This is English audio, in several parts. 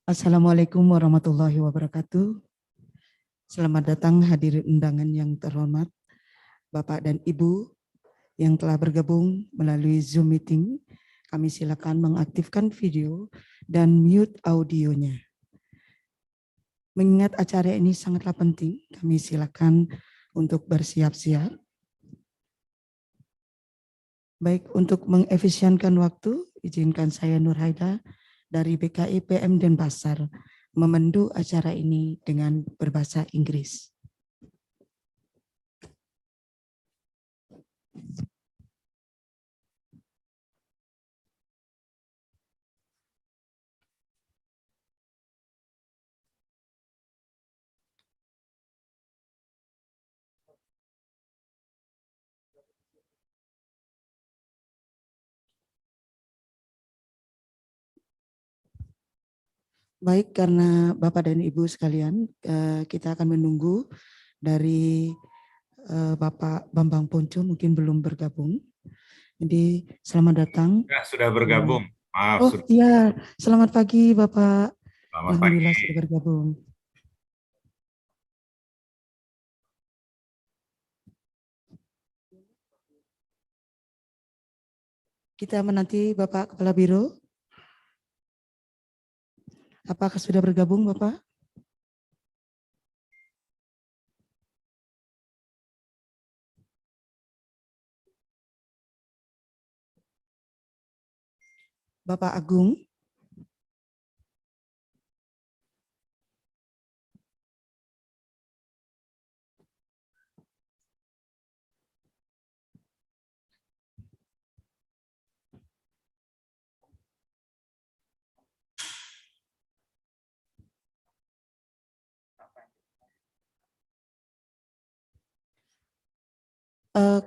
Assalamualaikum warahmatullahi wabarakatuh. Selamat datang hadirin undangan yang terhormat, Bapak dan Ibu yang telah bergabung melalui Zoom meeting. Kami silakan mengaktifkan video dan mute audionya. Mengingat acara ini sangatlah penting, kami silakan untuk bersiap-siap. Baik, untuk mengefisienkan waktu, izinkan saya Nur Haida dari BKI PM Denpasar memandu acara ini dengan berbahasa Inggris. Baik, karena Bapak dan Ibu sekalian, kita akan menunggu dari Bapak Bambang Ponco mungkin belum bergabung. Jadi selamat datang. Ya, sudah bergabung. Maaf. Oh iya, selamat pagi Bapak. Selamat Alhamdulillah pagi. sudah bergabung. Kita menanti Bapak Kepala Biro. Apakah sudah bergabung Bapak? Bapak Agung.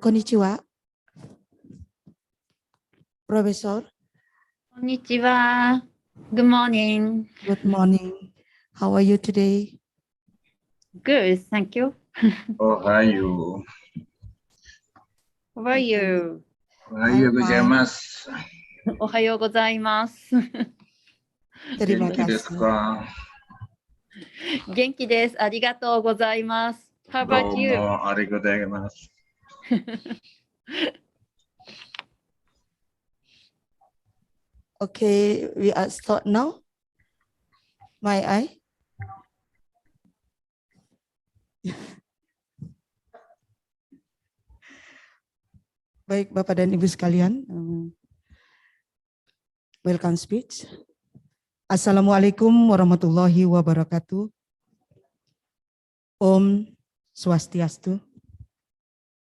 Konnichiwa. Profesor. Konnichiwa. Good morning. Good morning. How are you today? Good, thank you. Oh, how are you? How are you? Ohayo gozaimasu. Ohayo gozaimasu. Terima Genki desu kasih. ka? Genki desu. Arigatou gozaimasu. How about you? Domo arigatou gozaimasu. Okay, we are start now. May I? Baik, Bapak dan Ibu sekalian, welcome speech. Assalamualaikum warahmatullahi wabarakatuh. Om Swastiastu.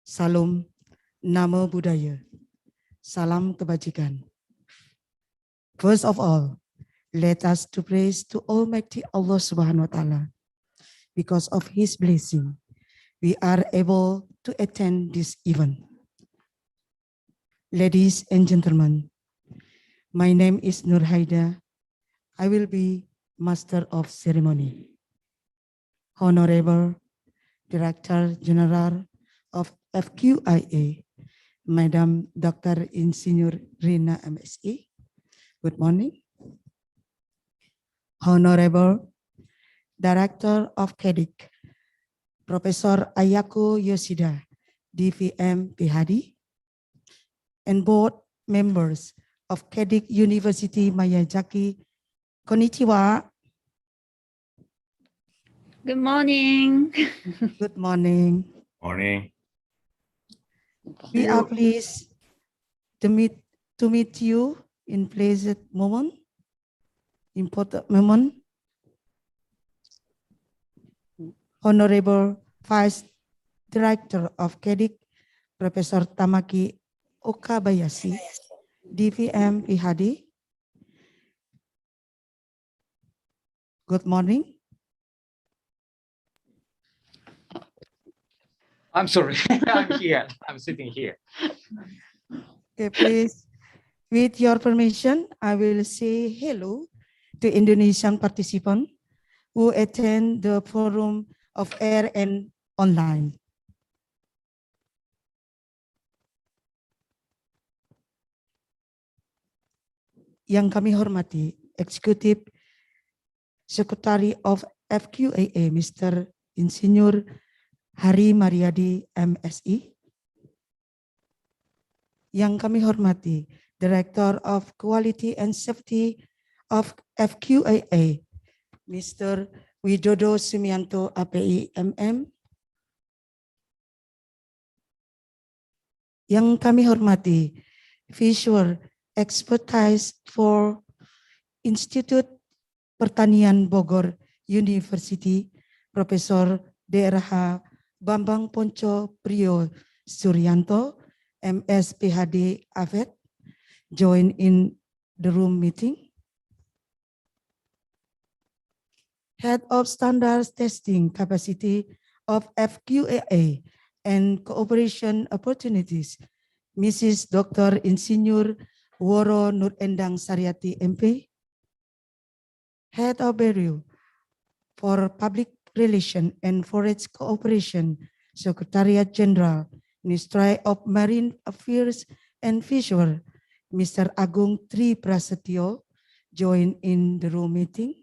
Salam Namo Buddhaya. Salam kebajikan. First of all, let us to praise to Almighty Allah Subhanahu wa Ta'ala. Because of His blessing, we are able to attend this event. Ladies and gentlemen, my name is Nur Haida. I will be Master of Ceremony. Honorable Director General of FQIA, Madam Dr. Insinyur Rina MSI. Good morning. Honorable Director of CADIC, Professor Ayako Yoshida, DVM PhD, and board members of CADIC University Miyazaki. Konnichiwa. Good morning. Good morning. Morning. We are pleased to meet you in pleasant moment, important moment. Honorable Vice Director of CADIC, Professor Tamaki Okabayashi, DVM PhD. Good morning. I'm sorry, I'm here. I'm sitting here. Okay, please, with your permission, I will say hello to Indonesian participants who attend the forum of air and online. Yang kami hormati, Eksekutif Secretary of FQIA, Mr. Insinyur Hari Mariadi, MSI. Yang kami hormati, Director of Quality and Safety of FQIA, Mr. Widodo Sumianto, API, MM. Yang kami hormati, Visual Expertise for Institute Pertanian Bogor University, Profesor Dr. Bambang Ponco Priyo Suryanto, MS PhD AVET, join in the room meeting. Head of Standards Testing Capacity of FQIA and Cooperation Opportunities, Mrs. Dr. Insinyur Woro Nur Endang Sariati, MP. Head of Bureau for Public Relations and Forest Cooperation, Secretariat General, Ministry of Marine Affairs and Fisheries, Mr. Agung Tri Prasetyo, join in the room meeting.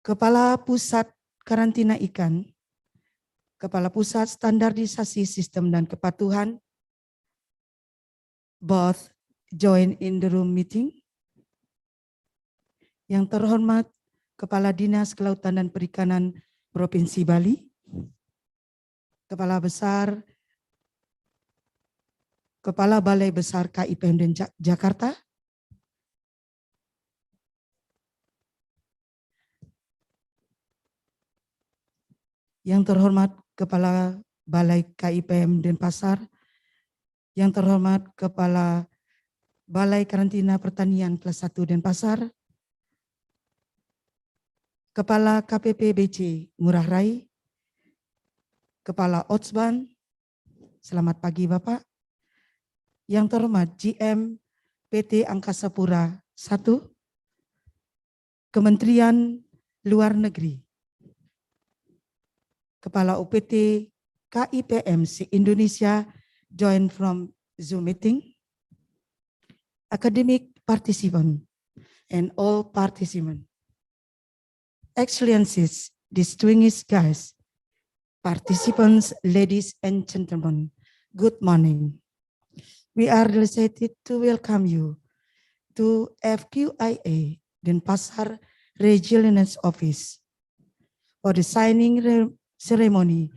Kepala Pusat Karantina Ikan, Kepala Pusat Standarisasi Sistem dan Kepatuhan, both join in the room meeting. Yang terhormat Kepala Dinas Kelautan dan Perikanan Provinsi Bali, Kepala Balai Besar KIPM Jakarta, yang terhormat Kepala Balai KIPM Denpasar, yang terhormat Kepala Balai Karantina Pertanian Kelas 1 Denpasar, Kepala KPPBC Ngurah Rai, Kepala Otsban, selamat pagi Bapak. Yang terhormat GM PT Angkasa Pura I, Kementerian Luar Negeri, Kepala UPT KIPM se-Indonesia join from Zoom meeting, academic participant, and all participants. Excellencies, distinguished guests, participants, ladies and gentlemen, good morning. We are delighted to welcome you to FQIA Denpasar Resilience Office for the signing ceremony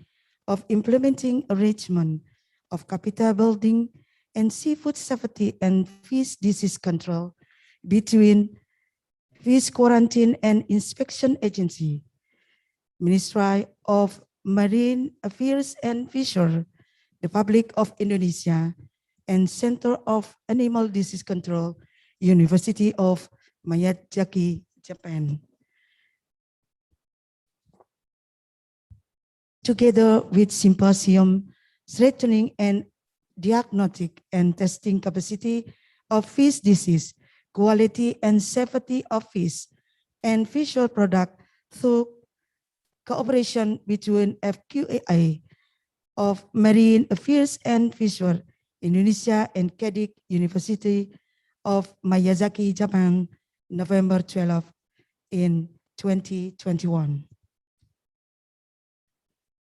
of implementing arrangement of capital building and seafood safety and fish disease control between Fish Quarantine and Inspection Agency, Ministry of Marine Affairs and Fisheries, Republic of Indonesia, and Center of Animal Disease Control, University of Miyazaki, Japan. Together with symposium strengthening and diagnostic and testing capacity of fish disease, quality and safety of fish and fishery product through cooperation between FQIA of Marine Affairs and Fisheries, Indonesia, and CADIC University of Miyazaki, Japan, November 12 in 2021.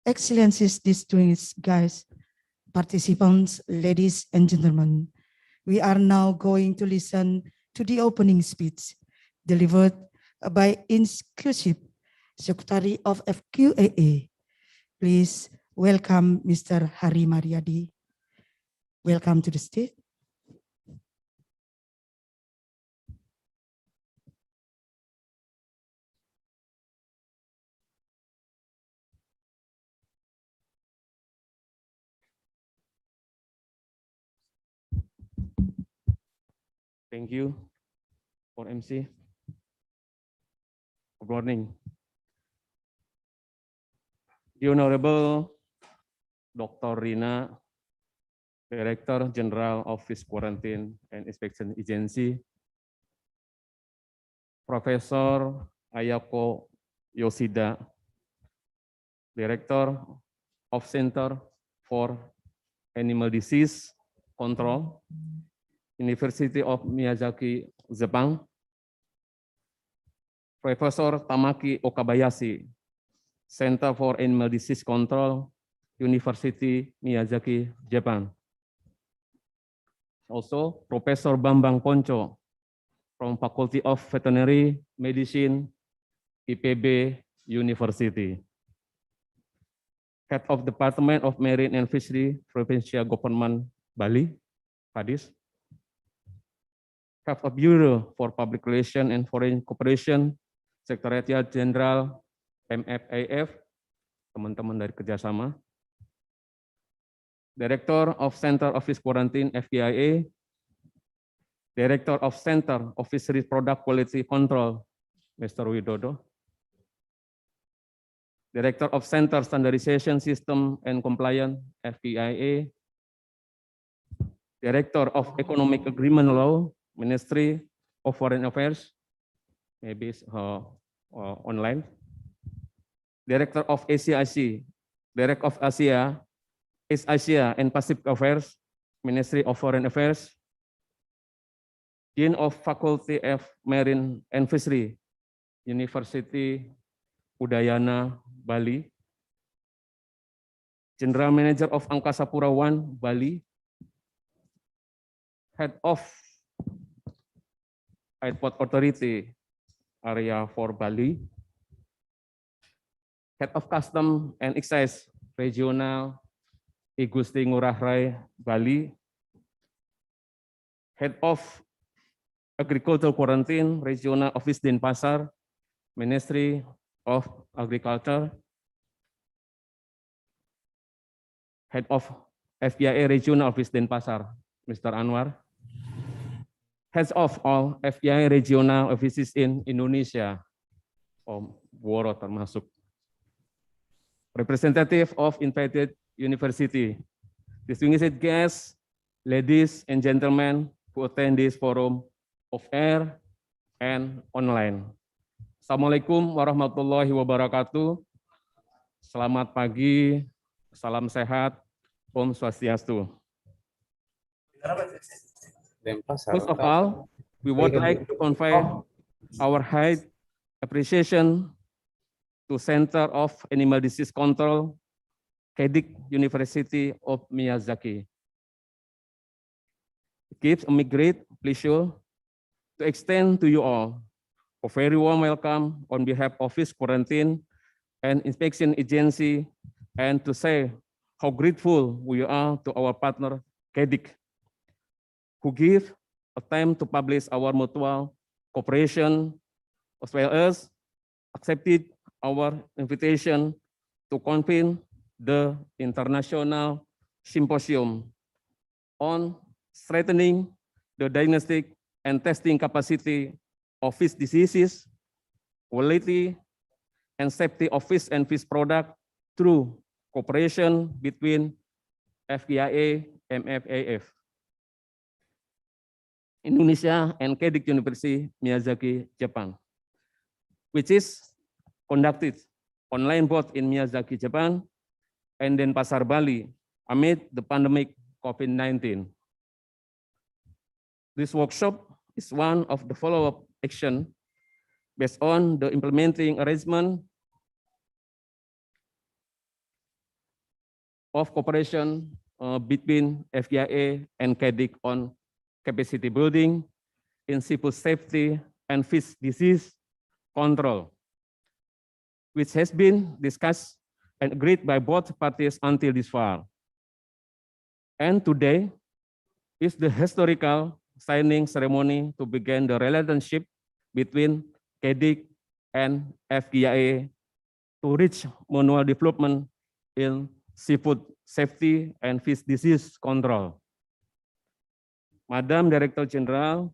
Excellencies, distinguished guests, participants, ladies and gentlemen, we are now going to listen to the opening speech delivered by Inclusive Secretary of FQIA. Please welcome Mr. Hari Mariadi. Welcome to the stage. Thank you for MC. Good morning. The Honorable Dr. Rina, Director General of Fish Quarantine and Inspection Agency, Professor Ayako Yoshida, Director of Center for Animal Disease Control, University of Miyazaki, Japan, Professor Tamaki Okabayashi, Center for Animal Disease Control, University Miyazaki, Japan. Also, Professor Bambang Ponco from Faculty of Veterinary Medicine, IPB University. Head of Department of Marine and Fishery, Provincial Government, Bali, Kadis. Head of Bureau for Public Relations and Foreign Cooperation, Secretariat Jenderal MMAF, teman-teman dari kerjasama. Director of Center Office Quarantine FQIA, Director of Center of Fisheries Product Quality Control, Mr. Widodo, Director of Center Standardization System and Compliance FQIA, Director of Economic Agreement Law, Ministry of Foreign Affairs, maybe it's online, Director of ACIC, Director of Asia, East Asia and Pacific Affairs, Ministry of Foreign Affairs, Dean of Faculty of Marine and Fishery, University Udayana, Bali, General Manager of Angkasa Pura I, Bali, Head of Airport Authority, Area 4 Bali, Head of Custom and Excise, Regional I Gusti Ngurah Rai, Bali, Head of Agricultural Quarantine, Regional Office Denpasar, Ministry of Agriculture, Head of FQIA Regional Office Denpasar, Mr. Anwar, Heads of all FQIA Regional Offices in Indonesia, Om Woro termasuk, Representative of invited University, distinguished guests, ladies and gentlemen who attend this forum of air and online. Assalamualaikum warahmatullahi wabarakatuh. Selamat pagi, salam sehat, Om Swastiastu. First of all, we would like to convey our high appreciation to Center of Animal Disease Control, CADIC University of Miyazaki. It gives me great pleasure to extend to you all a very warm welcome on behalf of Fish Quarantine and Inspection Agency, and to say how grateful we are to our partner CADIC, who give a time to publish our mutual cooperation, as well as accepted our invitation to convene the International Symposium on strengthening the diagnostic and testing capacity of fish diseases, quality and safety of fish and fish product through cooperation between FQIA, MMAF, Indonesia, and CADIC University, Miyazaki, Japan, which is conducted online both in Miyazaki, Japan, and Denpasar, Bali, amid the pandemic COVID-19. This workshop is one of the follow-up action based on the implementing arrangement of cooperation between FQIA and CADIC on capacity building in seafood safety and fish disease control, which has been discussed and agreed by both parties until this far. And today is the historical signing ceremony to begin the relationship between CADIC and FQIA to reach mutual development in seafood safety and fish disease control. Madam Director General,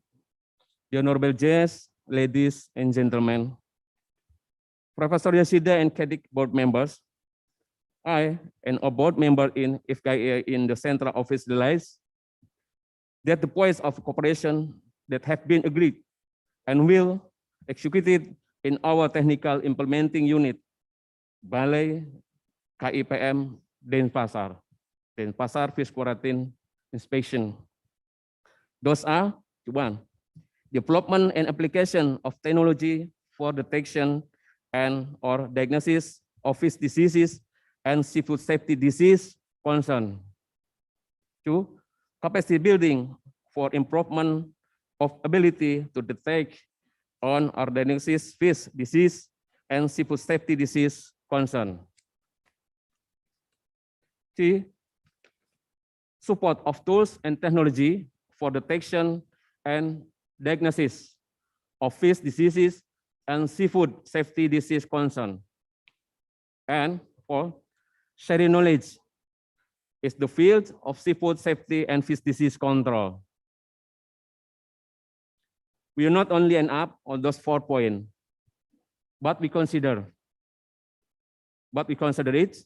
the honorable guests, ladies and gentlemen, Professor Yoshida and CADIC board members, I, and a board member in FQIA in the central office, realize that the points of cooperation that have been agreed and will executed in our technical implementing unit, Balai KIPM Denpasar Fish Quarantine Inspection. Those are, one, development and application of technology for detection and or diagnosis of fish diseases and seafood safety disease concern. 2. Capacity building for improvement of ability to detect on or diagnosis fish disease and seafood safety disease concern. 3. Support of tools and technology for detection and diagnosis of fish diseases and seafood safety disease concern. And 4. Sharing knowledge is the field of seafood safety and fish disease control. We will not only end up on those 4 points, but we consider it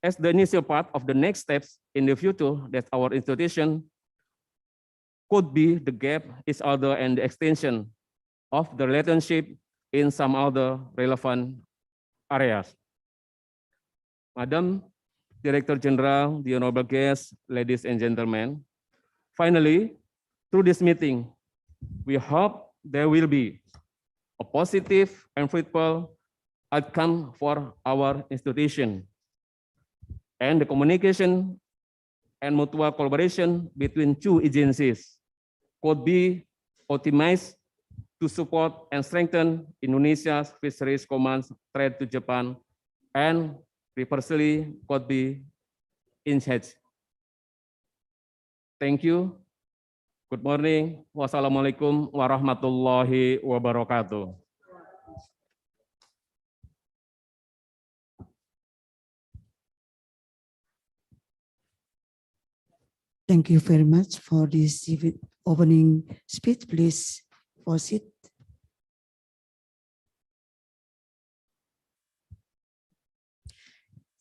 as the initial part of the next steps in the future that our institution could be the gap is other and the extension of the relationship in some other relevant areas. Madam Director General, the honorable guests, ladies and gentlemen, finally, through this meeting, we hope there will be a positive and fruitful outcome for our institution. And the communication and mutual collaboration between 2 agencies could be optimized to support and strengthen Indonesia's fisheries command's trade to Japan and reversely could be enhanced. Thank you. Good morning. Wassalamualaikum warahmatullahi wabarakatuh. Thank you very much for this opening speech. Please proceed.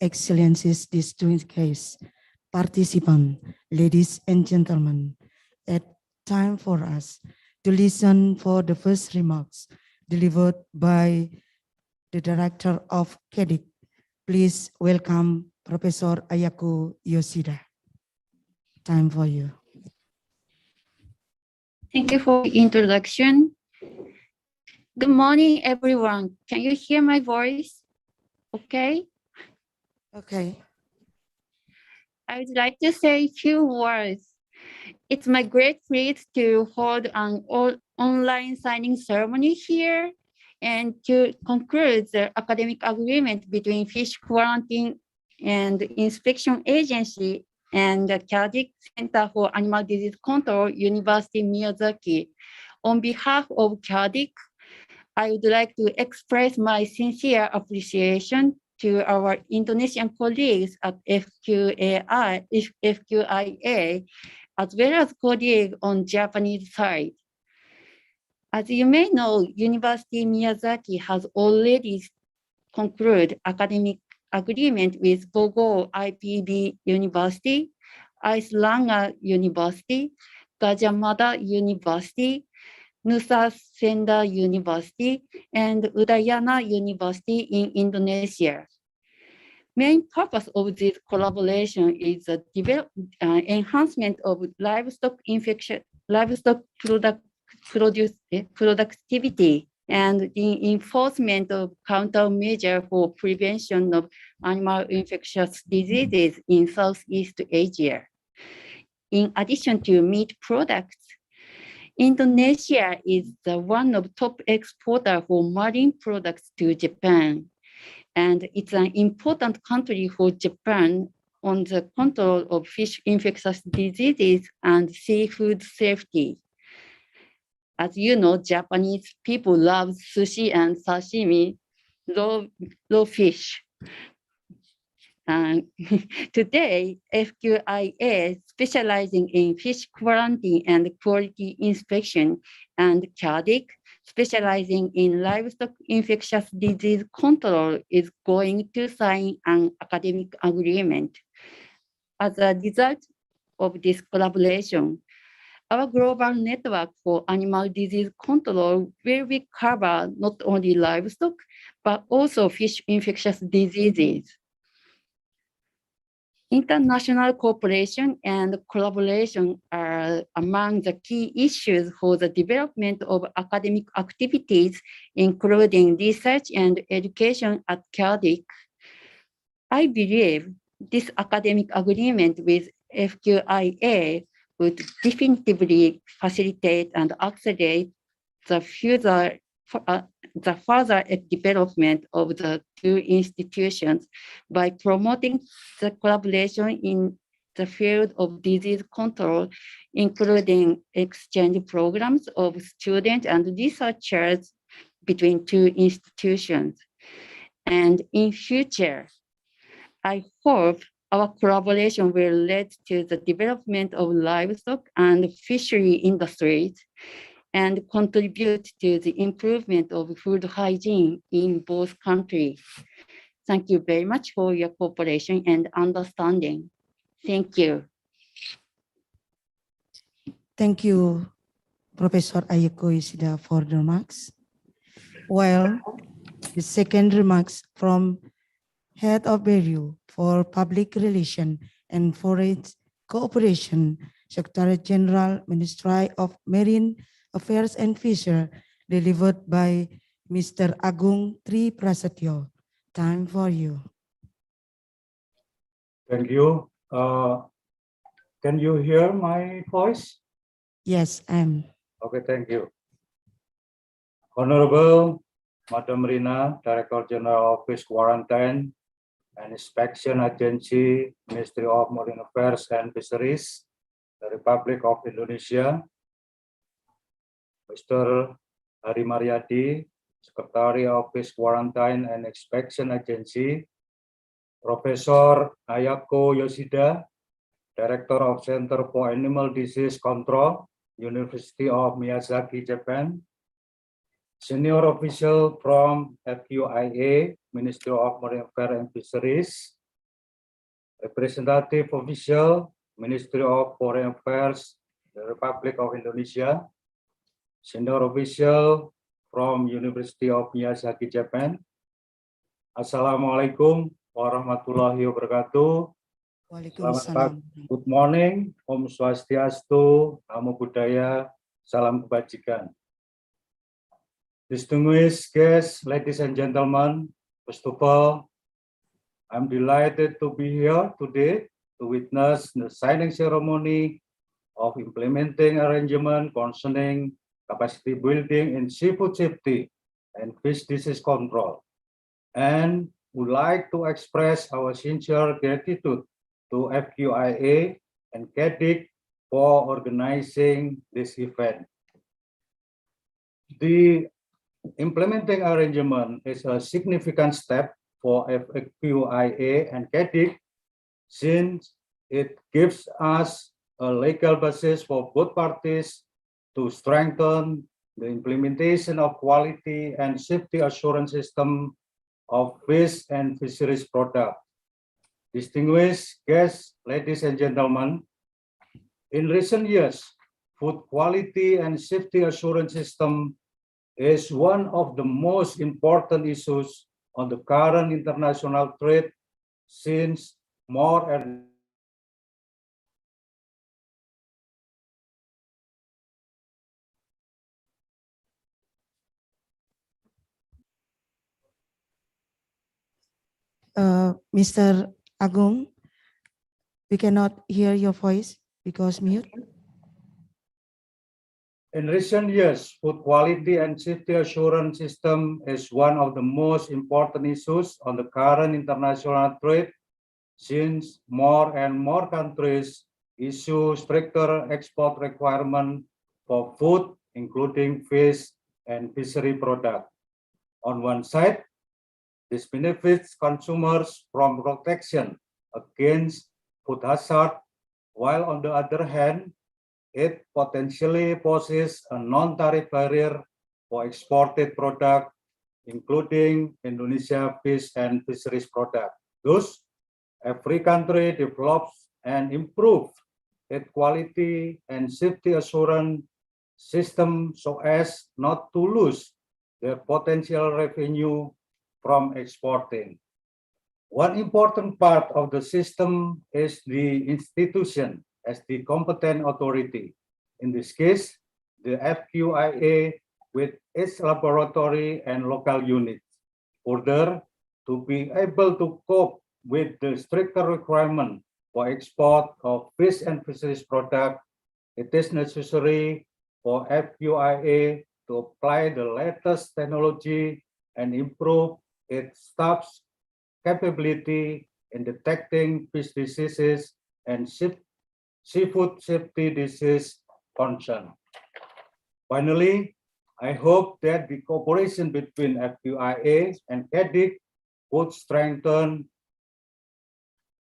Excellencies, distinguished guests, participants, ladies and gentlemen, it's time for us to listen for the first remarks delivered by the Director of CADIC. Please welcome Professor Ayako Yoshida. Time for you. Thank you for the introduction. Good morning, everyone. Can you hear my voice? Okay. Okay. I would like to say a few words. It's my great pleasure to hold an online signing ceremony here and to conclude the academic agreement between Fish Quarantine and Inspection Agency and the CADIC Center for Animal Disease Control, University Miyazaki. On behalf of CADIC, I would like to express my sincere appreciation to our Indonesian colleagues at FQIA, as well as colleagues on Japanese side. As you may know, University Miyazaki has already concluded academic agreement with Bogor IPB University, Islanger University, Gajah Mada University, Nusa Senda University, and Udayana University in Indonesia. Main purpose of this collaboration is the enhancement of livestock productivity and the enforcement of countermeasures for prevention of animal infectious diseases in Southeast Asia. In addition to meat products, Indonesia is one of top exporters for marine products to Japan, and it's an important country for Japan on the control of fish infectious diseases and seafood safety. As you know, Japanese people love sushi and sashimi, raw fish. Today, FQIA, specializing in fish quarantine and quality inspection, and CADIC, specializing in livestock infectious disease control, is going to sign an academic agreement. As a result of this collaboration, our global network for animal disease control will be cover not only livestock, but also fish infectious diseases. International cooperation and collaboration are among the key issues for the development of academic activities, including research and education at CADIC. I believe this academic agreement with FQIA would definitively facilitate and accelerate the further development of the two institutions by promoting the collaboration in the field of disease control, including exchange programs of students and researchers between two institutions. And in future, I hope our collaboration will lead to the development of livestock and fishery industries and contribute to the improvement of food hygiene in both countries. Thank you very much for your cooperation and understanding. Thank you. Thank you, Professor Ayako Yoshida, for the remarks. Well, the second remarks from Head of Bureau for Public Relations and Foreign Cooperation, Secretary General, Ministry of Marine Affairs and Fisheries, delivered by Mr. Agung Tri Prasetyo. Time for you. Thank you. Can you hear my voice? Yes, Okay, thank you. Honorable Madam Rina, Director General Office Quarantine and Inspection Agency, Ministry of Marine Affairs and Fisheries, the Republic of Indonesia. Mr. Hari Mariadi, Secretary Office Quarantine and Inspection Agency. Professor Ayako Yoshida, Director of Center for Animal Disease Control, University of Miyazaki, Japan. Senior official from FQIA, Ministry of Marine Affairs and Fisheries. Representative official, Ministry of Foreign Affairs, the Republic of Indonesia. Senior official from University of Miyazaki, Japan. Assalamualaikum warahmatullahi wabarakatuh. Waalaikumsalam. Good morning, Om Swastiastu, Namo Buddhaya, Salam Kebajikan. Distinguished guests, ladies and gentlemen, first of all, I'm delighted to be here today to witness the signing ceremony of implementing arrangement concerning capacity building in seafood safety and fish disease control, and would like to express our sincere gratitude to FQIA and CADIC for organizing this event. The implementing arrangement is a significant step for FQIA and CADIC since it gives us a legal basis for both parties to strengthen the implementation of quality and safety assurance system of fish and fisheries products. Distinguished guests, ladies and gentlemen, in recent years, food quality and safety assurance system is one of the most important issues on the current international trade since more and Mr. Agung, we cannot hear your voice because mute. In recent years, food quality and safety assurance system is one of the most important issues on the current international trade since more and more countries issue stricter export requirements for food, including fish and fishery products. On one side, this benefits consumers from protection against food hazard, while on the other hand, it potentially poses a non-tariff barrier for exported products, including Indonesia fish and fisheries products. Thus, every country develops and improves its quality and safety assurance system so as not to lose their potential revenue from exporting. One important part of the system is the institution as the competent authority. In this case, the FQIA with its laboratory and local units. Further, to be able to cope with the stricter requirement for export of fish and fisheries products, it is necessary for FQIA to apply the latest technology and improve its staff's capability in detecting fish diseases and seafood safety disease concern. Finally, I hope that the cooperation between FQIA and CADIC would strengthen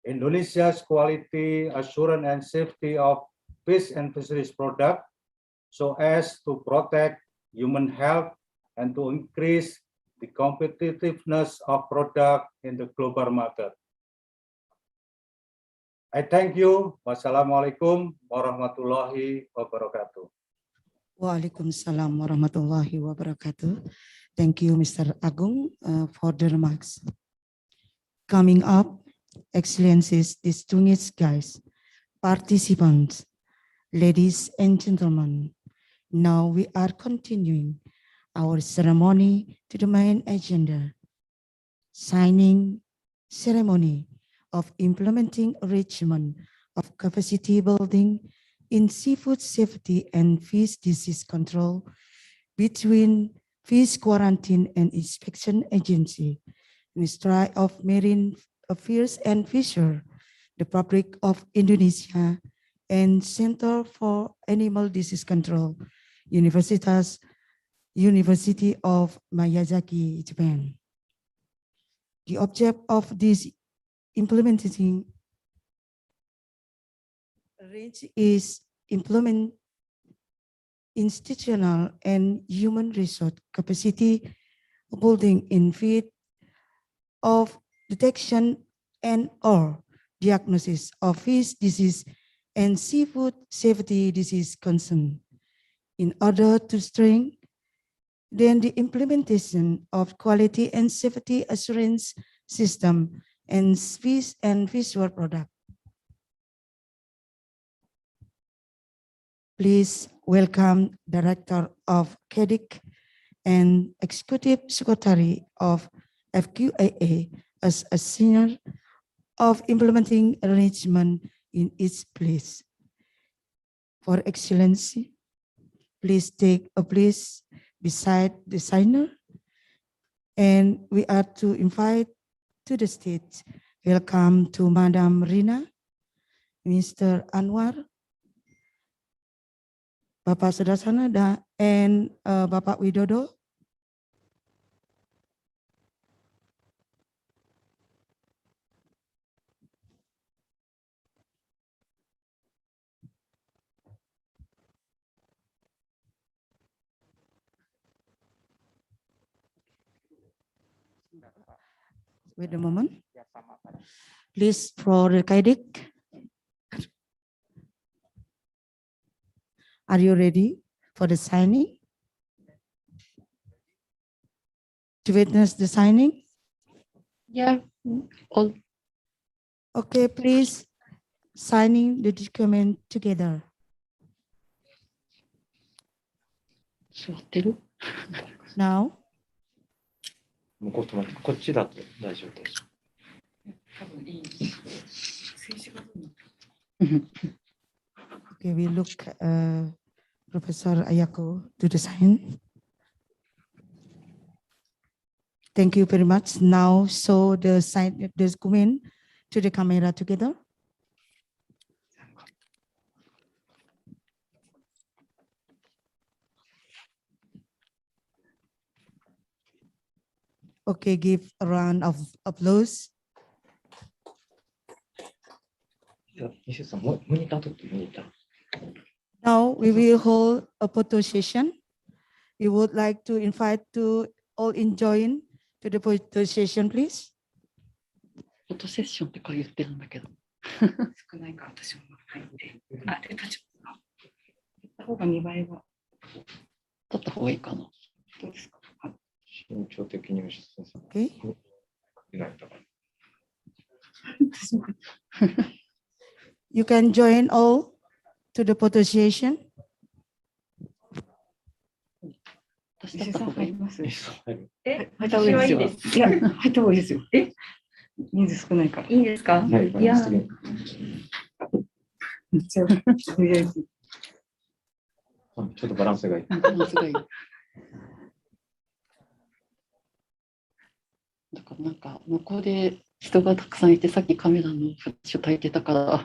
Indonesia's quality assurance and safety of fish and fisheries products so as to protect human health and to increase the competitiveness of product in the global market. I thank you. Wassalamualaikum warahmatullahi wabarakatuh. Waalaikumsalam warahmatullahi wabarakatuh. Thank you, Mr. Agung, for the remarks. Coming up, Excellencies, distinguished guests, participants, ladies and gentlemen, now we are continuing our ceremony to the main agenda, signing ceremony of implementing a regimen of capacity building in seafood safety and fish disease control between Fish Quarantine and Inspection Agency, Ministry of Marine Affairs and Fisheries, the Republic of Indonesia, and Center for Animal Disease Control, University of Miyazaki, Japan. The object of this implementing range is implement institutional and human resource capacity building in field of detection and or diagnosis of fish disease and seafood safety disease concern in order to strengthen the implementation of quality and safety assurance system and fish and visual product. Please welcome Director of CADIC and Executive Secretary of FQIA as a senior of implementing arrangement in its place. For Excellency, please take a place beside the signer, and we are to invite to the stage. Welcome to Madam Rina, Mr. Anwar, Bapak Sudarsana, and Bapak Widodo. Wait a moment. Please, for the CADIC. Are you ready for the signing? To witness the signing? Yeah, all Okay, please signing the document together. 座ってる Now, 向こう止まって、こっちだと大丈夫です。okay, we look Professor Ayako to the sign. Thank you very much. Now, show the sign document to the camera together. Okay, give a round of applause. 西田さん、モニター撮ってモニター。 Now we will hold a photo session. We would like to invite to all in join to the photo session, please. フォトセッションってこれ言ってるんだけど。少ないから私も入って。あ、出たちょっと。やった方が見栄えが。撮った方がいいかな。どうですか。身長的に吉田さん。 Okay. いないとか。You can join all to the photo session. 私だった方がいい。入る入った方がいいですよ。いや、入った方がいいですよ。人数少ないから。いいんですか？はい、いや、次じゃあとりあえず、ちょっとバランスがいい。ものすごい。だからなんか向こうで人がたくさんいて、さっきカメラのフラッシュ焚いてたか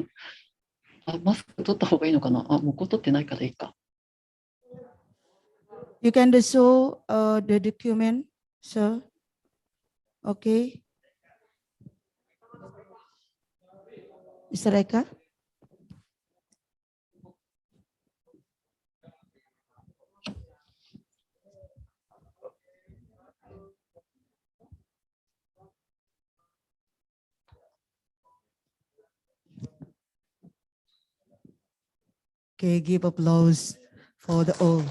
ら、マスク取った方がいいのかな。向こう取ってないからいいか。You can show the document, sir. Okay. Mr. Eka. Okay, give applause for the all.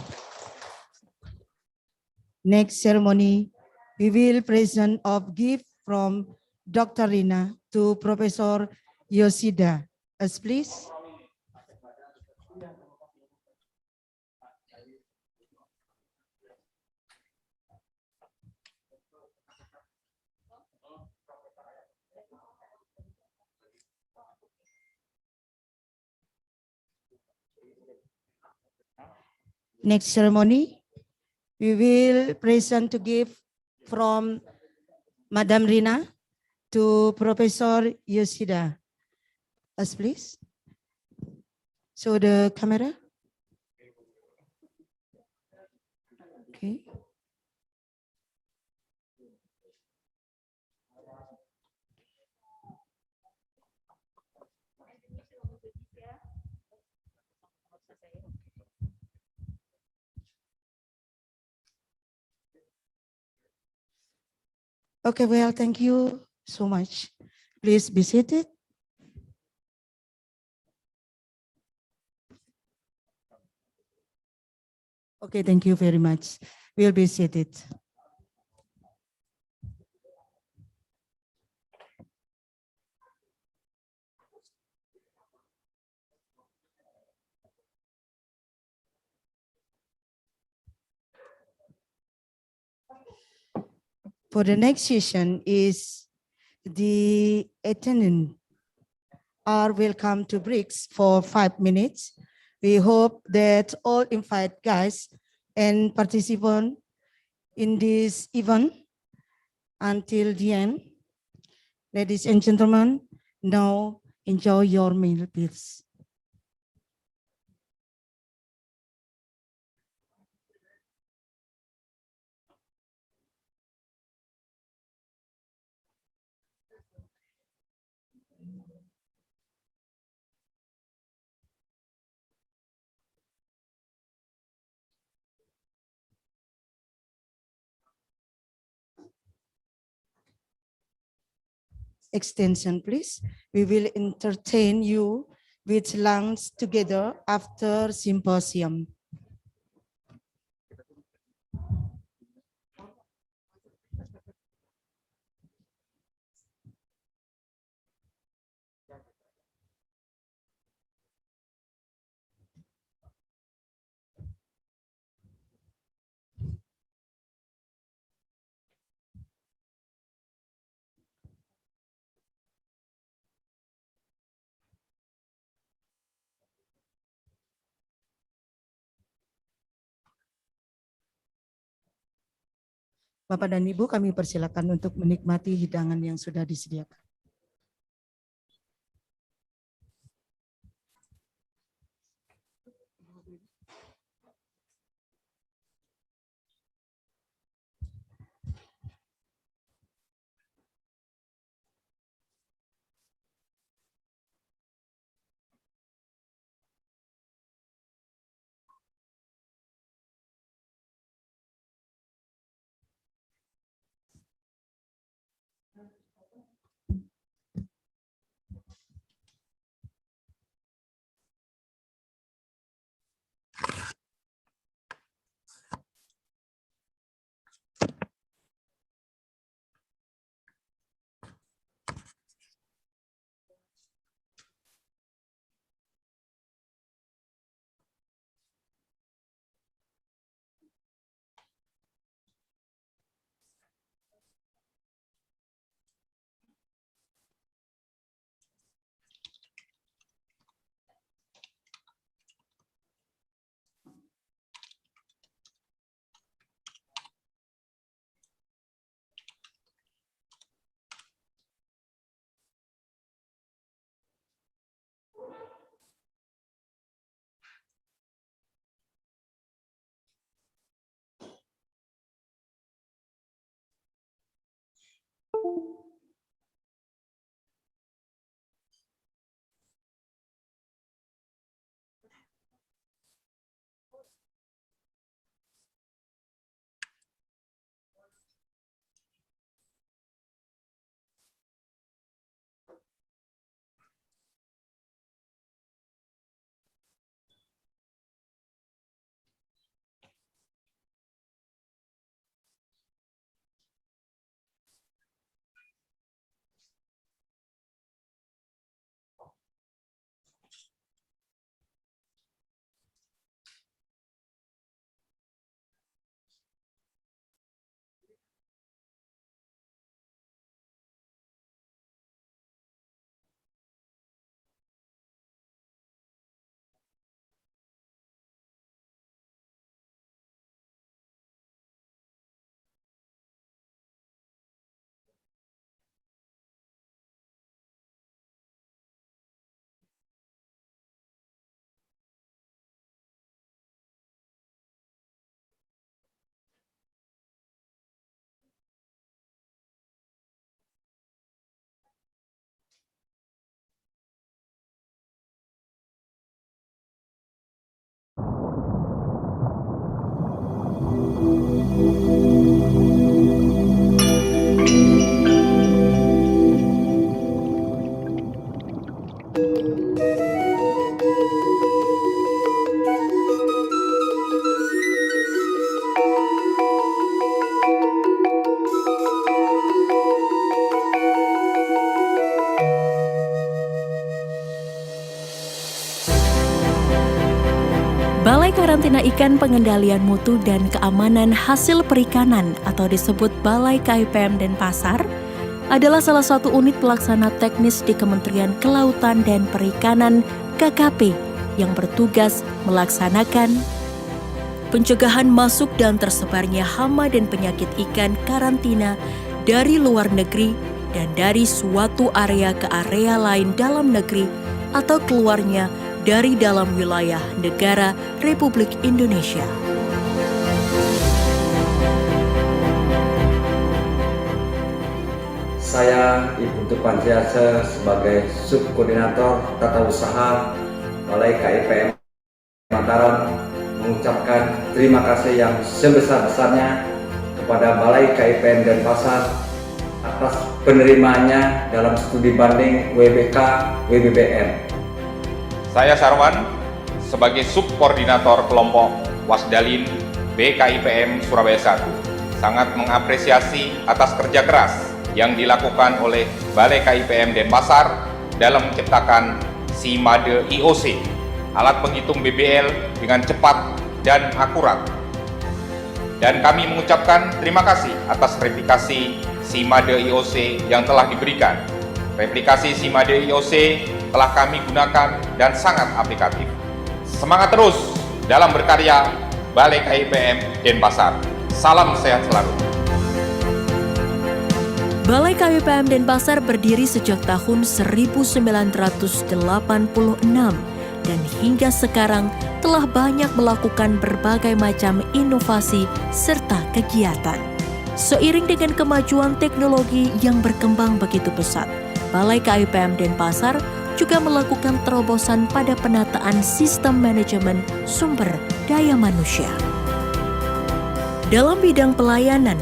Next ceremony, we will present of gift from Dr. Rina to Professor Yoshida. As please. Next ceremony, we will present to give from Madam Rina to Professor Yoshida. As please. So the camera. Okay. Okay, well, thank you so much. Please be seated. Okay, thank you very much. We'll be seated. For the next session is the attendant are welcome to BRICS for 5 minutes. We hope that all invited guys and participants in this event until the end. Ladies and gentlemen, now enjoy your meal, please. Extension, please. We will entertain you with lunch together after symposium. Bapak dan Ibu, kami persilakan untuk menikmati hidangan yang sudah disediakan. Balai Karantina Ikan Pengendalian Mutu dan Keamanan Hasil Perikanan atau disebut Balai KIPM Denpasar adalah salah satu unit pelaksana teknis di Kementerian Kelautan dan Perikanan KKP yang bertugas melaksanakan pencegahan masuk dan tersebarnya hama dan penyakit ikan karantina dari luar negeri dan dari suatu area ke area lain dalam negeri atau keluarnya dari dalam wilayah negara Republik Indonesia. Saya Ibu Tupansiase sebagai Subkoordinator Tata Usaha Balai KIPM Mataram mengucapkan terima kasih yang sebesar-besarnya kepada Balai KIPM Denpasar atas penerimaannya dalam studi banding WBK WBBM. Saya Sarwan sebagai Subkoordinator Kelompok Wasdalin BKIPM Surabaya 1 sangat mengapresiasi atas kerja keras yang dilakukan oleh Balai KIPM Denpasar dalam menciptakan SIMADE IOC, alat penghitung BBL dengan cepat dan akurat. Dan kami mengucapkan terima kasih atas replikasi SIMADE IOC yang telah diberikan. Replikasi SIMADE IOC telah kami gunakan dan sangat aplikatif. Semangat terus dalam berkarya Balai KIPM Denpasar. Salam sehat selalu. Balai KIPM Denpasar berdiri sejak tahun 1986 dan hingga sekarang telah banyak melakukan berbagai macam inovasi serta kegiatan. Seiring dengan kemajuan teknologi yang berkembang begitu pesat, Balai KIPM Denpasar juga melakukan terobosan pada penataan sistem manajemen sumber daya manusia. Dalam bidang pelayanan,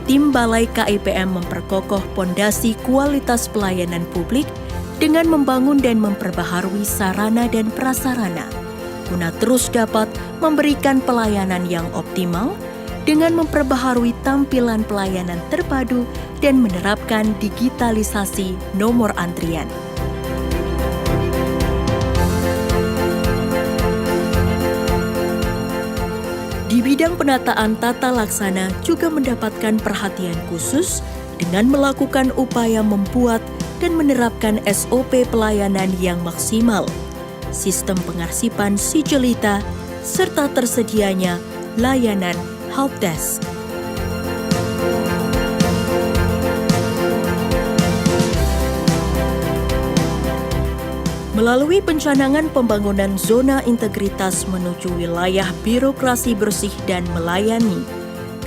tim Balai KIPM memperkokoh pondasi kualitas pelayanan publik dengan membangun dan memperbaharui sarana dan prasarana, guna terus dapat memberikan pelayanan yang optimal dengan memperbaharui tampilan pelayanan terpadu dan menerapkan digitalisasi nomor antrian. Di bidang penataan tata laksana juga mendapatkan perhatian khusus dengan melakukan upaya membuat dan menerapkan SOP pelayanan yang maksimal, sistem pengarsipan sijelita, serta tersedianya layanan helpdesk. Melalui pencanangan pembangunan zona integritas menuju wilayah birokrasi bersih dan melayani,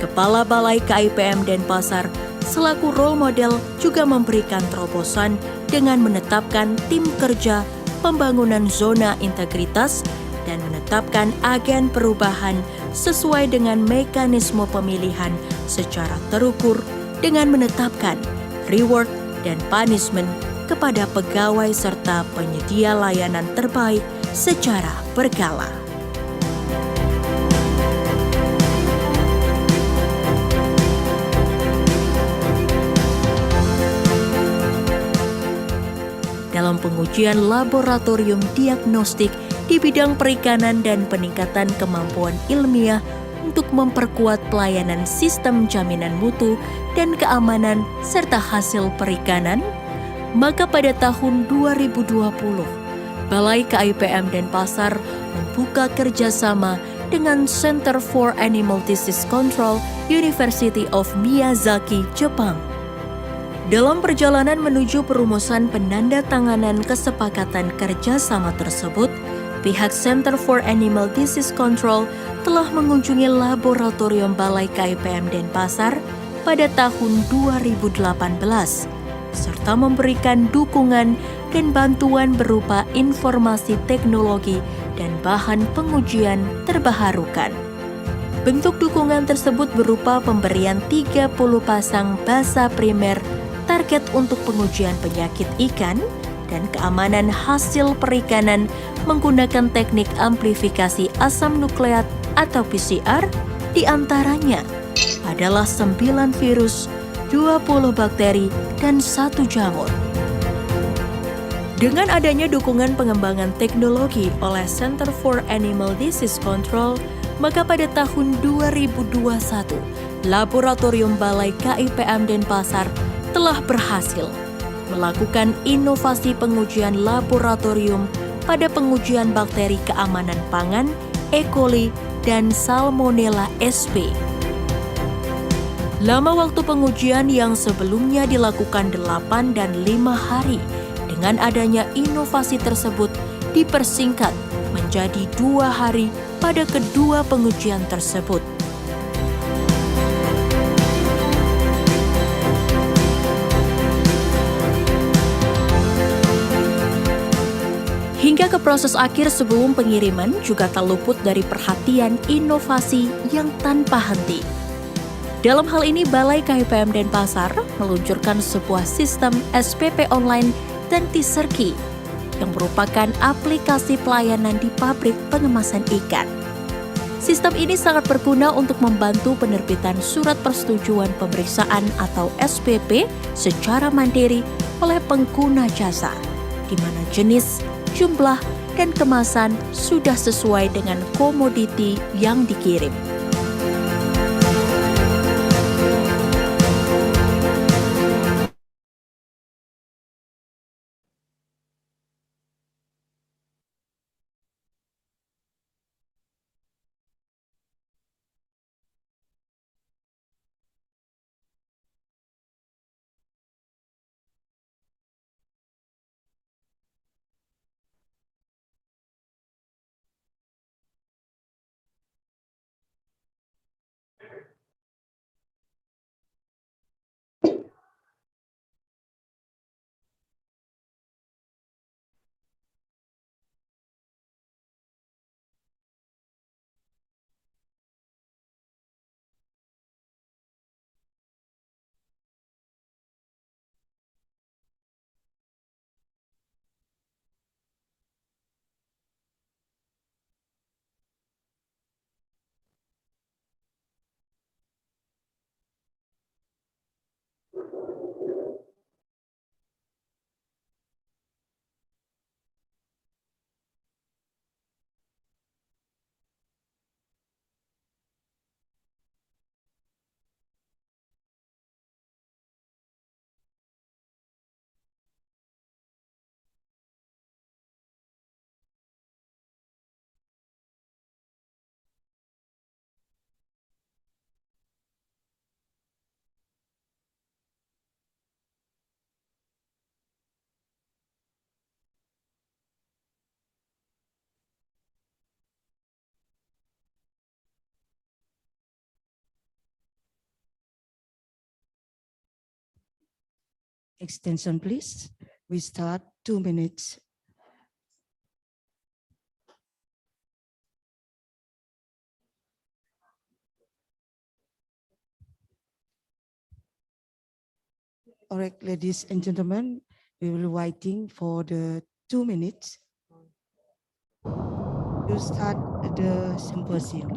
Kepala Balai KIPM Denpasar selaku role model juga memberikan terobosan dengan menetapkan tim kerja pembangunan zona integritas dan menetapkan agen perubahan sesuai dengan mekanisme pemilihan secara terukur dengan menetapkan reward dan punishment kepada pegawai serta penyedia layanan terbaik secara berkala. Dalam pengujian laboratorium diagnostik di bidang perikanan dan peningkatan kemampuan ilmiah untuk memperkuat pelayanan sistem jaminan mutu dan keamanan serta hasil perikanan, maka pada tahun 2020, Balai KIPM Denpasar membuka kerjasama dengan Center for Animal Disease Control University of Miyazaki, Jepang. Dalam perjalanan menuju perumusan penandatanganan kesepakatan kerjasama tersebut, pihak Center for Animal Disease Control telah mengunjungi laboratorium Balai KIPM Denpasar pada tahun 2018, serta memberikan dukungan dan bantuan berupa informasi teknologi dan bahan pengujian terbaharukan. Bentuk dukungan tersebut berupa pemberian 30 pasang basa primer target untuk pengujian penyakit ikan dan keamanan hasil perikanan menggunakan teknik amplifikasi asam nukleat atau PCR, diantaranya adalah 9 virus, 20 bakteri, dan 1 jamur. Dengan adanya dukungan pengembangan teknologi oleh Center for Animal Disease Control, maka pada tahun 2021, Laboratorium Balai KIPM Denpasar telah berhasil melakukan inovasi pengujian laboratorium pada pengujian bakteri keamanan pangan, E. coli, dan Salmonella sp. Lama waktu pengujian yang sebelumnya dilakukan 8 dan 5 hari, dengan adanya inovasi tersebut dipersingkat menjadi 2 hari pada kedua pengujian tersebut. Hingga ke proses akhir sebelum pengiriman juga tak luput dari perhatian inovasi yang tanpa henti. Dalam hal ini, Balai KIPM Denpasar meluncurkan sebuah sistem SPP online dan Tiserki yang merupakan aplikasi pelayanan di pabrik pengemasan ikan. Sistem ini sangat berguna untuk membantu penerbitan surat persetujuan pemeriksaan atau SPP secara mandiri oleh pengguna jasa, di mana jenis, jumlah, dan kemasan sudah sesuai dengan komoditi yang dikirim. Extension, please. We start 2 minutes. All right, ladies and gentlemen, we will waiting for the 2 minutes to start the symposium.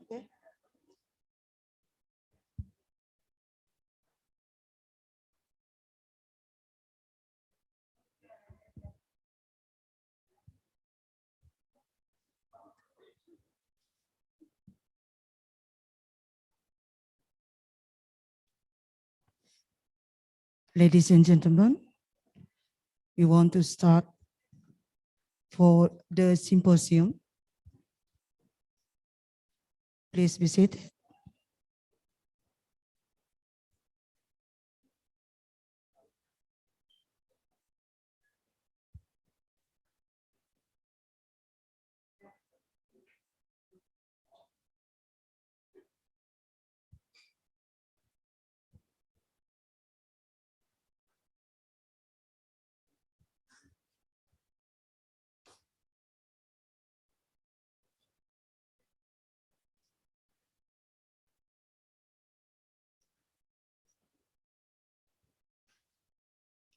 Okay. Ladies and gentlemen, we want to start for the symposium. Please be seated.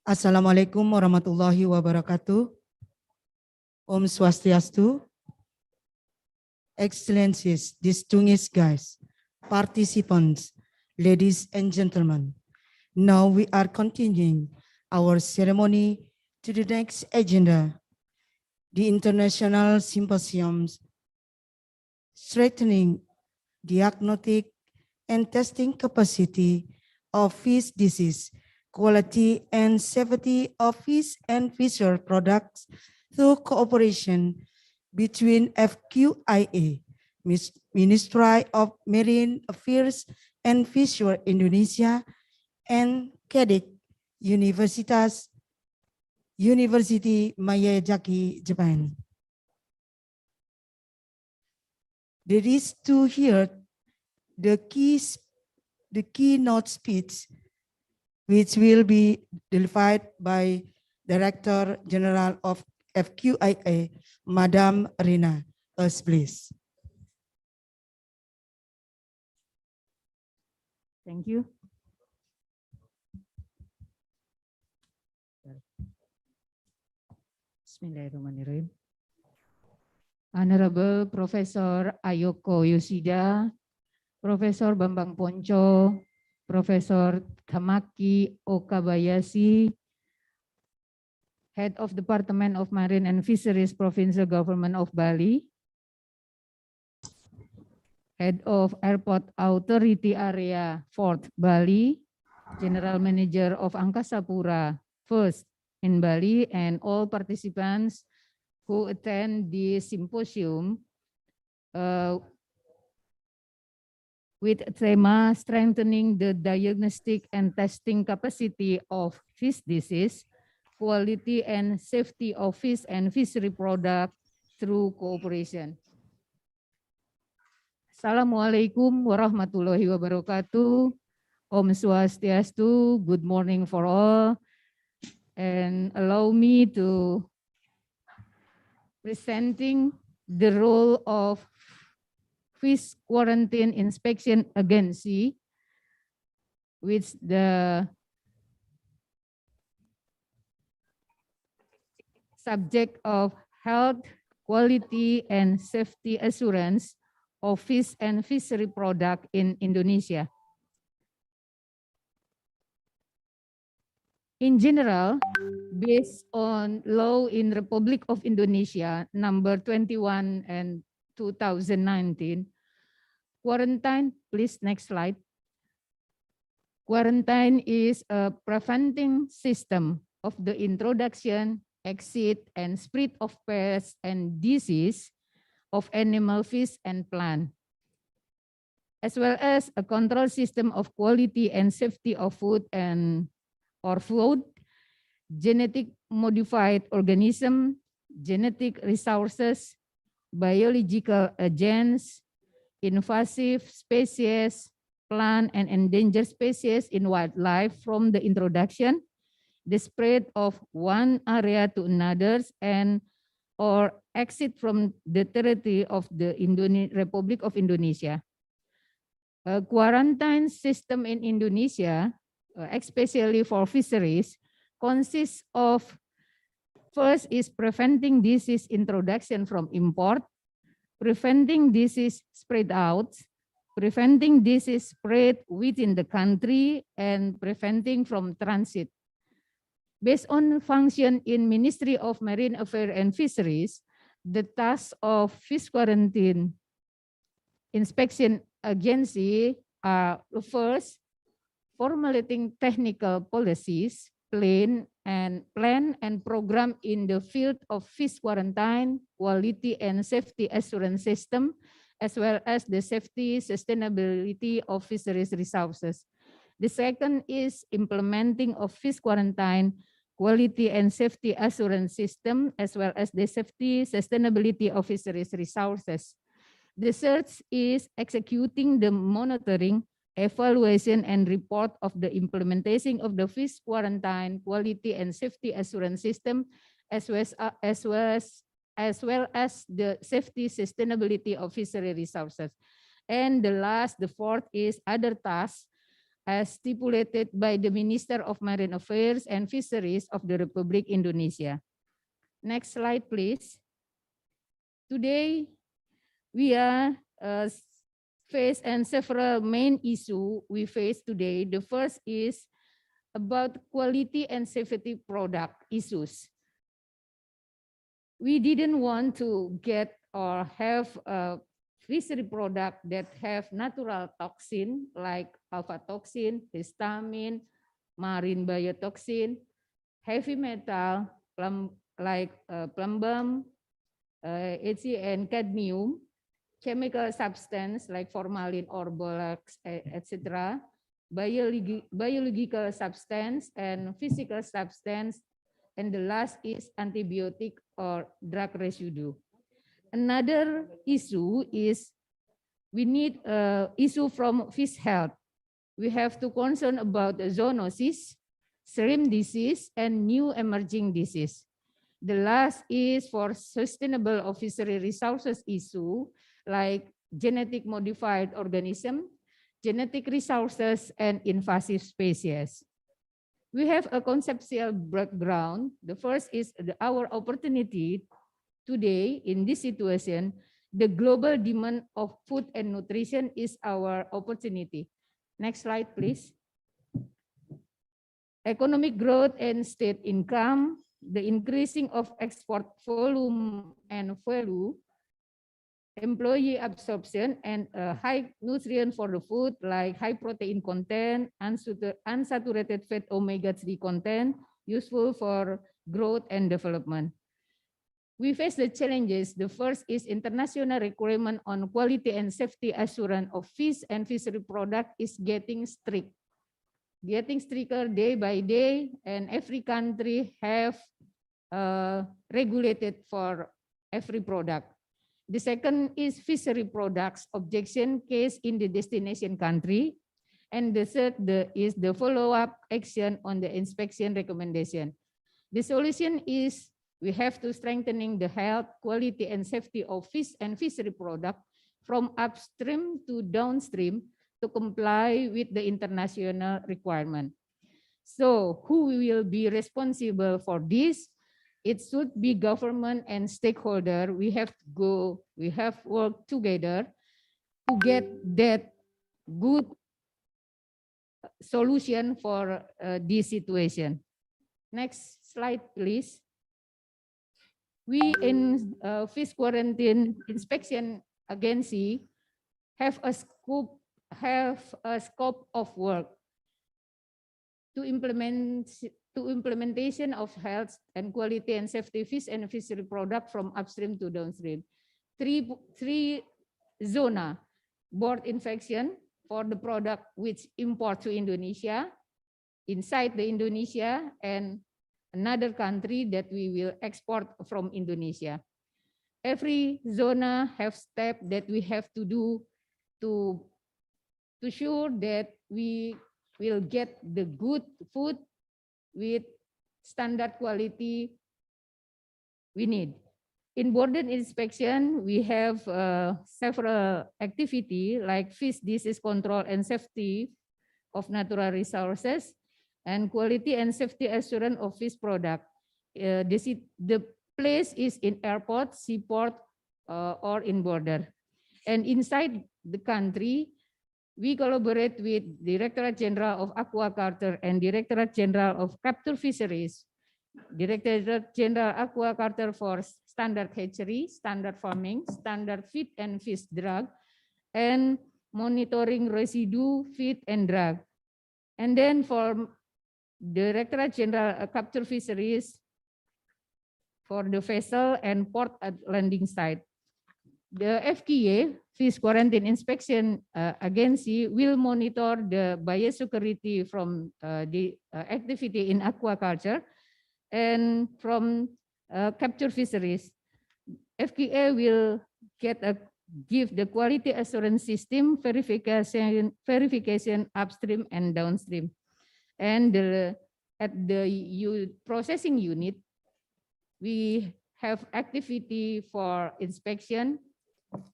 Assalamualaikum warahmatullahi wabarakatuh. Om Swastiastu. Excellencies, distinguished guests, participants, ladies and gentlemen. Now we are continuing our ceremony to the next agenda, the International Symposiums Strengthening Diagnostic and Testing Capacity of Fish Disease, Quality and Safety of Fish and Fisher Products through cooperation between FQIA, Ministry of Marine Affairs and Fisheries Indonesia, and CADIC, Universitas University Miyazaki, Japan. There is to hear the keynote speech, which will be delivered by Director General of FQIA, Madam Rina. Please. Thank you. Bismillahirrahmanirrahim. Honorable Professor Ayoko Yoshida, Professor Bambang Ponco, Professor Tamaki Okabayashi, Head of Department of Marine and Fisheries, Provincial Government of Bali, Head of Airport Authority Area Fort Bali, General Manager of Angkasa Pura First in Bali, and all participants who attend the symposium with theme strengthening the diagnostic and testing capacity of fish disease, quality and safety of fish and fishery product through cooperation. Assalamualaikum warahmatullahi wabarakatuh. Om Swastiastu. Good morning for all. And allow me to presenting the role of Fish Quarantine Inspection Agency, which the subject of health, quality, and safety assurance of fish and fishery product in Indonesia. In general, based on law in Republic of Indonesia number 21 and 2019, quarantine, please next slide. Quarantine is a preventing system of the introduction, exit, and spread of pests and disease of animal, fish, and plant, as well as a control system of quality and safety of food or food, genetic modified organism, genetic resources, biological agents, invasive species, plant and endangered species in wildlife from the introduction, the spread of one area to another, and or exit from the territory of the Republic of Indonesia. A quarantine system in Indonesia, especially for fisheries, consists of first is preventing disease introduction from import, preventing disease spread out, preventing disease spread within the country, and preventing from transit. Based on function in Ministry of Marine Affairs and Fisheries, the task of Fish Quarantine Inspection Agency are first, formulating technical policies, plan and program in the field of fish quarantine, quality and safety assurance system, as well as the safety sustainability of fisheries resources. The second is implementing of fish quarantine, quality and safety assurance system, as well as the safety sustainability of fisheries resources. The third is executing the monitoring, evaluation and report of the implementation of the fish quarantine, quality and safety assurance system, as well as the safety sustainability of fishery resources. And the fourth is other tasks as stipulated by the Minister of Marine Affairs and Fisheries of the Republic Indonesia. Next slide, please. Today, we are face and several main issues we face today. The first is about quality and safety product issues. We didn't want to get or have a fishery product that have natural toxin like alpha-toxin, histamine, marine biotoxin, heavy metal like plumbum, and cadmium, chemical substance like formalin or borax, etc., biological substance and physical substance and the last is antibiotic or drug residue. Another issue is we need issue from fish health. We have to concern about the zoonosis, shrimp disease, and new emerging disease. The last is for sustainable of fishery resources issue like genetic modified organism, genetic resources, and invasive species. We have a conceptual background. The first is our opportunity today in this situation. The global demand of food and nutrition is our opportunity. Next slide, please. Economic growth and state income, the increasing of export volume and value, employee absorption, and high nutrient for the food like high protein content, unsaturated fat omega-3 content, useful for growth and development. We face the challenges. The first is international requirement on quality and safety assurance of fish and fishery product is getting strict. Getting stricter day by day, and every country have regulated for every product. The second is fishery products objection case in the destination country. And the third is the follow-up action on the inspection recommendation. The solution is we have to strengthening the health, quality, and safety of fish and fishery product from upstream to downstream to comply with the international requirement. So who will be responsible for this? It should be government and stakeholder. We have worked together to get that good solution for this situation. Next slide, please. We in Fish Quarantine Inspection Agency have a scope of work to implementation of health and quality and safety fish and fishery product from upstream to downstream. Three zona: bird infection for the product which import to Indonesia, inside the Indonesia, and another country that we will export from Indonesia. Every zona have step that we have to do to sure that we will get the good food with standard quality we need. In border inspection, we have several activity like fish disease control and safety of natural resources and quality and safety assurance of fish product. The place is in airport, seaport, or in border. And inside the country, we collaborate with Directorate General of Aquaculture and Directorate General of Capture Fisheries, Directorate General Aquaculture for standard hatchery, standard farming, standard feed and fish drug, and monitoring residue, feed and drug. And then for Directorate General Capture Fisheries for the vessel and port at landing site. The FQIA, Fish Quarantine Inspection Agency, will monitor the biosecurity from the activity in aquaculture and from capture fisheries. FQIA will give the quality assurance system verification upstream and downstream. And at the processing unit, we have activity for inspection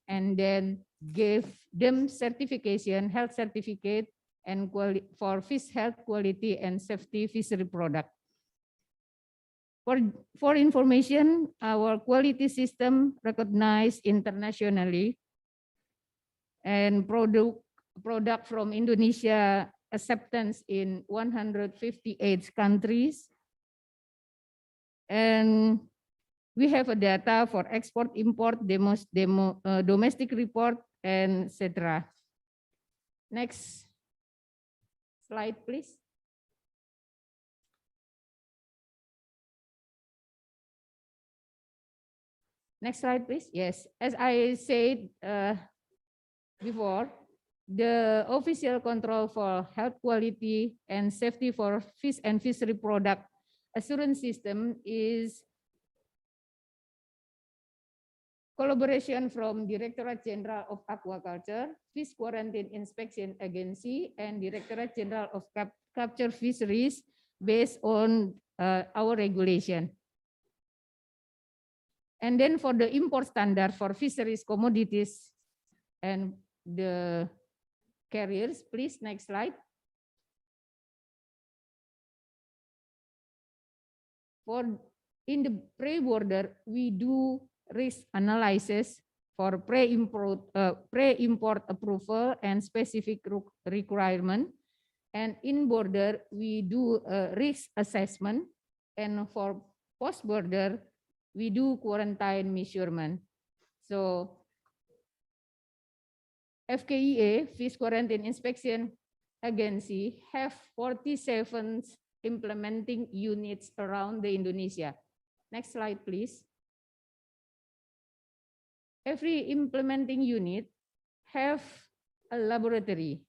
and then give them certification, health certificate, and for fish health quality and safety fishery product. For information, our quality system recognized internationally, and product from Indonesia acceptance in 158 countries. And we have a data for export, import, domestic report, and etc. Next slide, please. Next slide, please. Yes, as I said before, the official control for health quality and safety for fish and fishery product assurance system is collaboration from Directorate General of Aquaculture, Fish Quarantine Inspection Agency, and Directorate General of Capture Fisheries based on our regulation. And then for the import standard for fisheries commodities and the carriers, please, next slide. For in the pre-border, we do risk analysis for pre-import approval and specific requirement. And in border, we do a risk assessment. And for post-border, we do quarantine measurement. So FQIA, Fish Quarantine Inspection Agency, have 47 implementing units around the Indonesia. Next slide, please. Every implementing unit have a laboratory.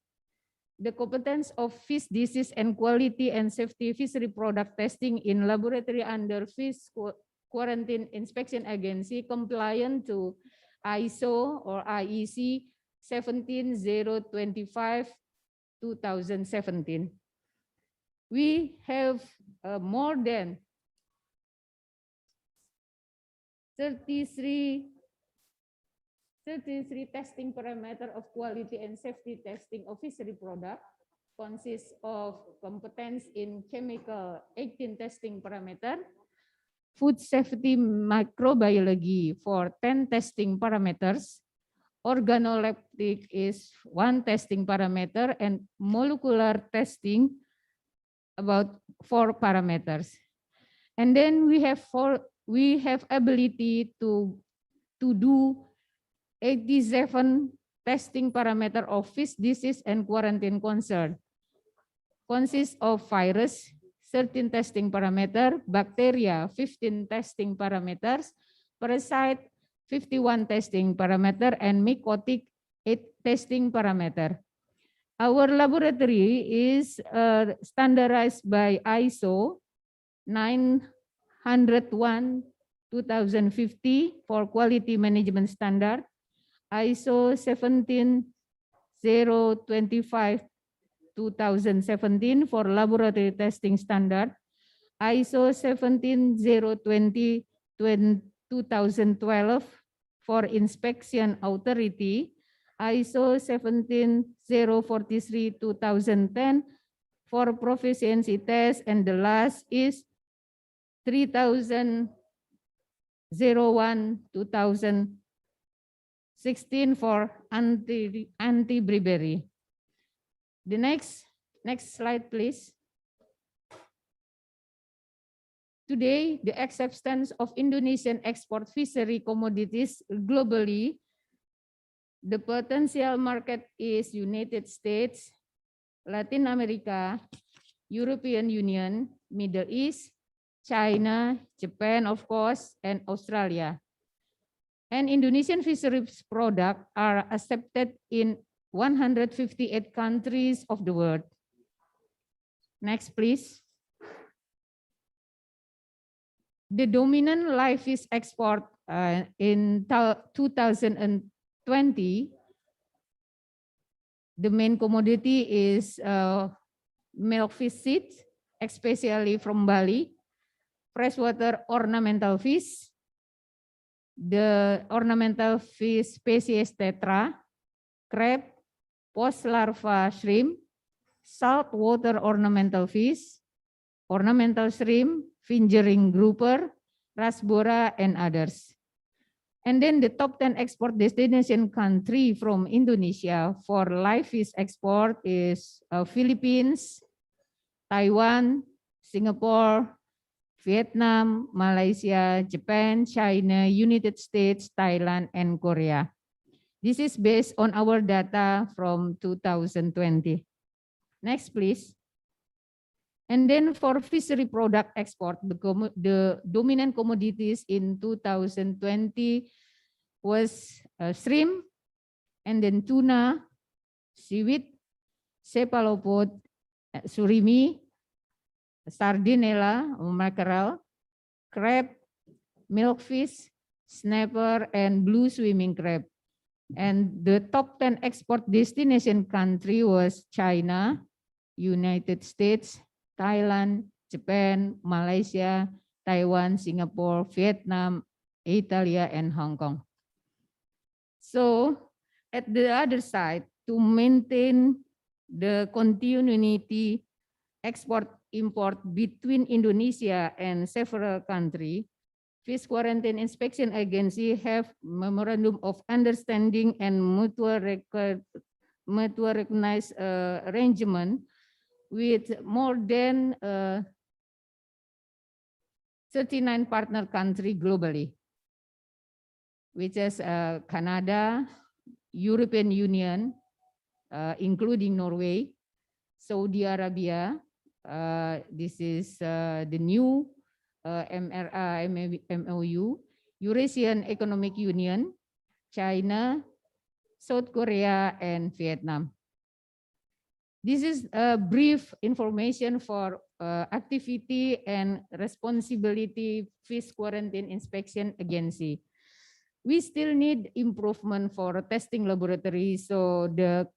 The competence of fish disease and quality and safety fishery product testing in laboratory under Fish Quarantine Inspection Agency compliant to ISO or IEC 17025/2017. We have more than 33 testing parameter of quality and safety testing of fishery product, consists of competence in chemical 18 testing parameter, food safety microbiology for 10 testing parameters, organoleptic is 1 testing parameter, and molecular testing about 4 parameters. And then we have ability to do 87 testing parameter of fish disease and quarantine concern. Consists of virus, 13 testing parameter, bacteria, 15 testing parameters, parasite, 51 testing parameter, and mycotic, 8 testing parameter. Our laboratory is standardized by ISO 901/2050 for quality management standard, ISO 17025/2017 for laboratory testing standard, ISO 17020/2012 for inspection authority, ISO 17043/2010 for proficiency test, and the last is 3001/2016 for anti-bribery. The next slide, please. Today, the acceptance of Indonesian export fishery commodities globally, the potential market is United States, Latin America, European Union, Middle East, China, Japan, of course, and Australia. And Indonesian fisheries products are accepted in 158 countries of the world. Next, please. The dominant live fish export in 2020, the main commodity is milkfish seeds, especially from Bali, freshwater ornamental fish, the ornamental fish species tetra, crab, post-larva shrimp, saltwater ornamental fish, ornamental shrimp, fingering grouper, rasbora, and others. And then the top 10 export destination country from Indonesia for live fish export is Philippines, Taiwan, Singapore, Vietnam, Malaysia, Japan, China, United States, Thailand, and Korea. This is based on our data from 2020. Next, please. And then for fishery product export, the dominant commodities in 2020 was shrimp, and then tuna, seaweed, cephalopod, surimi, sardinella, mackerel, crab, milkfish, snapper, and blue swimming crab. And the top 10 export destination country was China, United States, Thailand, Japan, Malaysia, Taiwan, Singapore, Vietnam, Italy, and Hong Kong. So at the other side, to maintain the continuity export-import between Indonesia and several countries, Fish Quarantine Inspection Agency have memorandum of understanding and mutual recognized arrangement with more than 39 partner countries globally, which is Canada, European Union, including Norway, Saudi Arabia. This is the new MOU, Eurasian Economic Union, China, South Korea, and Vietnam. This is a brief information for activity and responsibility Fish Quarantine Inspection Agency. We still need improvement for testing laboratory, so the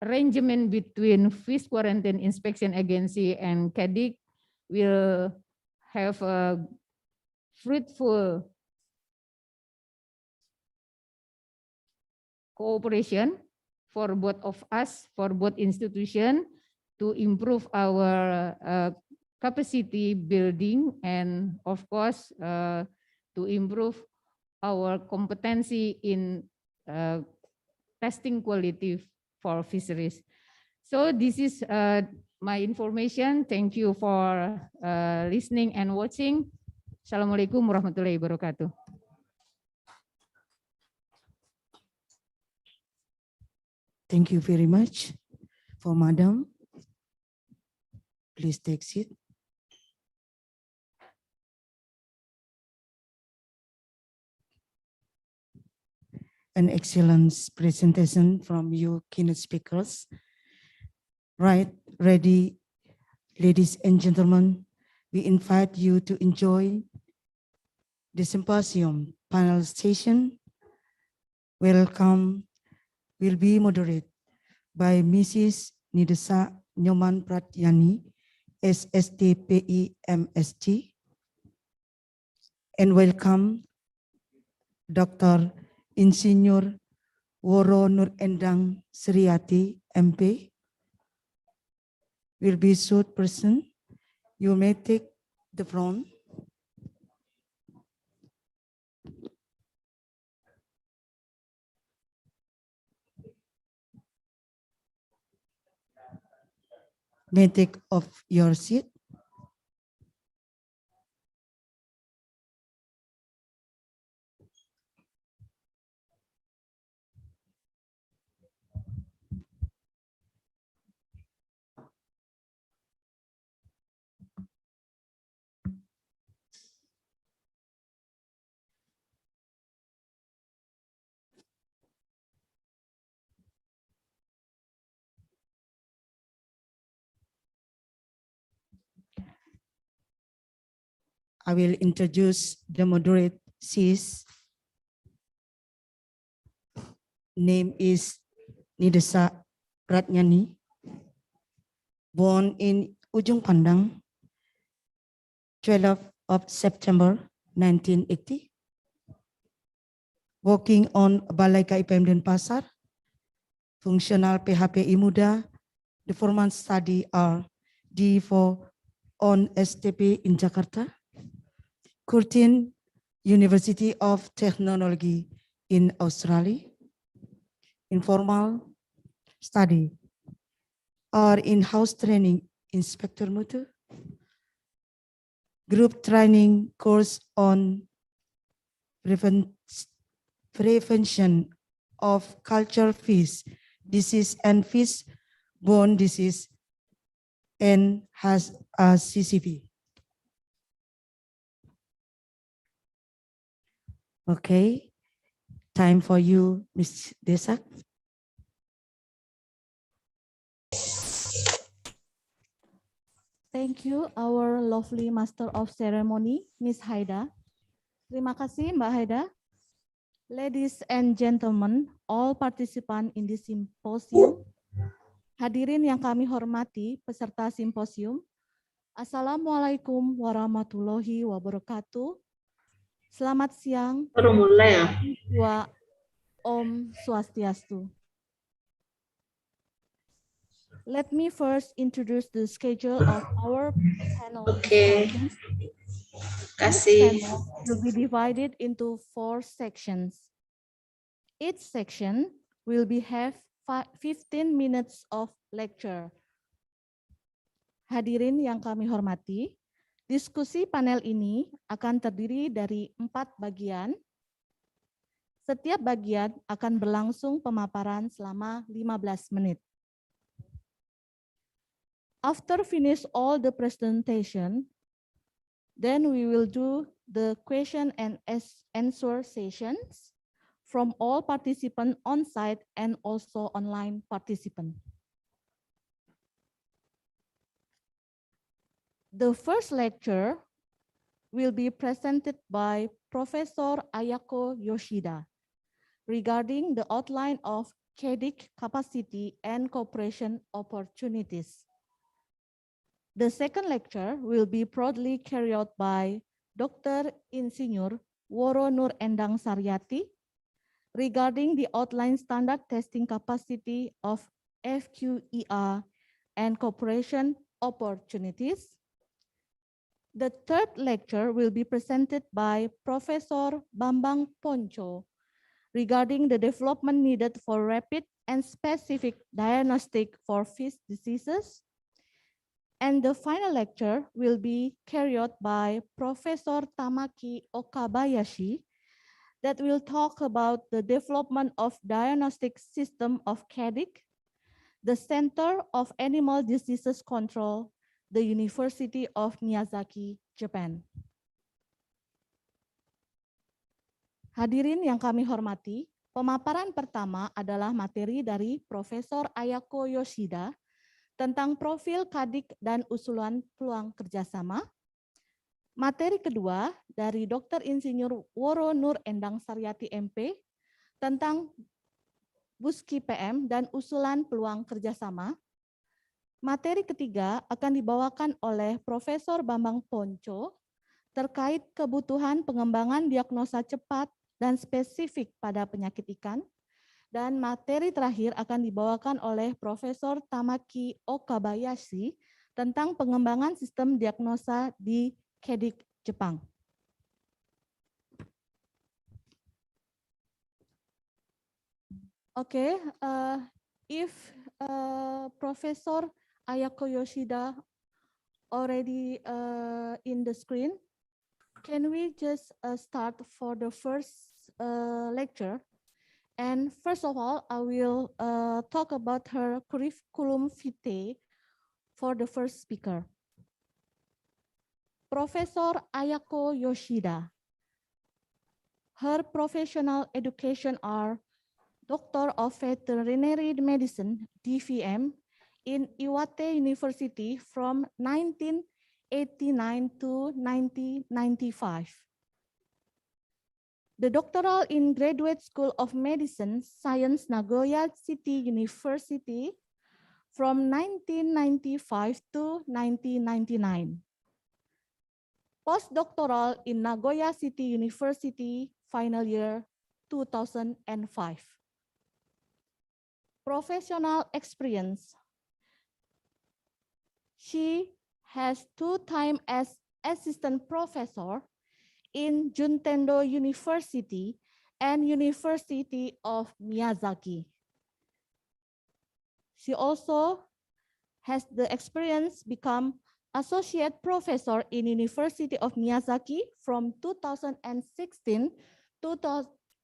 arrangement between Fish Quarantine Inspection Agency and CADIC will have a fruitful cooperation for both of us, for both institutions, to improve our capacity building and, of course, to improve our competency in testing quality for fisheries. So this is my information. Thank you for listening and watching. Assalamualaikum warahmatullahi wabarakatuh. Thank you very much for Madam. Please take seat. An excellent presentation from you keynote speakers. Right, ready, ladies and gentlemen, we invite you to enjoy the symposium panel session. Welcome will be moderated by Mrs. Nidesa Nyoman Pratyani, SSTPI MSc, and welcome Dr. Insinyur Woro Nur Endang Sriati, MP, will be short person. You may take the front. May take off your seat. I will introduce the moderate sis. Name is Nidesa Pratyani, born in Ujung Pandang, 12th of September 1980. Working on Balai KIPM Denpasar, functional PHPI Muda, the formal study are D4 on STP in Jakarta, Curtin University of Technology in Australia, informal study or in-house training inspector mutu, group training course on prevention of culture fish disease and fish-borne disease, and has a CCP. Okay, time for you, Ms. Desak. Thank you, our lovely Master of Ceremony, Miss Haida. Terima kasih, Mbak Haida. Ladies and gentlemen, all participants in this symposium, hadirin yang kami hormati, peserta simposium, Assalamualaikum warahmatullahi wabarakatuh. Selamat siang. Baru mulai ya? Wa Om Swastiastu. Let me first introduce the schedule of our panel. Oke. Kasih. Kasih. Will be divided into 4 sections. Each section will be have 15 minutes of lecture. Hadirin yang kami hormati, diskusi panel ini akan terdiri dari 4 bagian. Setiap bagian akan berlangsung pemaparan selama 15 menit. After finish all the presentation, then we will do the question and answer sessions from all participants on site and also online participants. The first lecture will be presented by Professor Ayako Yoshida regarding the outline of CADIC capacity and cooperation opportunities. The second lecture will be proudly carried out by Dr. Insinyur Woro Nur Endang Saryati regarding the outline standard testing capacity of FQIA and cooperation opportunities. The third lecture will be presented by Professor Bambang Ponco regarding the development needed for rapid and specific diagnostic for fish diseases. And the final lecture will be carried out by Professor Tamaki Okabayashi that will talk about the development of diagnostic system of CADIC, the Center of Animal Diseases Control, the University of Miyazaki, Japan. Hadirin yang kami hormati, pemaparan pertama adalah materi dari Profesor Ayako Yoshida tentang profil CADIC dan usulan peluang kerjasama. Materi kedua dari Dr. Insinyur Woro Nur Endang Saryati MP tentang Buski PM dan usulan peluang kerjasama. Materi ketiga akan dibawakan oleh Profesor Bambang Ponco terkait kebutuhan pengembangan diagnosa cepat dan spesifik pada penyakit ikan. Dan materi terakhir akan dibawakan oleh Profesor Tamaki Okabayashi tentang pengembangan sistem diagnosa di CADIC, Jepang. Okay, if Professor Ayako Yoshida already in the screen, can we just start for the first lecture? And first of all, I will talk about her curriculum vitae for the first speaker. Professor Ayako Yoshida. Her professional education are Doctor of Veterinary Medicine, DVM, in Iwate University from 1989 to 1995. The doctoral in Graduate School of Medicine, Science, Nagoya City University from 1995 to 1999. Postdoctoral in Nagoya City University, final year 2005. Professional experience. She has 2 times as assistant professor in Juntendo University and University of Miyazaki. She also has the experience become associate professor in University of Miyazaki from 2016 to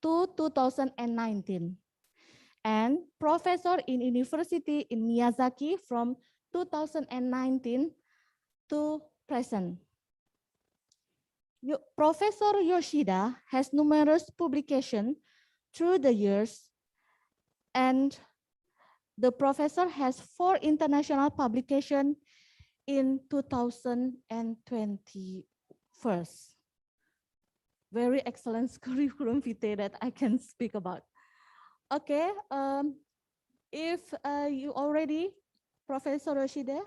2019, and professor in University in Miyazaki from 2019 to present. Professor Yoshida has numerous publications through the years, and the professor has 4 international publications in 2021. Very excellent curriculum vitae that I can speak about. Okay, if you already, Professor Yoshida?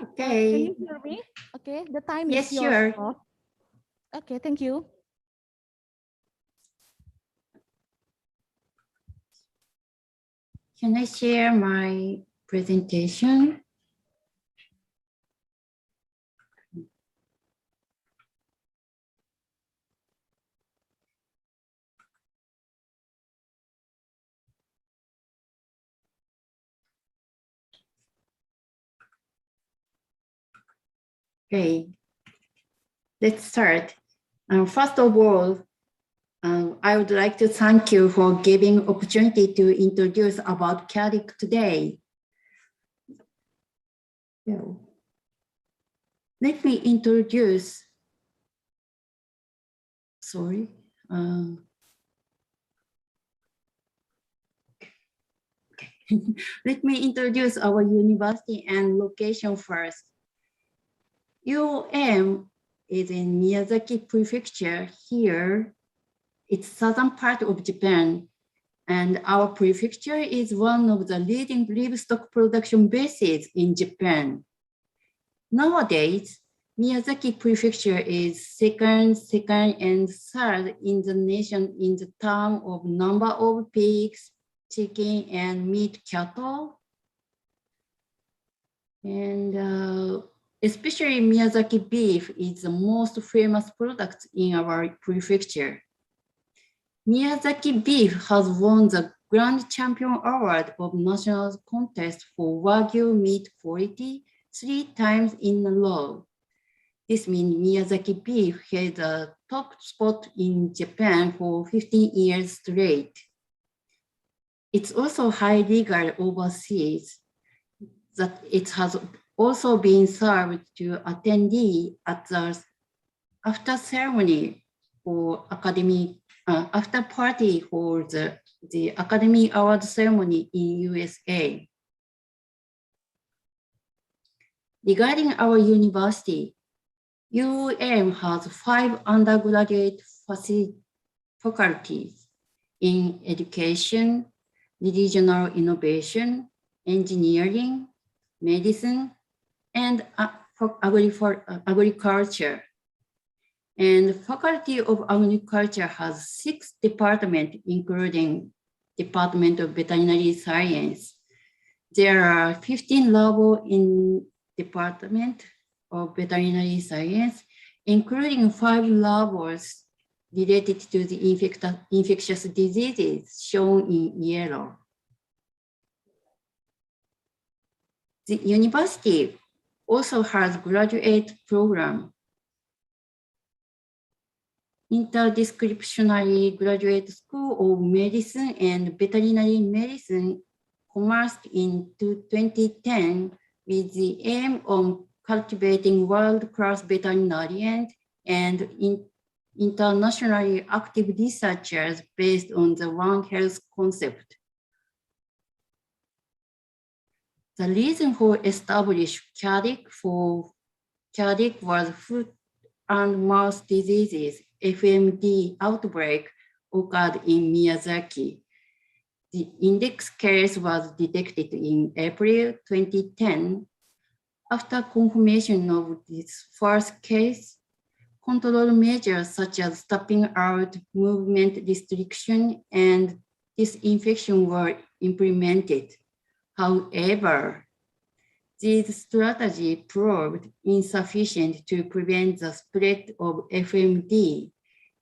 Okay. Can you hear me? Okay, the time Yes, is yours. sure. Okay, thank you. Can I share my presentation? Okay, let's start. First of all, I would like to thank you for giving opportunity to introduce about CADIC today. So, let me introduce, sorry. Let me introduce our university and location first. UM is in Miyazaki Prefecture here. It's southern part of Japan. And our prefecture is one of the leading livestock production bases in Japan. Nowadays, Miyazaki Prefecture is second, and third in the nation in the term of number of pigs, chicken, and meat cattle. And especially Miyazaki beef is the most famous product in our prefecture. Miyazaki beef has won the Grand Champion Award of National Contest for Wagyu meat quality 3 times in a row. This means Miyazaki beef had a top spot in Japan for 15 years straight. It's also highly regarded overseas that it has also been served to attendees at the after ceremony for academy, after party for the Academy Award ceremony in USA. Regarding our university, UM has 5 undergraduate faculties in education, regional innovation, engineering, medicine, and agriculture. And the Faculty of Agriculture has 6 departments, including Department of Veterinary Science. There are 15 labs in Department of Veterinary Science, including 5 labs related to the infectious diseases shown in yellow. The university also has graduate program, interdisciplinary graduate school of medicine and veterinary medicine commenced in 2010 with the aim of cultivating world-class veterinarians and internationally active researchers based on the One Health concept. The reason for establishing CADIC was foot and mouth diseases, FMD outbreak occurred in Miyazaki. The index case was detected in April 2010. After confirmation of this first case, control measures such as stopping out movement restriction and disinfection were implemented. However, this strategy proved insufficient to prevent the spread of FMD,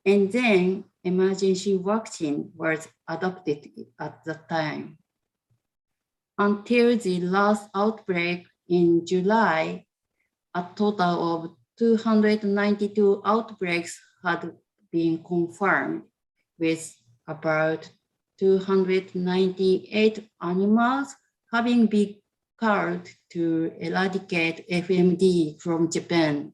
and then emergency vaccine was adopted at the time. Until the last outbreak in July, a total of 292 outbreaks had been confirmed, with about 298 animals having been culled to eradicate FMD from Japan.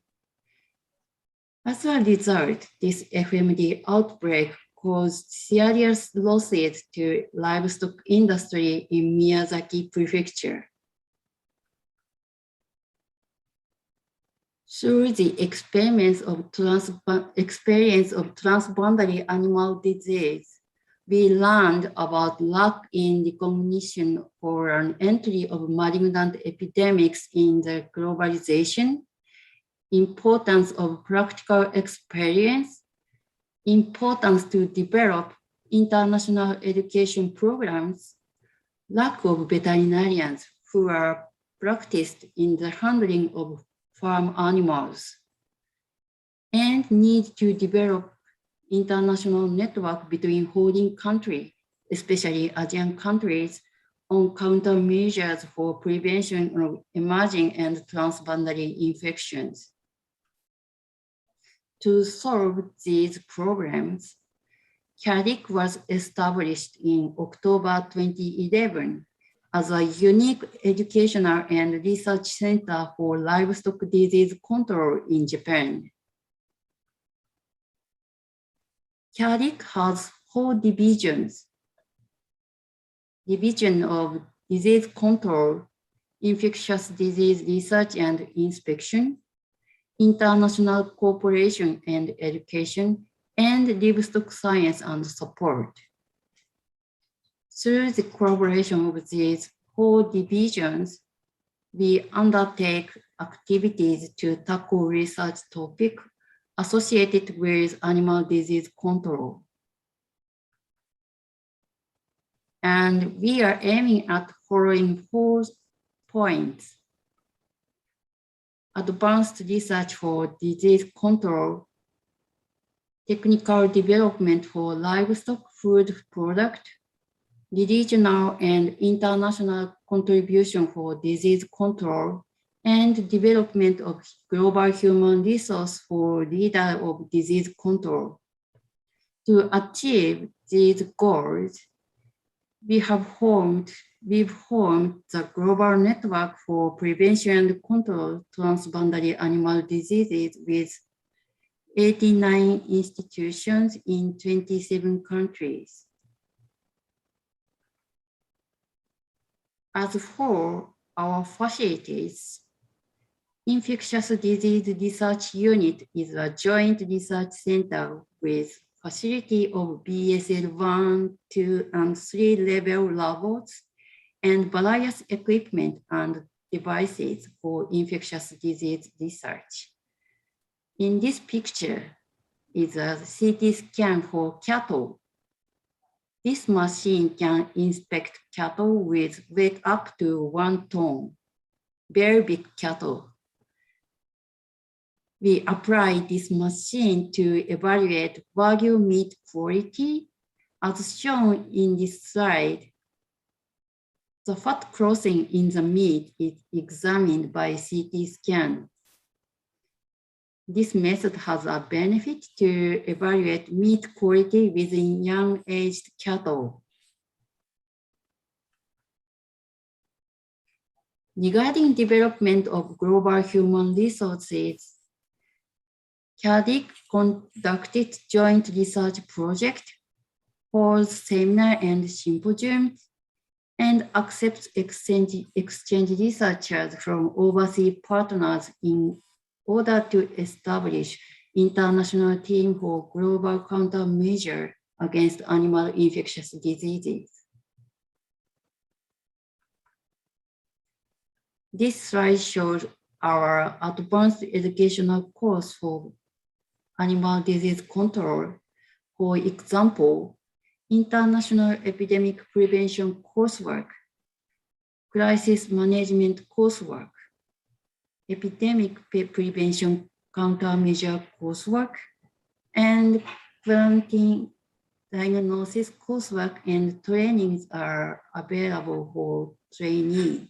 As a result, this FMD outbreak caused serious losses to livestock industry in Miyazaki Prefecture. Through the experience of transboundary animal disease, we learned about lack in recognition for an entry of malignant epidemics in the globalization, importance of practical experience, importance to develop international education programs, lack of veterinarians who are practiced in the handling of farm animals, and need to develop international network between holding countries, especially Asian countries, on countermeasures for prevention of emerging and transboundary infections. To solve these problems, CADIC was established in October 2011 as a unique educational and research center for livestock disease control in Japan. CADIC has 4 divisions: Division of Disease Control, Infectious Disease Research and Inspection, International Cooperation and Education, and Livestock Science and Support. Through the collaboration of these 4 divisions, we undertake activities to tackle research topics associated with animal disease control. And we are aiming at following 4 points: advanced research for disease control, technical development for livestock food product, regional and international contribution for disease control, and development of global human resource for leader of disease control. To achieve these goals, we've formed the Global Network for Prevention and Control Transboundary Animal Diseases with 89 institutions in 27 countries. As for our facilities, Infectious Disease Research Unit is a joint research center with facility of BSL 1, 2, and 3 level labs and various equipment and devices for infectious disease research. In this picture is a CT scan for cattle. This machine can inspect cattle with weight up to 1 ton, very big cattle. We apply this machine to evaluate Wagyu meat quality. As shown in this slide, the fat crossing in the meat is examined by CT scan. This method has a benefit to evaluate meat quality within young-aged cattle. Regarding development of global human resources, CADIC conducted joint research project, holds seminar and symposium, and accepts exchange researchers from overseas partners in order to establish international team for global countermeasure against animal infectious diseases. This slide shows our advanced educational course for animal disease control. For example, international epidemic prevention coursework, crisis management coursework, epidemic prevention countermeasure coursework, and preventing diagnosis coursework and trainings are available for trainees.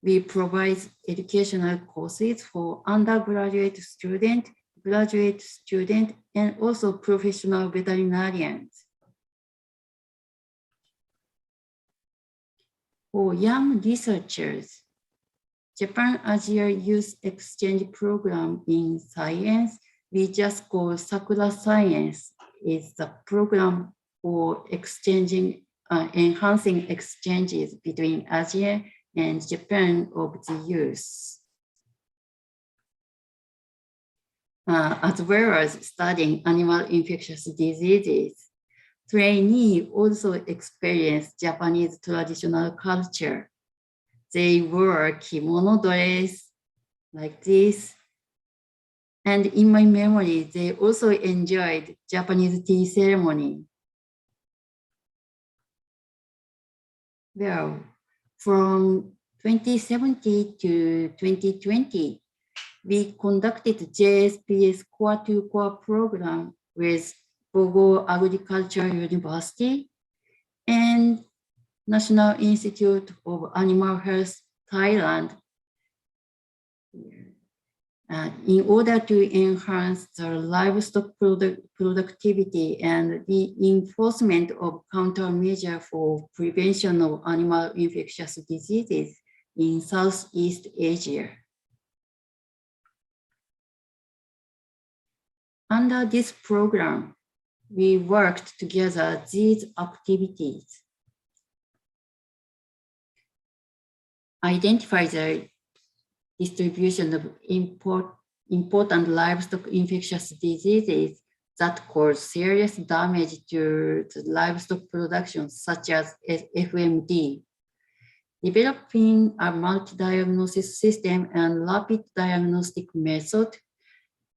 We provide educational courses for undergraduate student, graduate student, and also professional veterinarians. For young researchers, Japan-Asia Youth Exchange Program in Science, we just call Sakura Science, is the program for enhancing exchanges between Asia and Japan of the youth. as well as studying animal infectious diseases. Trainees also experienced Japanese traditional culture. They wore kimono dress like this. And in my memory, they also enjoyed Japanese tea ceremony. Well, from 2017 to 2020, we conducted JSPS Core 2 Core program with Bogo Agricultural University and National Institute of Animal Health, Thailand, in order to enhance the livestock productivity and the enforcement of countermeasures for prevention of animal infectious diseases in Southeast Asia. Under this program, we worked together these activities. Identify the distribution of important livestock infectious diseases that cause serious damage to the livestock production, such as FMD. Developing a multi-diagnosis system and rapid diagnostic method.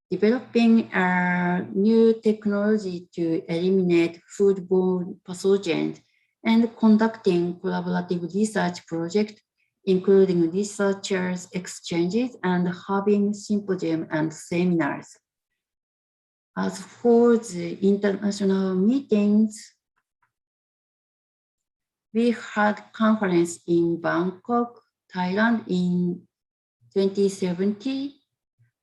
Developing a new technology to eliminate foodborne pathogens, and conducting collaborative research projects, including researchers exchanges and having symposium and seminars. As for the international meetings, we had conference in Bangkok, Thailand in 2017,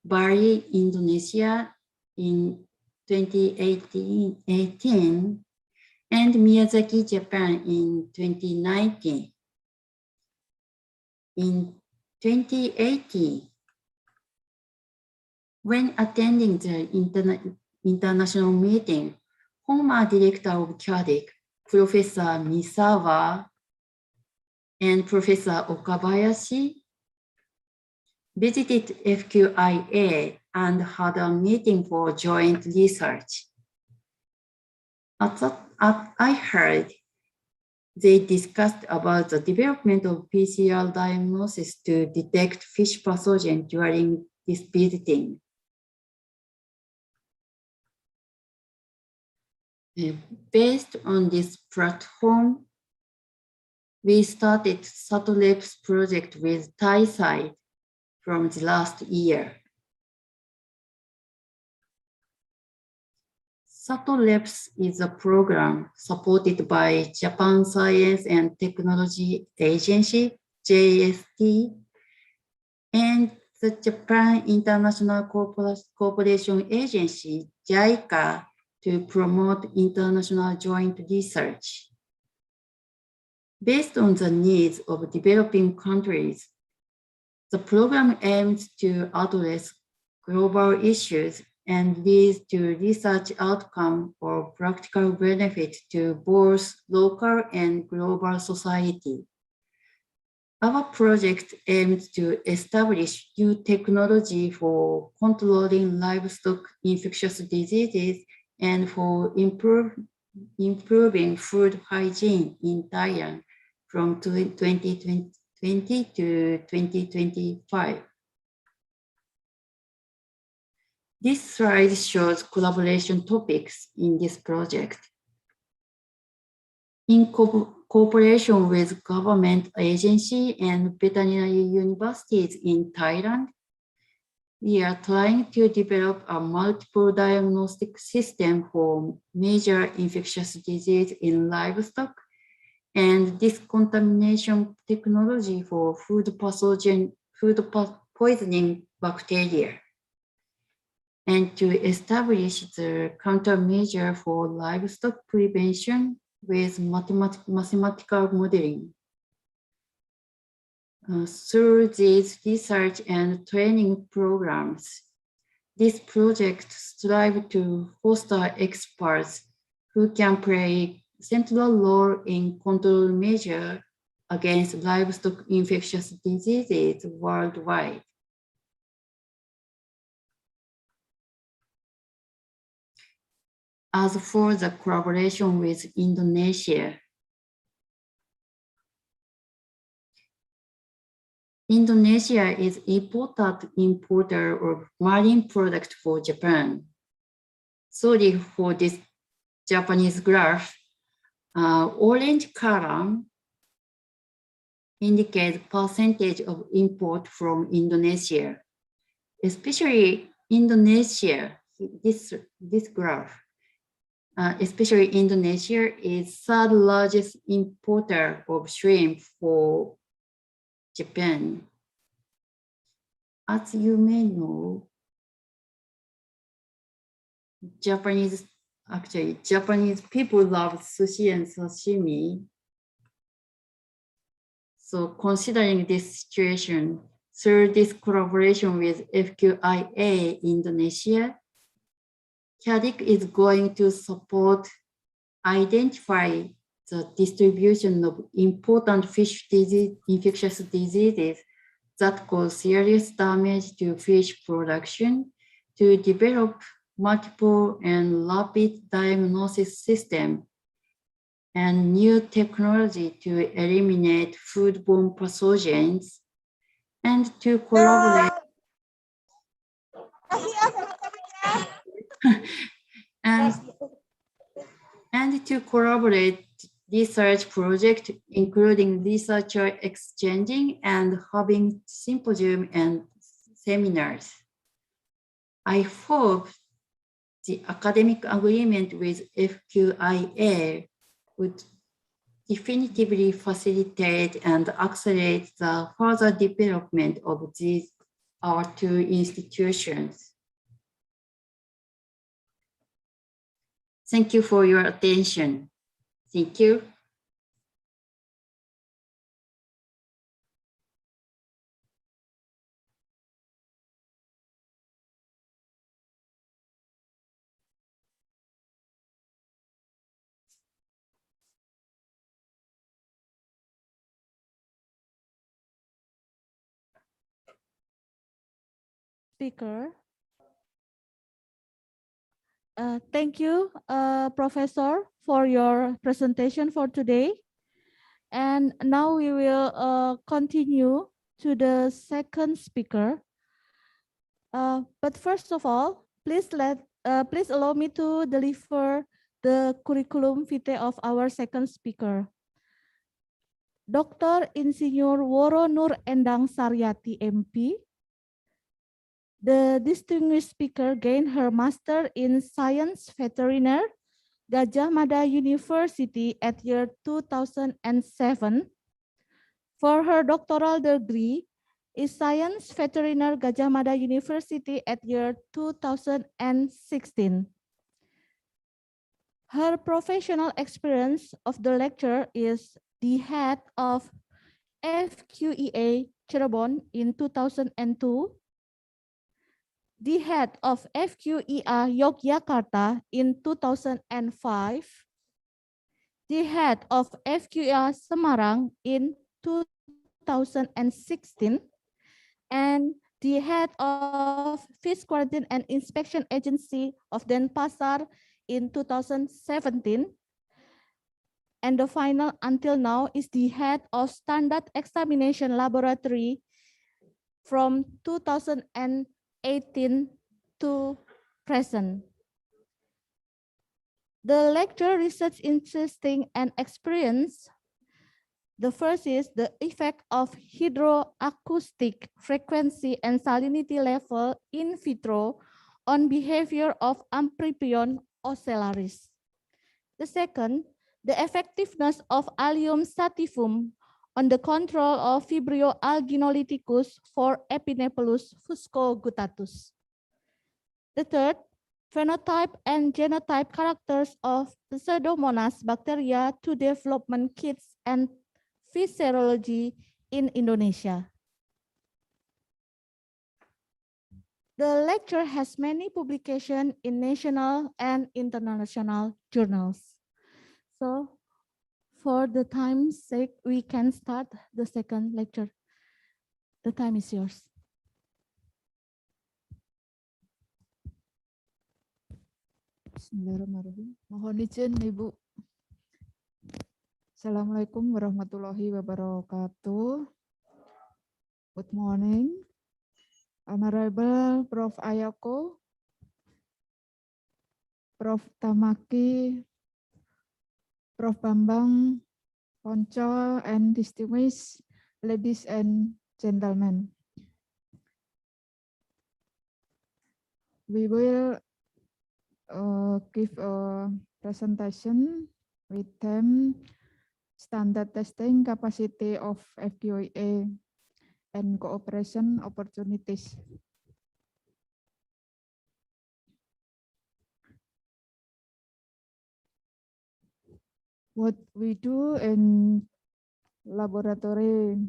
Bali, Indonesia in 2018, and Miyazaki, Japan in 2019. In 2018, when attending the international meeting, former director of CADIC, Professor Misawa and Professor Okabayashi visited FQIA and had a meeting for joint research. I heard they discussed about the development of PCR diagnosis to detect fish pathogen during this visiting. Based on this platform, we started SATOLEPS project with Thai side from the last year. SATOLEPS is a program supported by Japan Science and Technology Agency, JST, and the Japan International Cooperation Agency, JICA, to promote international joint research. Based on the needs of developing countries, the program aims to address global issues and leads to research outcome or practical benefit to both local and global society. Our project aims to establish new technology for controlling livestock infectious diseases and for improving food hygiene in Thailand from 2020 to 2025. This slide shows collaboration topics in this project. In cooperation with government agency and veterinary universities in Thailand, we are trying to develop a multiple diagnostic system for major infectious disease in livestock and discontamination technology for food poisoning bacteria, and to establish the countermeasure for livestock prevention with mathematical modeling. Through these research and training programs, this project strives to foster experts who can play a central role in control measures against livestock infectious diseases worldwide. As for the collaboration with Indonesia, Indonesia is important importer of marine products for Japan. Sorry for this Japanese graph. Orange column indicates percentage of import from Indonesia, especially Indonesia. This graph, especially Indonesia is third largest importer of shrimp for Japan. As you may know, Japanese people love sushi and sashimi. So considering this situation, through this collaboration with FQIA Indonesia, CADIC is going to support identify the distribution of important fish disease, infectious diseases that cause serious damage to fish production, to develop multiple and rapid diagnosis system and new technology to eliminate foodborne pathogens, and to collaborate and to collaborate research project, including researcher exchanging and having symposium and seminars. I hope the academic agreement with FQIA would definitively facilitate and accelerate the further development of our two institutions. Thank you for your attention. Thank you. Speaker. Thank you, Professor, for your presentation for today. And now we will continue to the second speaker. But first of all, please allow me to deliver the curriculum vitae of our second speaker. Dr. Insinyur Woro Nur Endang Saryati MP. The distinguished speaker gained her Master in Science Veteriner, Gajah Mada University at year 2007. For her doctoral degree, is Science Veteriner Gajah Mada University at year 2016. Her professional experience of the lecturer is the head of FQIA Cirebon in 2002, the head of FQIA Yogyakarta in 2005, the head of FQIA Semarang in 2016, and the head of Fish Quarantine and Inspection Agency of Denpasar in 2017. And the final until now is the head of Standard Examination Laboratory from 2018 to present. The lecture research interesting and experience. The first is the effect of hydroacoustic frequency and salinity level in vitro on behavior of Amphibian ocellaris. The second, the effectiveness of Allium sativum on the control of Vibrio alginolyticus for Epinephelus fuscoguttatus. The third, phenotype and genotype characters of Pseudomonas bacteria to development kits and fish serology in Indonesia. The lecture has many publications in national and international journals. So for the time's sake, we can start the second lecture. The time is yours. Bismillahirrahmanirrahim. Mohon izin Ibu. Assalamualaikum warahmatullahi wabarakatuh. Good morning, Honorable Prof. Ayako, Prof. Tamaki, Prof. Bambang, Ponco, and distinguished ladies and gentlemen. We will give a presentation with theme standard testing capacity of FQIA and cooperation opportunities. What we do in laboratory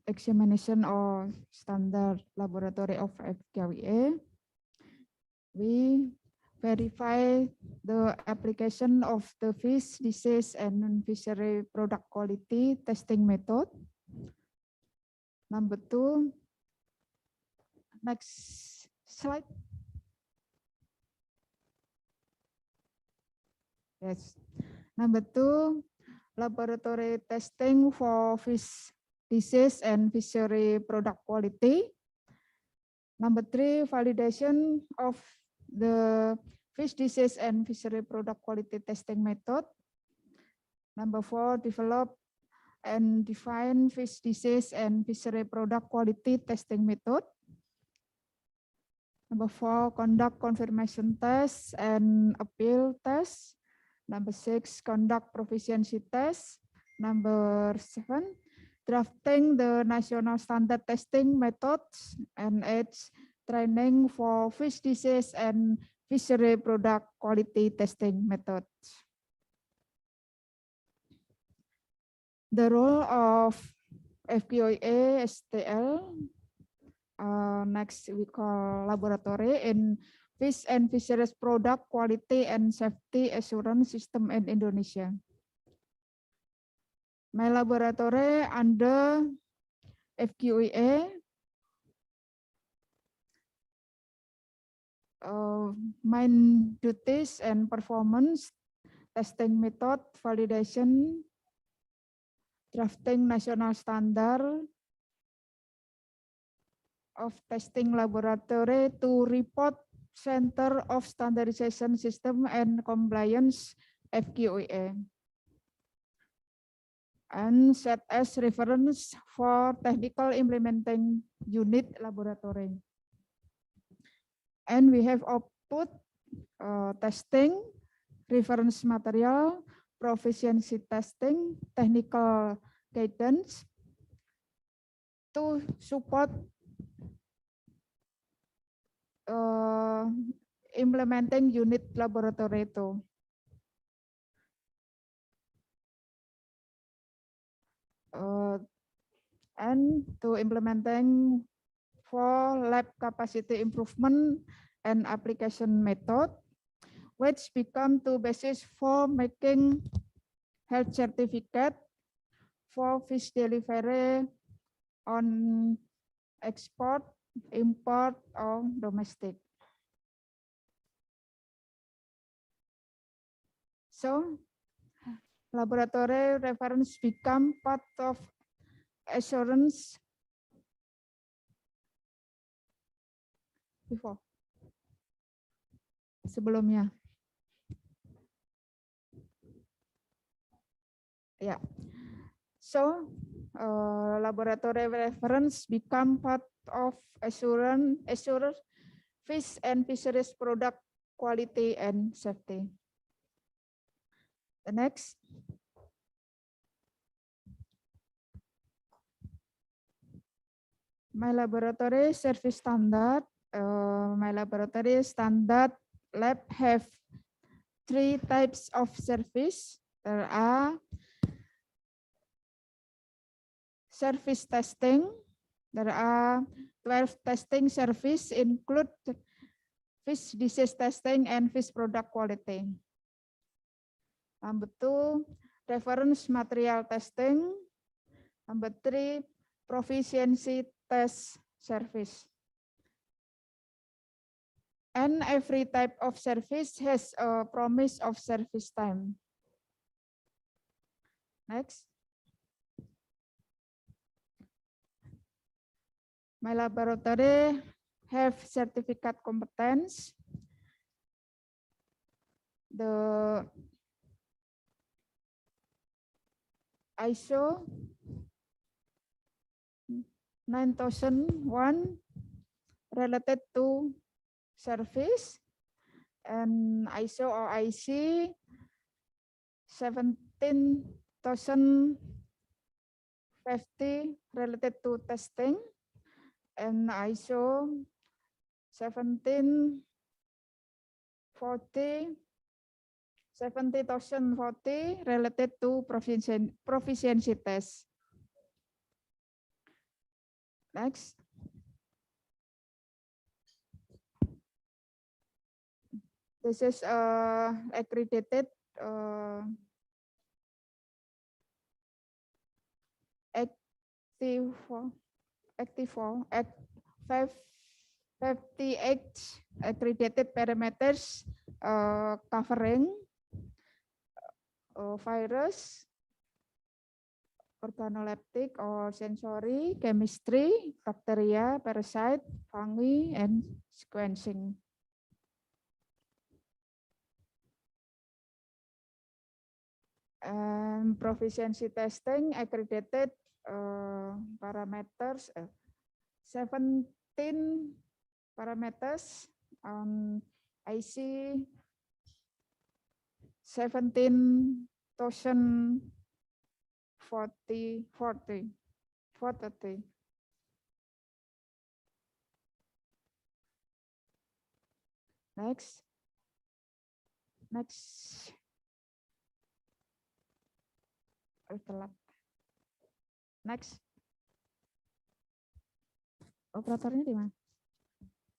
examination or standard laboratory of FQIA, we verify the application of the fish disease and fishery product quality testing method. Number 2, next slide. Yes. Number 2, laboratory testing for fish disease and fishery product quality. Number 3, validation of the fish disease and fishery product quality testing method. Number 4, develop and define fish disease and fishery product quality testing method. Number 4, conduct confirmation tests and appeal tests. Number 6, conduct proficiency tests. Number 7, drafting the national standard testing methods. And 8, training for fish disease and fishery product quality testing methods. The role of FQIA STL, next we call laboratory in fish and fisheries product quality and safety assurance system in Indonesia. My laboratory under FQIA main duties and performance, testing method, validation, drafting national standard of testing laboratory to report Center of Standardization System and Compliance FQIA, and set as reference for technical implementing unit laboratory. And we have output testing, reference material, proficiency testing, technical guidance to support implementing unit laboratory itu. And to implementing for lab capacity improvement and application method, which become the basis for making health certificate for fish delivery on export, import, or domestic. So, laboratory reference become part of assurance before. Sebelumnya. Yeah. So, laboratory reference become part of assure fish and fisheries product quality and safety. The next. My laboratory service standard. My laboratory standard lab have 3 types of service. There are service testing. There are 12 testing service, include fish disease testing and fish product quality. Number 2, reference material testing. Number 3, proficiency test service. And every type of service has a promise of service time. Next. My laboratory have certificate competence. The ISO 9001 related to service, and ISO or IC 17050 related to testing, and ISO 70040 related to proficiency test. Next. This is accredited at 58 accredited parameters covering virus, organoleptic or sensory, chemistry, bacteria, parasite, fungi, and sequencing. And proficiency testing accredited parameters, 17 parameters on IC 17,430. Next. Next. Operatornya di mana?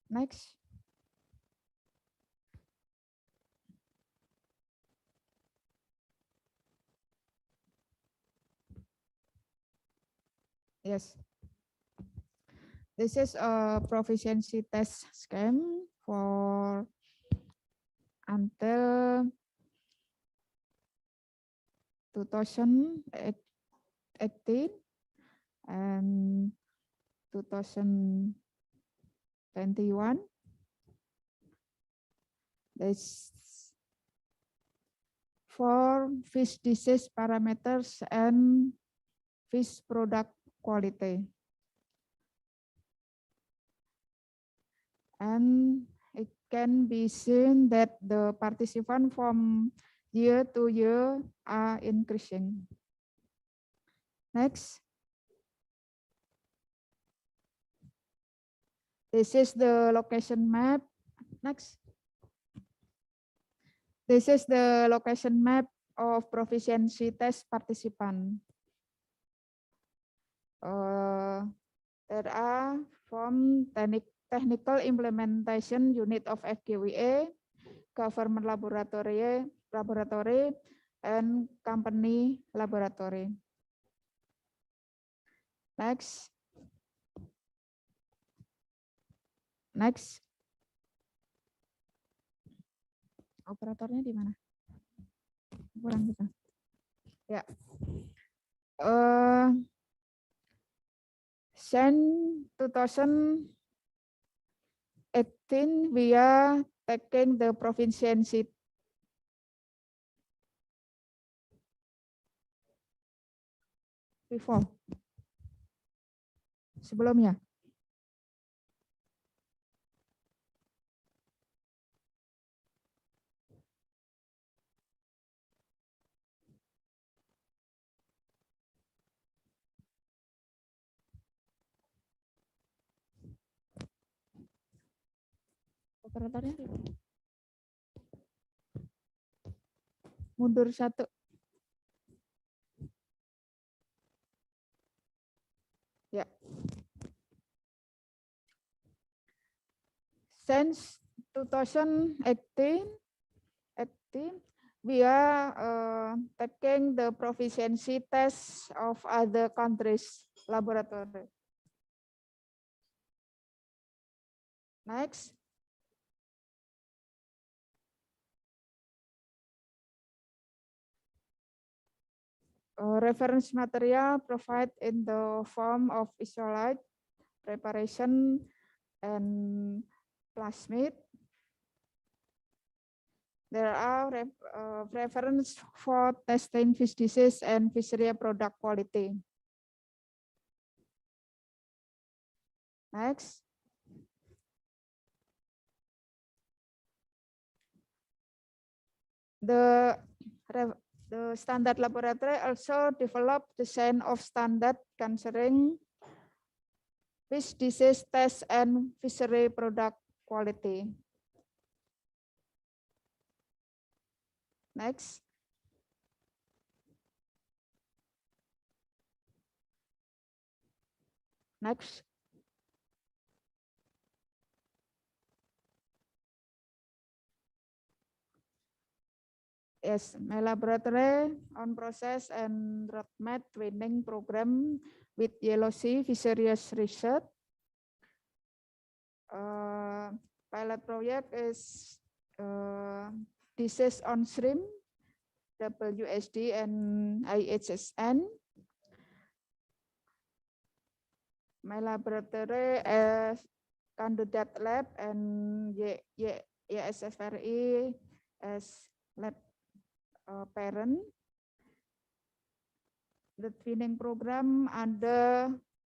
Next. Yes. This is a proficiency test scheme for until 2018 and 2021. This for fish disease parameters and fish product quality. And it can be seen that the participants from year to year are increasing. Next. This is the location map. Next. This is the location map of proficiency test participant. There are from technical implementation unit of FQIA, government laboratory, and company laboratory. Next. Next. Operatornya di mana? Kurang kita. Ya. Since 2018, we are taking the proficiency before. Sebelumnya. Operatornya mundur satu. Ya. Since 2018, we are taking the proficiency test of other countries' laboratory. Next. reference material provided in the form of isolate, preparation, and plasmid. There are reference for testing fish disease and fishery product quality. Next. The standard laboratory also developed the set of standard concerning fish disease test and fishery product quality. Next. Next. Yes, my laboratory on process and roadmap training program with Yellow Sea Fisheries Research. Pilot project is disease on shrimp, WSD and IHSN. My laboratory is candidate lab and YSFRI as lab parent. The training program under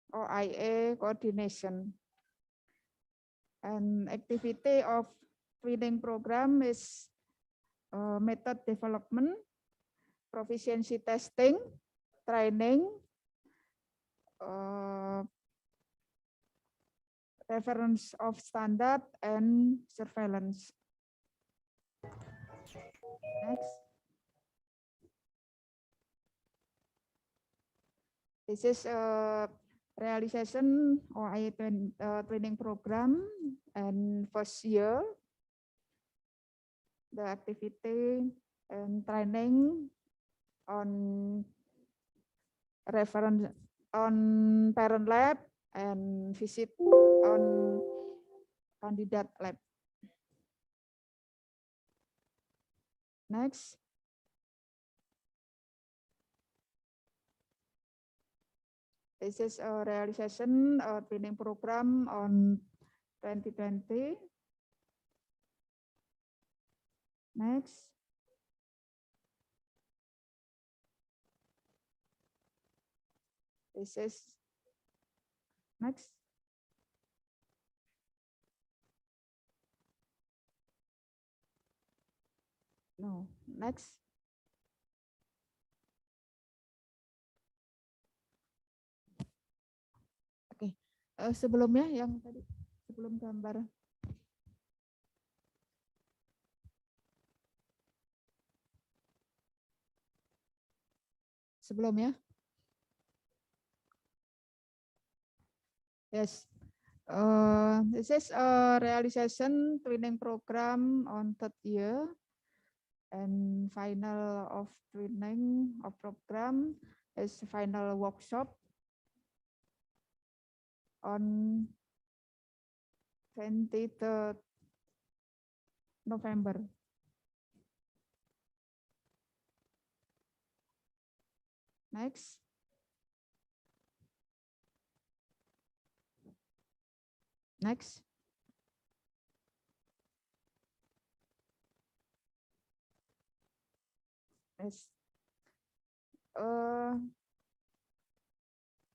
OIA coordination. And activity of training program is method development, proficiency testing, training, reference of standard, and surveillance. Next. This is a realization OIA training program and first year. The activity and training on reference on parent lab and visit on candidate lab. Next. This is a realization training program on 2020. Next. This is next. No, next. Oke, sebelumnya yang tadi sebelum gambar. Sebelumnya. Yes. This is a realization training program on third year and final of training of program is final workshop on 23rd November. Next. Next. Yes.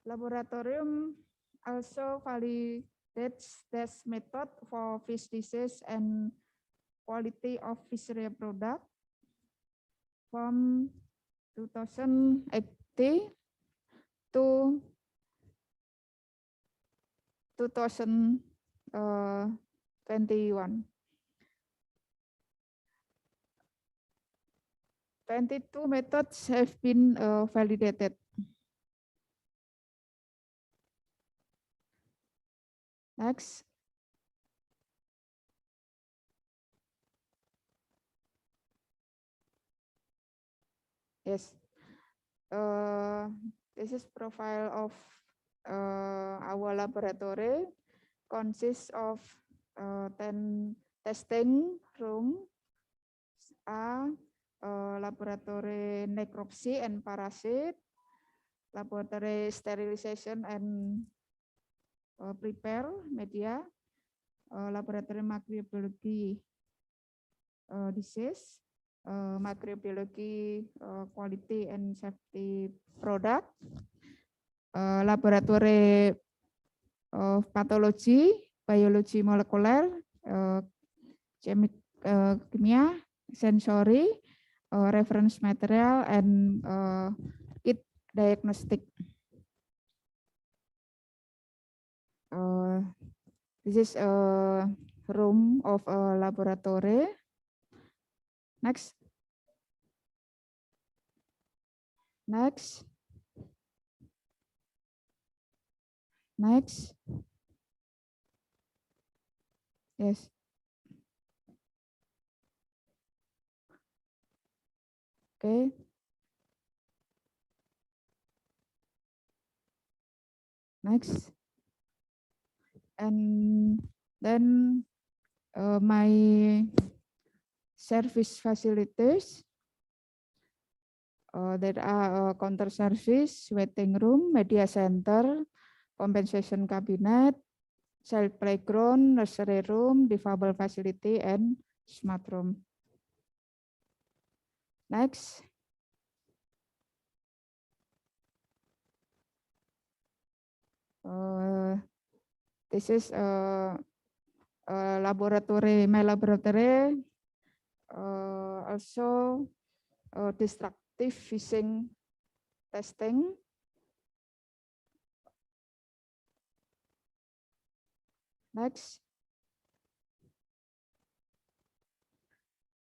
Laboratorium also validates this method for fish disease and quality of fishery product from 2080 to 2021. 22 methods have been validated. Next. Yes. This is profile of our laboratory. Consists of 10 testing rooms laboratory necropsy and parasite, laboratory sterilization and prepare media, laboratory microbiology disease, microbiology quality and safety product, laboratory pathology, biology molecular, kimia, sensory, reference material, and kit diagnostic. This is a room of a laboratory. Next. Next. Next. Yes. Okay. Next. And then my service facilities. There are counter service, waiting room, media center, compensation cabinet, child playground, nursery room, difabel facility, and smart room. Next. This is a laboratory, my laboratory. Also destructive fishing testing. Next.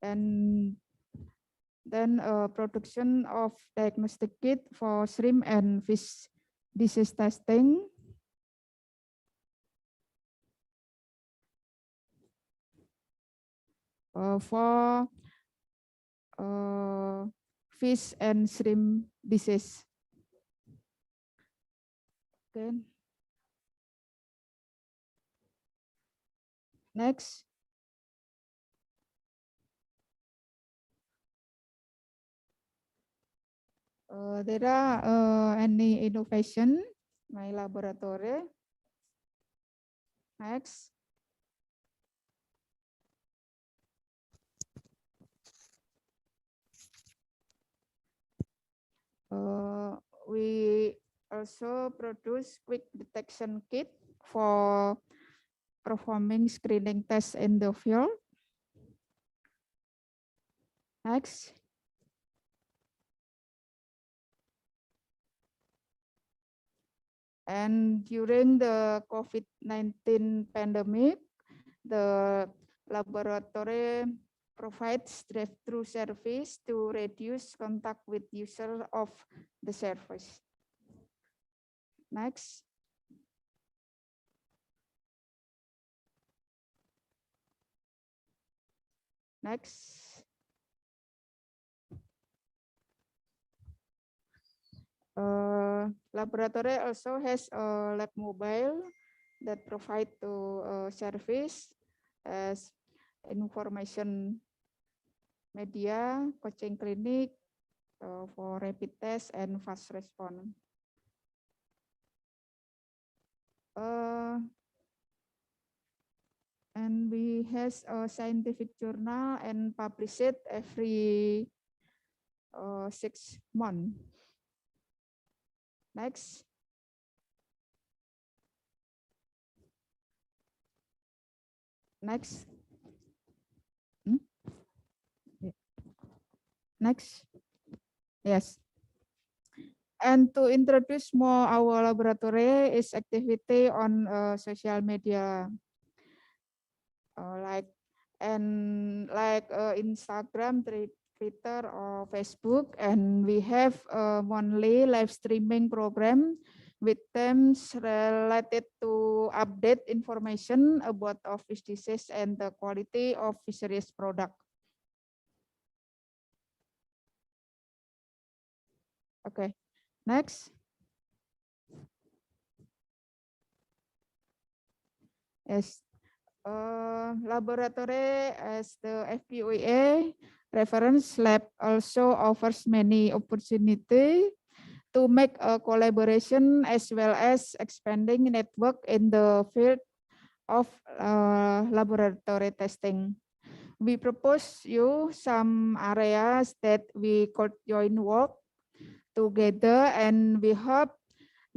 And then production of diagnostic kit for shrimp and fish disease testing. For fish and shrimp disease. Okay. Next. There are any innovation my laboratory. Next. We also produce quick detection kit for performing screening tests in the field. Next. And during the COVID-19 pandemic, the laboratory provides drive-through service to reduce contact with users of the service. Next. Next. Laboratory also has a lab mobile that provide to service as information media, coaching clinic for rapid test and fast response. And we has a scientific journal and publish it every 6 months. Next. Next. Next. Yes. And to introduce more our laboratory is activity on social media, like Instagram, Twitter, or Facebook, and we have a monthly live streaming program with themes related to update information about fish disease and the quality of fisheries product. Okay, next. Yes, laboratory as the FQIA reference lab also offers many opportunity to make a collaboration as well as expanding network in the field of laboratory testing. We propose you some areas that we could join work together, and we hope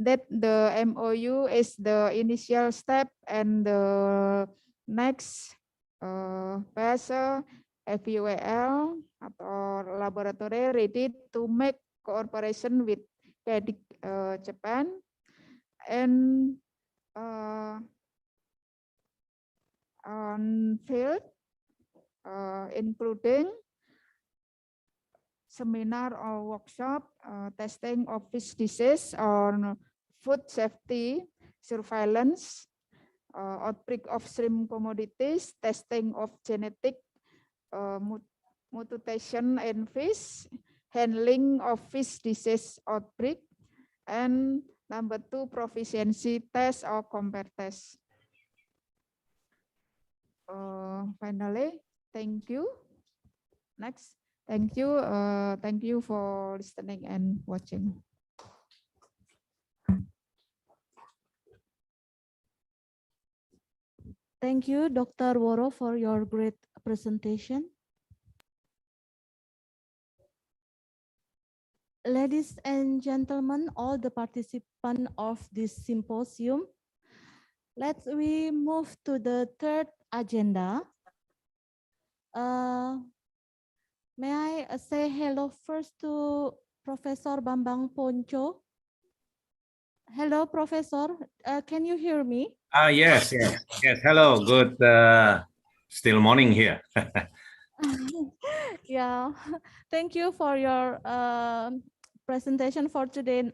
that the MOU is the initial step and the next phase FQIA atau laboratory ready to make cooperation with CADIC Japan and on field including seminar or workshop testing of fish disease on food safety, surveillance, outbreak of shrimp commodities, testing of genetic mutation in fish, handling of fish disease outbreak, and number 2, proficiency test or compare test. Finally, thank you. Next, thank you for listening and watching. Thank you, Dr. Woro, for your great presentation. Ladies and gentlemen, all the participants of this symposium, let's we move to the third agenda. May I say hello first to Professor Bambang Ponco? Hello, Professor. Can you hear me? Yes. Hello. Good. Still morning here. Yeah. Thank you for your presentation for today.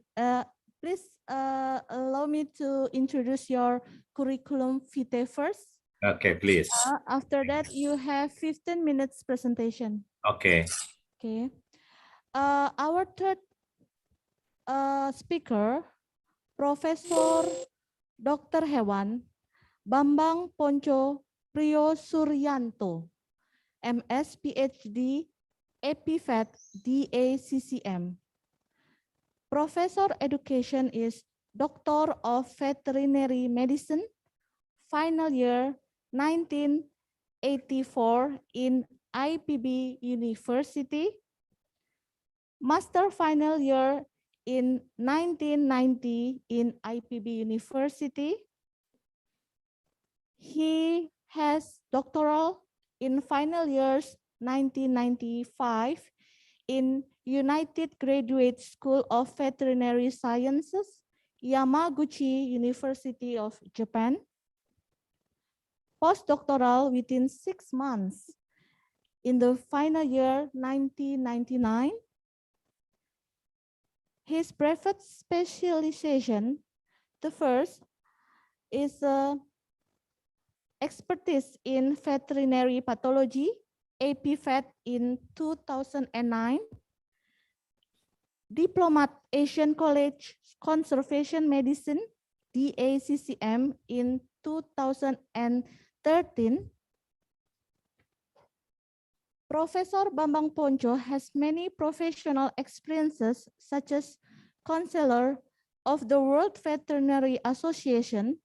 Please allow me to introduce your curriculum vitae first. Okay, please. After that, you have 15 minutes presentation. Okay. Okay. Our third speaker, Profesor Dr. Hewan Bambang Ponco Priyo Suryanto, MS PhD EpiVet DACCM. Professor Education is Doctor of Veterinary Medicine, final year 1984 in IPB University, Master final year in 1990 in IPB University. He has doctoral in final years 1995 in United Graduate School of Veterinary Sciences, Yamaguchi University of Japan. Postdoctoral within 6 months in the final year 1999. His private specialization, the first is expertise in veterinary pathology, EpiVet in 2009, Diplomat Asian College Conservation Medicine, DACCM in 2013. Professor Bambang Ponco has many professional experiences such as counselor of the World Veterinary Association,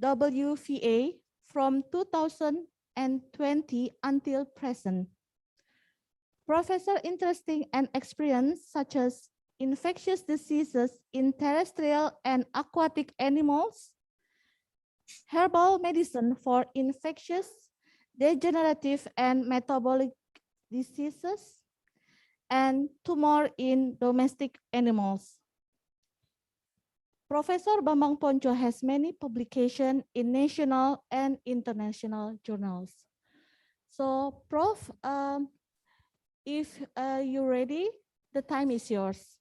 WVA, from 2020 until present. Professor interesting and experience such as infectious diseases in terrestrial and aquatic animals, herbal medicine for infectious, degenerative, and metabolic diseases, and tumor in domestic animals. Professor Bambang Ponco has many publications in national and international journals. So, Prof, if you're ready, the time is yours.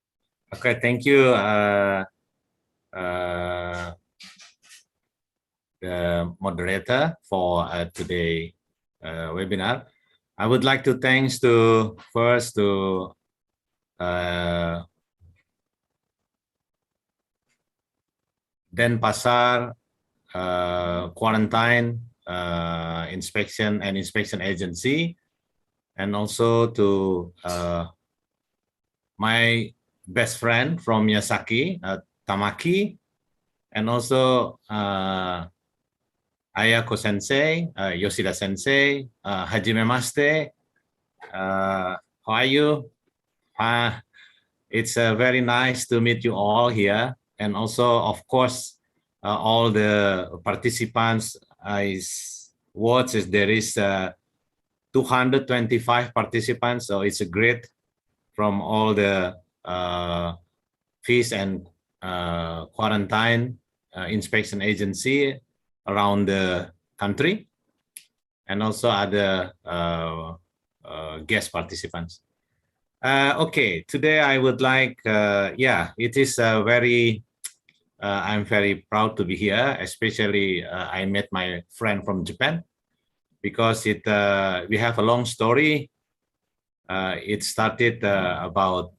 Okay, thank you, the moderator for today's webinar. I would like to thanks to first to Denpasar Quarantine Inspection Agency, and also to my best friend from Miyazaki, Tamaki, and also Ayako Sensei, Yoshida Sensei, Hajime Maste. How are you? It's very nice to meet you all here, and also, of course, all the participants. I watch there is 225 participants, so it's a great from all the fish and quarantine inspection agency around the country, and also other guest participants. Okay, today I would like, it is very, I'm very proud to be here, especially I met my friend from Japan, because we have a long story. It started about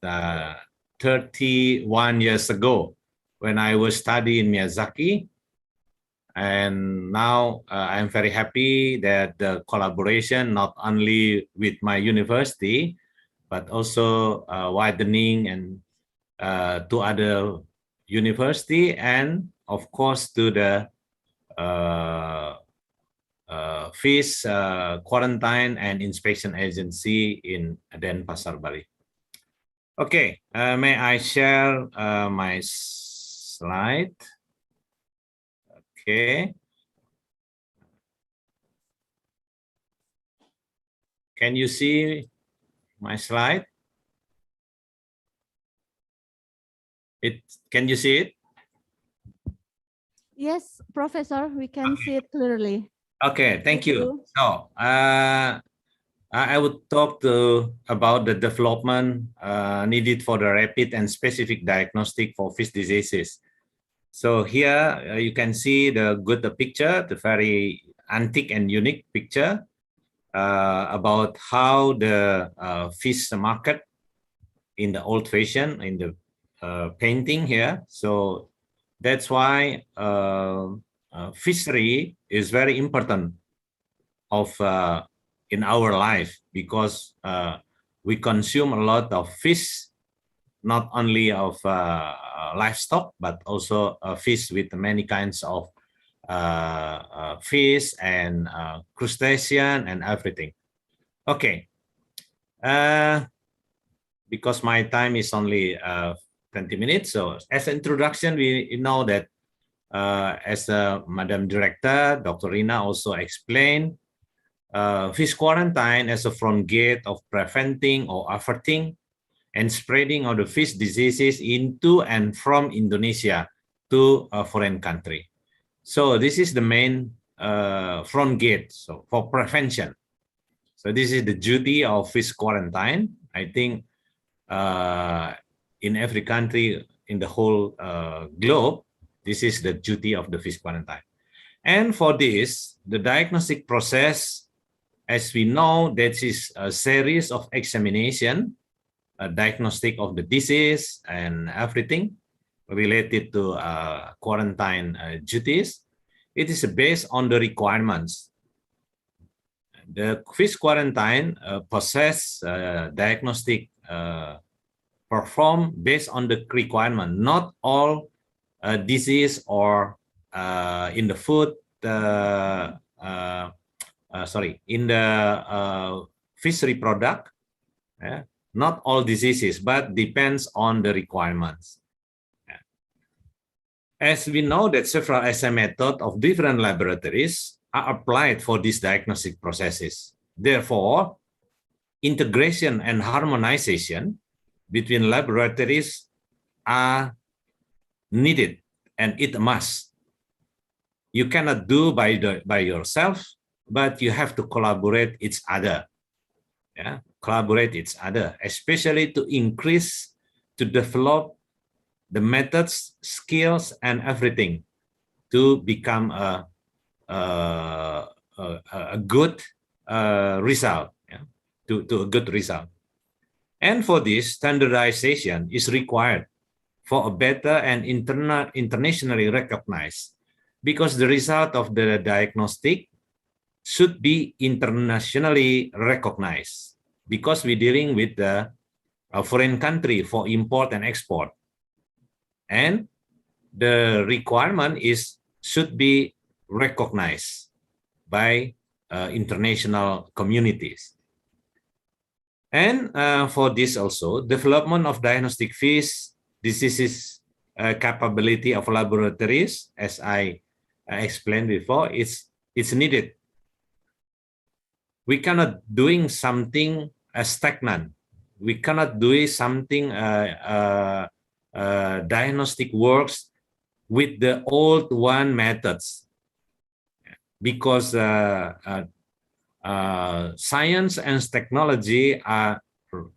31 years ago when I was studying in Miyazaki. And now I'm very happy that the collaboration, not only with my university, but also widening and to other university, and of course to the fish quarantine and inspection agency in Denpasar, Bali. Okay, may I share my slide? Okay. Can you see my slide? Can you see it? Yes, Professor, we can see it clearly. Okay, thank you. So I would talk about the development needed for the rapid and specific diagnostic for fish diseases. So here you can see the picture, the very antique and unique picture about how the fish market in the old fashion, in the painting here. So that's why fishery is very important in our life, because we consume a lot of fish, not only of livestock, but also fish with many kinds of fish and crustacean and everything. Okay, because my time is only 20 minutes. So as an introduction, we know that as Madam Director, Dr. Rina also explained, fish quarantine as a front gate of preventing or averting and spreading of the fish diseases into and from Indonesia to a foreign country. So this is the main front gate, so for prevention. So this is the duty of fish quarantine. I think in every country in the whole globe, this is the duty of the fish quarantine. And for this, the diagnostic process, as we know, that is a series of examination, a diagnostic of the disease and everything related to quarantine duties. It is based on the requirements. The fish quarantine process diagnostic performed based on the requirement. Not all disease or in the food, in the fishery product, not all diseases, but depends on the requirements. As we know that several assay methods of different laboratories are applied for these diagnostic processes. Therefore, integration and harmonization between laboratories are needed, and it must. You cannot do by yourself, but you have to collaborate each other. Yeah, collaborate each other, especially to increase, to develop the methods, skills, and everything to become a good result, to a good result. And for this, standardization is required for a better and internationally recognized, because the result of the diagnostic should be internationally recognized. because we're dealing with a foreign country for import and export. And the requirement should be recognized by international communities. And for this also, development of diagnostic fish diseases capability of laboratories, as I explained before, it's needed. We cannot doing something stagnant. We cannot do something diagnostic works with the old one methods, because science and technology are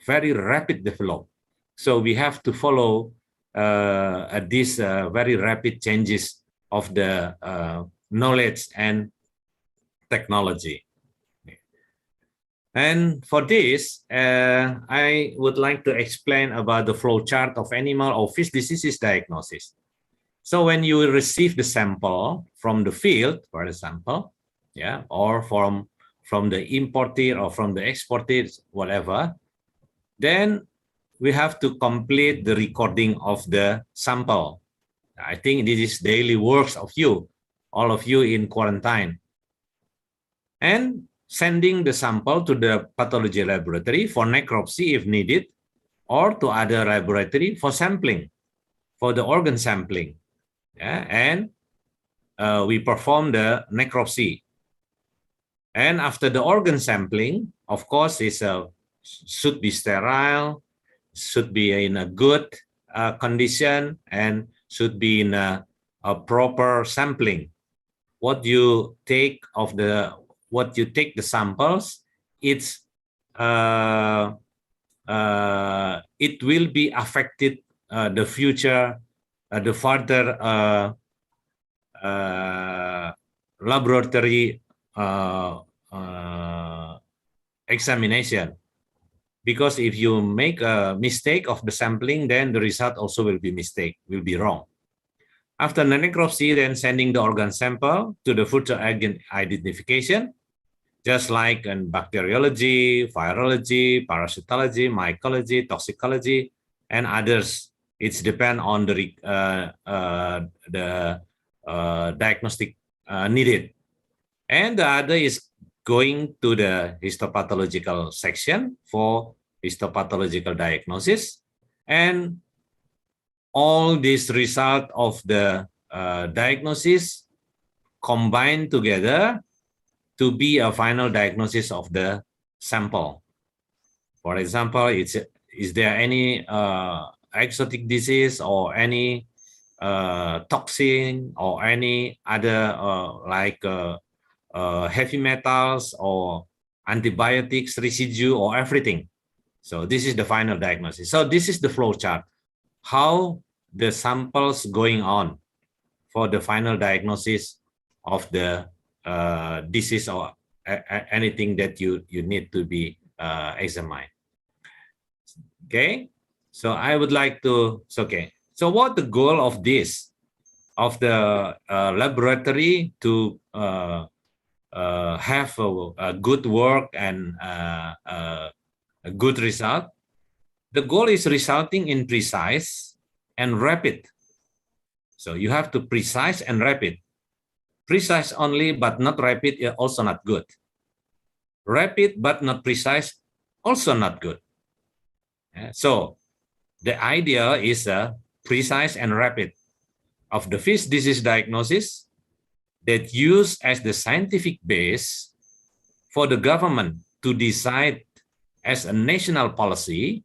very rapid develop. So we have to follow these very rapid changes of the knowledge and technology. And for this, I would like to explain about the flow chart of animal or fish diseases diagnosis. So when you receive the sample from the field, for example, yeah, or from the importer or from the exporter, whatever, then we have to complete the recording of the sample. I think this is daily works of you, all of you in quarantine. And sending the sample to the pathology laboratory for necropsy if needed, or to other laboratory for sampling, for the organ sampling. Yeah, and we perform the necropsy. And after the organ sampling, of course, it should be sterile, should be in a good condition, and should be in a proper sampling. What you take the samples, it will be affected the future, the further laboratory examination. Because if you make a mistake of the sampling, then the result also will be wrong. After the necropsy, then sending the organ sample to the further identification, just like in bacteriology, virology, parasitology, mycology, toxicology, and others. It depends on the diagnostic needed. And the other is going to the histopathological section for histopathological diagnosis. And all these result of the diagnosis combined together to be a final diagnosis of the sample. For example, is there any exotic disease or any toxin or any other like heavy metals or antibiotics residue or everything. So this is the final diagnosis. So this is the flow chart, how the samples going on for the final diagnosis of the disease or anything that you need to be examined. Okay, so I would like to, so what the goal of this, of the laboratory to have a good work and a good result? The goal is resulting in precise and rapid. So you have to precise and rapid. Precise only but not rapid is also not good. Rapid but not precise, also not good. So the idea is precise and rapid of the fish disease diagnosis that use as the scientific base for the government to decide as a national policy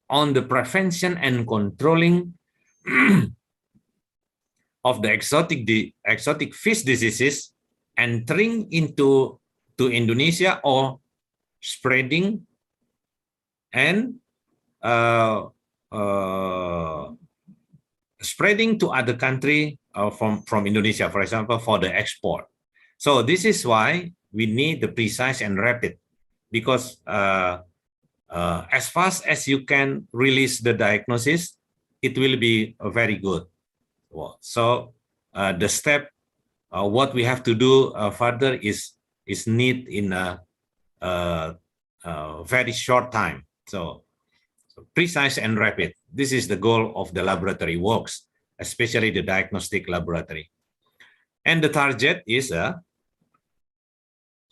on the prevention and controlling of the exotic fish diseases entering into Indonesia or spreading and spreading to other country from Indonesia, for example, for the export. So this is why we need the precise and rapid, because as fast as you can release the diagnosis, it will be very good. So the step, what we have to do further is need in very short time. So precise and rapid. This is the goal of the laboratory works, especially the diagnostic laboratory. And the target is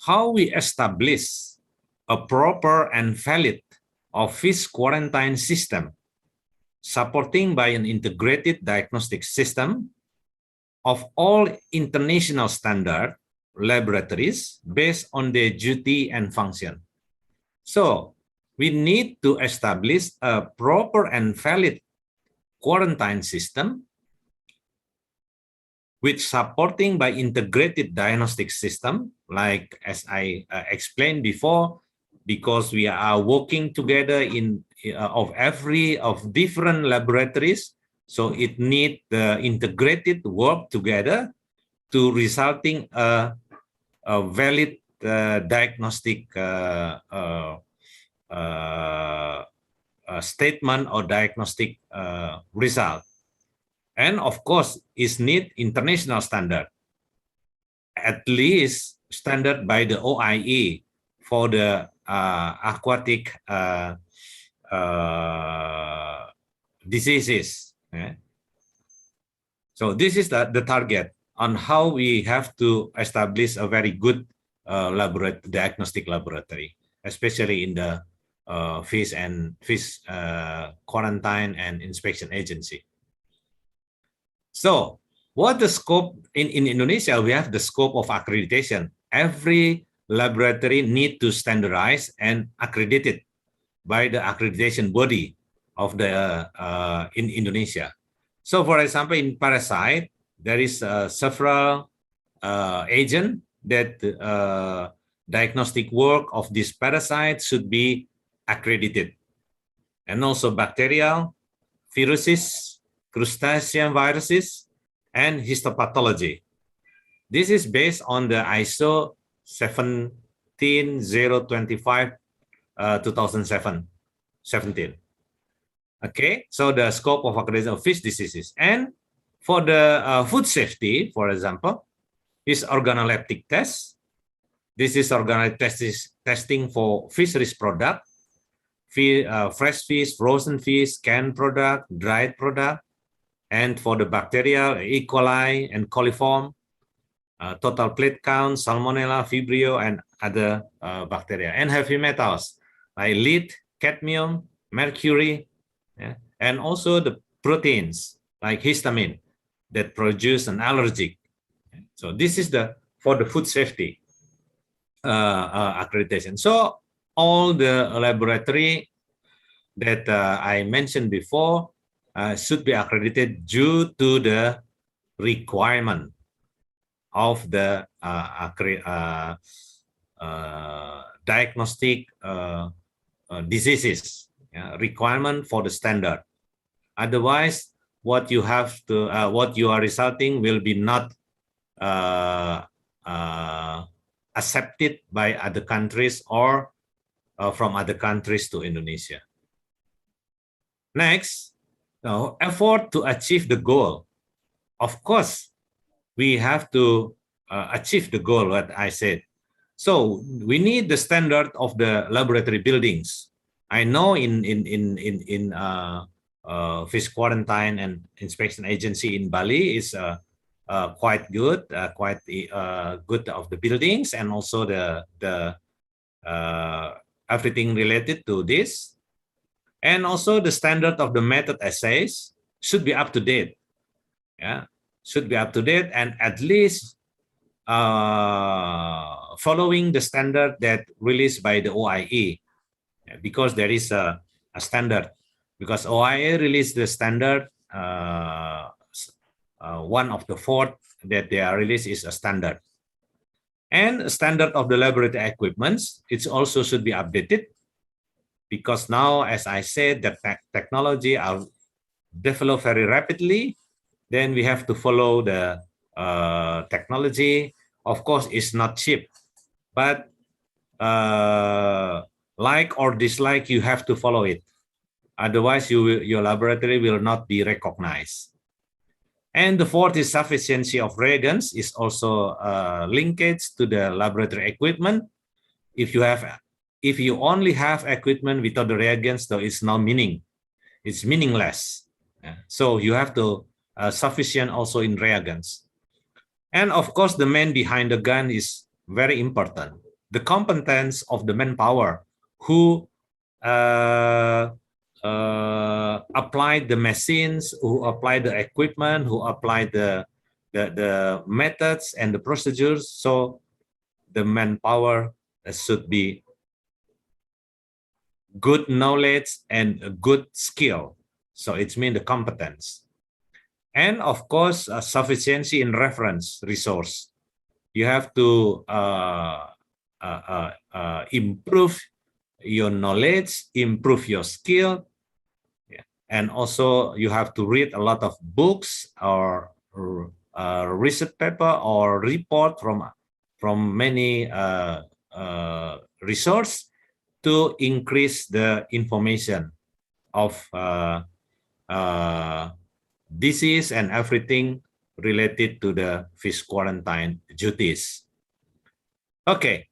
how we establish a proper and valid office quarantine system, supporting by an integrated diagnostic system of all international standard laboratories based on their duty and function. So we need to establish a proper and valid quarantine system with supporting by integrated diagnostic system, like as I explained before, because we are working together in of different laboratories, so it need the integrated work together to resulting a valid diagnostic statement or diagnostic result. And of course, is need international standard, at least standard by the OIE for the aquatic diseases. So this is the target on how we have to establish a very good diagnostic laboratory, especially in the fish quarantine and inspection agency. So what the scope in Indonesia, we have the scope of accreditation. Every laboratory need to standardize and accredited by the accreditation body of the in Indonesia. So for example, in parasite, there is several agent that diagnostic work of this parasite should be accredited. And also bacterial, viruses, crustacean viruses, and histopathology. This is based on the ISO 17025 2017. Okay, so the scope of accreditation of fish diseases. And for the food safety, for example, is organoleptic test. This is organoleptic testing for fisheries product, fresh fish, frozen fish, canned product, dried product, and for the bacterial, E. coli and coliform, total plate count, salmonella, vibrio, and other bacteria, and heavy metals like lead, cadmium, mercury, and also the proteins like histamine that produce an allergic. So this is for the food safety accreditation. So all the laboratory that I mentioned before should be accredited due to the requirement of the diagnostic diseases, requirement for the standard. Otherwise, what you have to, what you are resulting will be not accepted by other countries or from other countries to Indonesia. Next, effort to achieve the goal. Of course, we have to achieve the goal, what I said. So we need the standard of the laboratory buildings. I know in fish quarantine and inspection agency in Bali is quite good, good of the buildings and also the everything related to this. And also the standard of the method assays should be up to date. Yeah, should be up to date and at least following the standard that released by the OIE, because there is a standard. Because OIE released the standard, one of the 4 that they are released is a standard. And standard of the laboratory equipments, it also should be updated. Because now, as I said, the technology are developed very rapidly, then we have to follow the technology. Of course, it's not cheap, but like or dislike, you have to follow it. Otherwise, your laboratory will not be recognized. And the 4th is sufficiency of reagents is also linkage to the laboratory equipment. If you have if you only have equipment without the reagents, so it's it's meaningless. So you have to sufficient also in reagents. And of course, the man behind the gun is very important. The competence of the manpower who apply the machines, who apply the equipment, who apply the methods and the procedures. So the manpower should be good knowledge and a good skill. So it means the competence. And of course, sufficiency in reference resource. You have to improve your knowledge, improve your skill, and also you have to read a lot of books or research paper or report from many resources to increase the information of disease and everything related to the fish quarantine duties. Okay,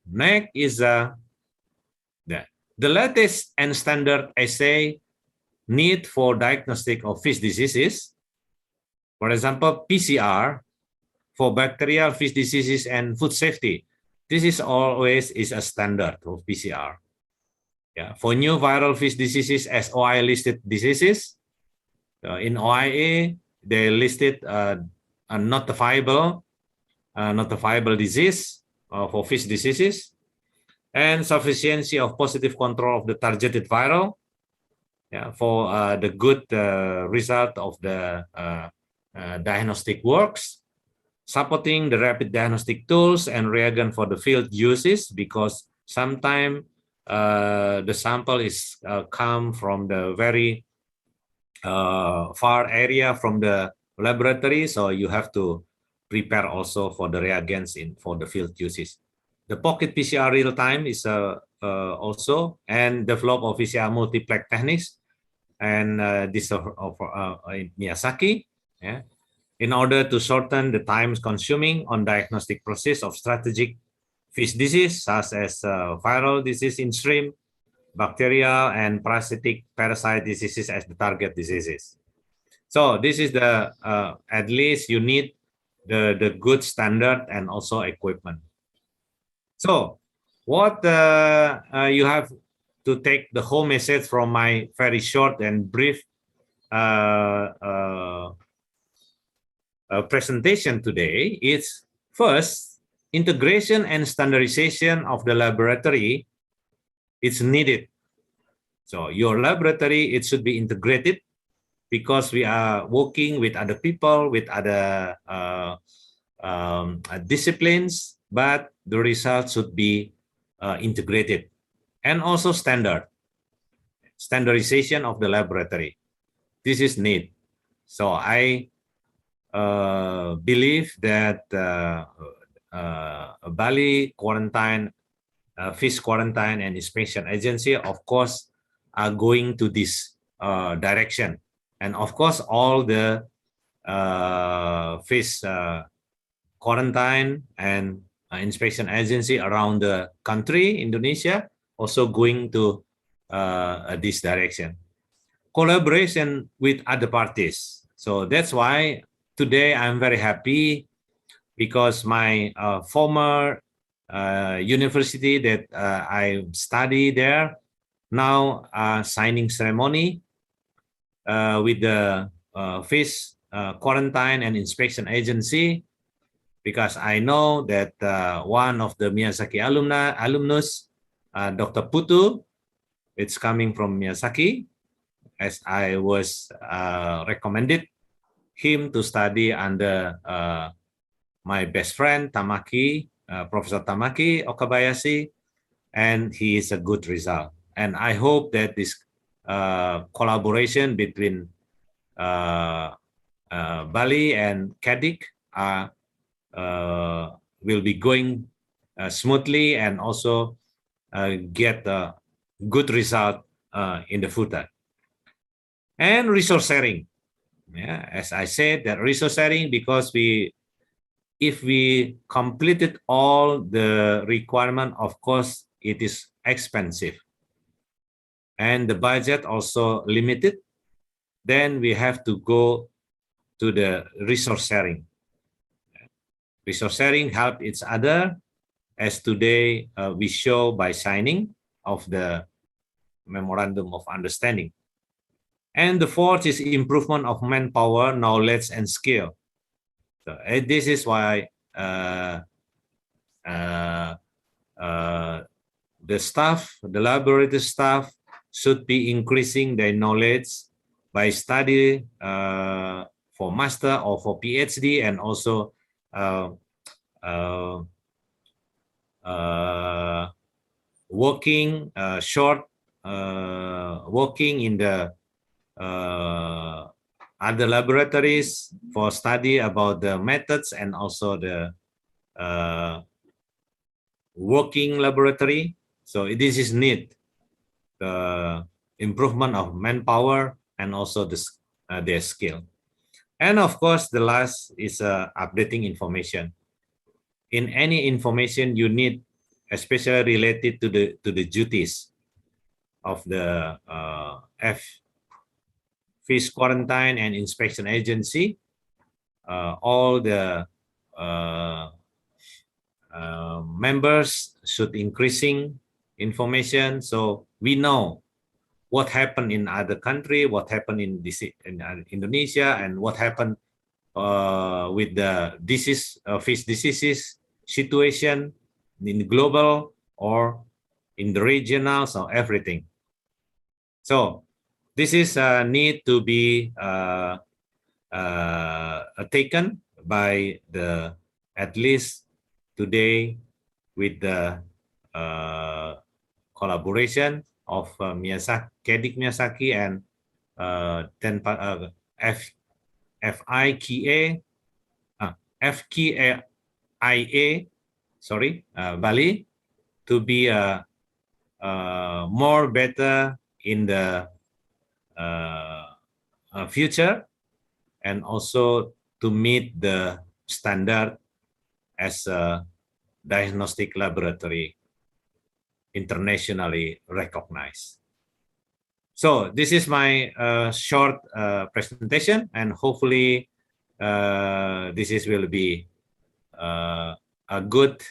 next is the latest and standard assay need for diagnostic of fish diseases. For example, PCR for bacterial fish diseases and food safety. This is always a standard of PCR. Yeah, for new viral fish diseases as OIA listed diseases, in OIA they listed a notifiable disease for fish diseases, and sufficiency of positive control of the targeted viral, for the good result of the diagnostic works, supporting the rapid diagnostic tools and reagent for the field uses, because sometimes the sample is come from the very far area from the laboratory, so you have to prepare also for the reagents for the field uses. The pocket PCR real time is also, and develop of PCR multiplex techniques, and this in Miyazaki, in order to shorten the times consuming on diagnostic process of strategic fish disease, such as viral disease in shrimp, bacterial and parasitic parasite diseases as the target diseases. So this is the, at least you need the good standard and also equipment. So what you have to take the whole message from my very short and brief presentation today is, first, integration and standardization of the laboratory is needed. So your laboratory, it should be integrated, because we are working with other people, with other disciplines, but the results should be integrated. And also standardization of the laboratory. This is need. So I believe that Bali quarantine, fish quarantine and inspection agency, of course, are going to this direction. And of course, all the fish quarantine and inspection agency around the country, Indonesia, also going to this direction. Collaboration with other parties. So that's why today I'm very happy, because my former university that I studied there, now signing ceremony with the fish quarantine and inspection agency, because I know that one of the Miyazaki alumnus, Dr. Putu, it's coming from Miyazaki, as I was recommended him to study under my best friend Tamaki, Professor Tamaki Okabayashi, and he is a good result. And I hope that this collaboration between Bali and CADIC will be going smoothly, and also get a good result in the future. And resource sharing. Yeah, as I said, that resource sharing, because if we completed all the requirement, of course, it is expensive. And the budget also limited, then we have to go to the resource sharing. Resource sharing help each other, as today we show by signing of the Memorandum of Understanding. And the fourth is improvement of manpower, knowledge, and skill. So this is why the staff, the laboratory staff, should be increasing their knowledge by study for master or for PhD, and also working working in the other laboratories for study about the methods, and also the working laboratory. So this is need the improvement of manpower and also their skill. And of course, the last is updating information. In any information you need, especially related to the duties of the fish quarantine and inspection agency, all the members should increasing information, so we know what happened in other country, what happened in Indonesia, and what happened with the disease, fish diseases situation in global or in the regional, so everything. So this is need to be taken by the, at least today, with the collaboration of CADIC Miyazaki and FQIA, sorry, Bali, to be more better in the future, and also to meet the standard as a diagnostic laboratory internationally recognized. So this is my short presentation, and hopefully this will be a good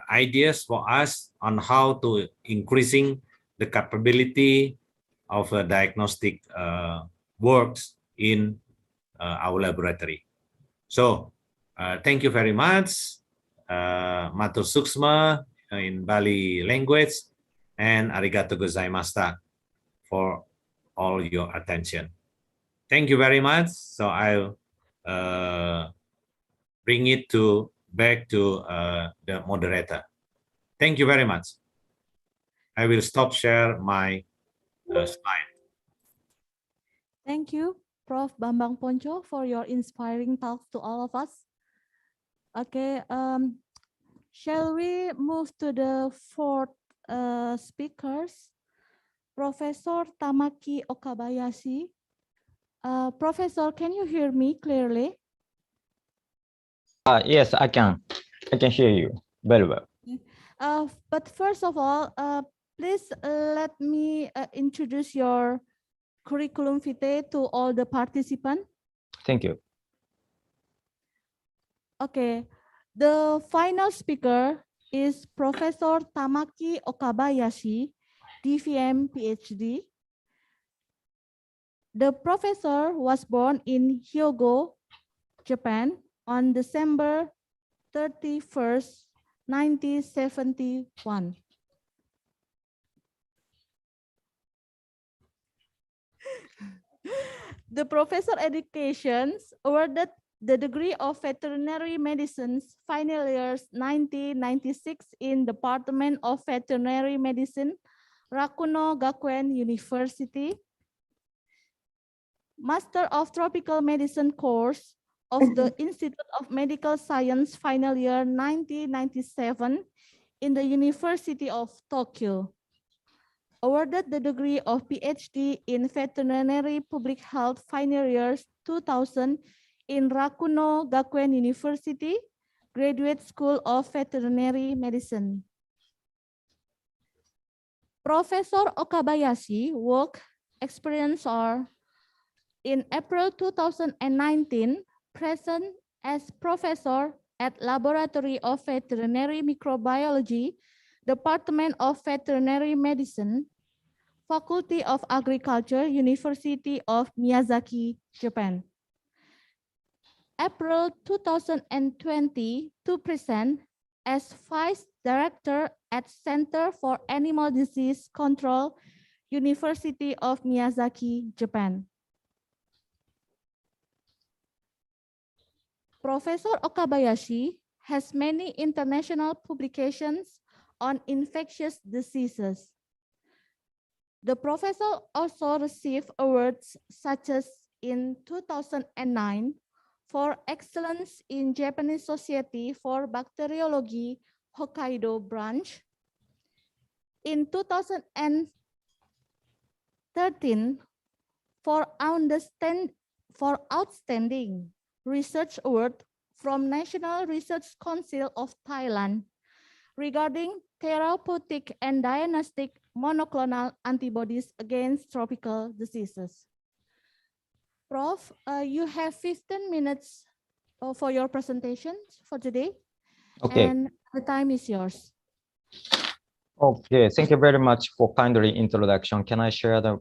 ideas for us on how to increasing the capability of diagnostic works in our laboratory. So thank you very much, Matur Suksma in Bali language, and arigato gozaimashita for all your attention. Thank you very much. So I'll bring it back to the moderator. Thank you very much. I will stop share my slide. Thank you, Prof. Bambang Ponco, for your inspiring talk to all of us. Okay, shall we move to the fourth speakers? Professor Tamaki Okabayashi. Professor, can you hear me clearly? Yes, I can hear you very well. But first of all, please let me introduce your curriculum vitae to all the participants. Thank you. Okay, the final speaker is Professor Tamaki Okabayashi, DVM PhD. The professor was born in Hyogo, Japan on December 31st, 1971. The professor educations awarded the degree of veterinary medicine's final years 1996 in Department of Veterinary Medicine, Rakuno Gakuen University. Master of Tropical Medicine course of the Institute of Medical Science final year 1997 in the University of Tokyo. Awarded the degree of PhD in Veterinary Public Health final years 2000 in Rakuno Gakuen University, Graduate School of Veterinary Medicine. Professor Okabayashi work experience are in April 2019, present as professor at Laboratory of Veterinary Microbiology, Department of Veterinary Medicine, Faculty of Agriculture, University of Miyazaki, Japan. April 2020 to present as Vice Director at Center for Animal Disease Control, University of Miyazaki, Japan. Professor Okabayashi has many international publications on infectious diseases. The professor also received awards such as in 2009 for excellence in Japanese Society for Bacteriology Hokkaido branch. In 2013 for outstanding research award from National Research Council of Thailand regarding therapeutic and diagnostic monoclonal antibodies against tropical diseases. Prof, you have 15 minutes for your presentation for today. Okay. And the time is yours. Okay, thank you very much for kindly introduction. Can I share the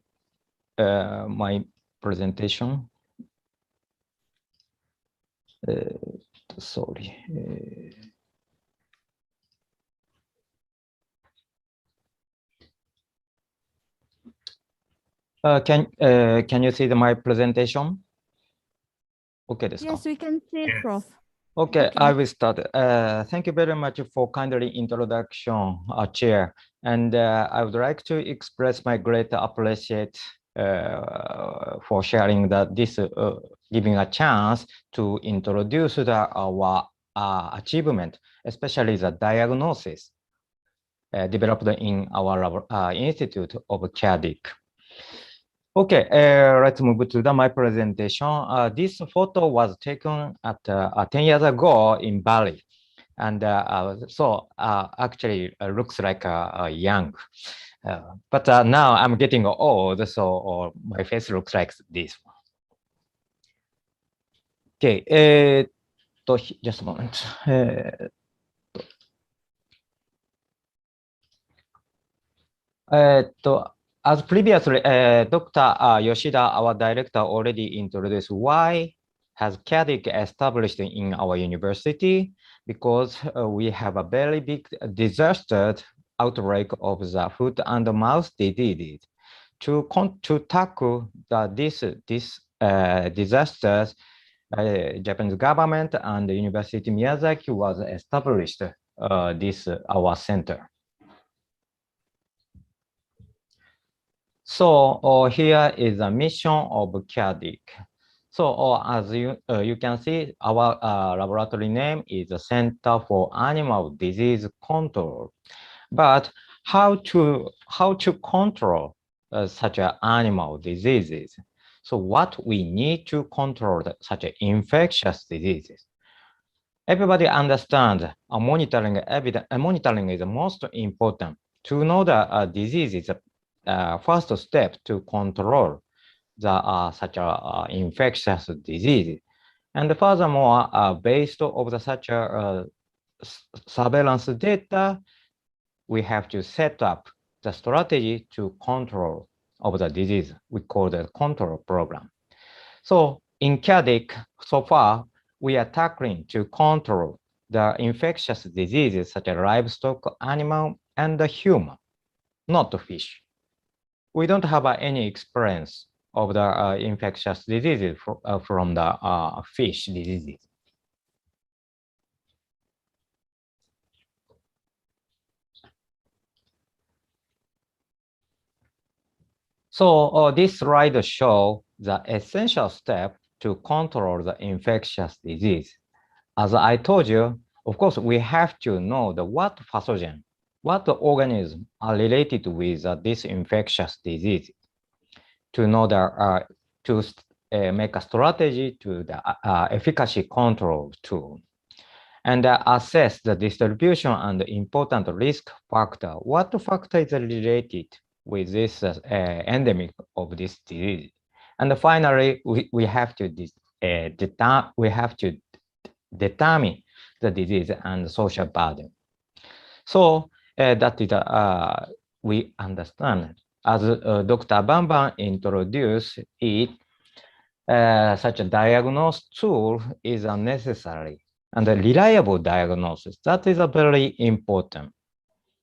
my presentation? Sorry. Can you see my presentation? Okay, yes, we can see it, Prof. Okay, I will start. Thank you very much for kindly introduction, Chair. And I would like to express my great appreciate for sharing that this giving a chance to introduce our achievement, especially the diagnosis developed in our Institute of CADIC. Okay, let's move to my presentation. This photo was taken at 10 years ago in Bali. And actually looks like young. But now I'm getting old, so my face looks like this one. Okay, just a moment. As previously, Dr. Yoshida, our director, already introduced why has CADIC established in our university, because we have a very big disaster outbreak of the foot and mouth diseases. To tackle this disasters, Japanese government and the University Miyazaki was established our center. So here is the mission of CADIC. So as you can see, our laboratory name is the Center for Animal Disease Control. But how to control such animal diseases? So what we need to control such infectious diseases? Everybody understands monitoring is the most important. To know the disease is the first step to control the such infectious disease. And furthermore, based on such surveillance data, we have to set up the strategy to control of the disease. We call the control program. So in CADIC, so far, we are tackling to control the infectious diseases such as livestock, animal, and the human, not the fish. We don't have any experience of the infectious diseases from the fish diseases. So this slide shows the essential step to control the infectious disease. As I told you, of course, we have to know what pathogen, what organisms are related with this infectious disease to know to make a strategy to the efficacy control tool. and assess the distribution and the important risk factor. What factor is related with this endemic of this disease? And finally, we have to determine the disease and social burden. So that is we understand. As Dr. Bamban introduced it, such a diagnosis tool is unnecessary, and a reliable diagnosis, that is a very important.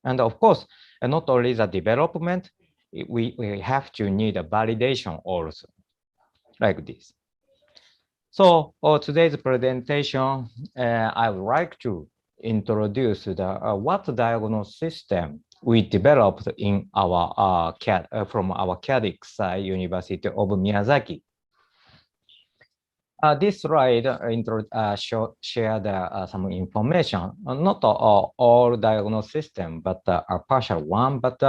And of course, not only the development, we have to need a validation also, like this. So today's presentation, I would like to introduce the what diagnosis system we developed in our from our CADIC side, University of Miyazaki. This slide shared some information, not all diagnosis system, but a partial one, but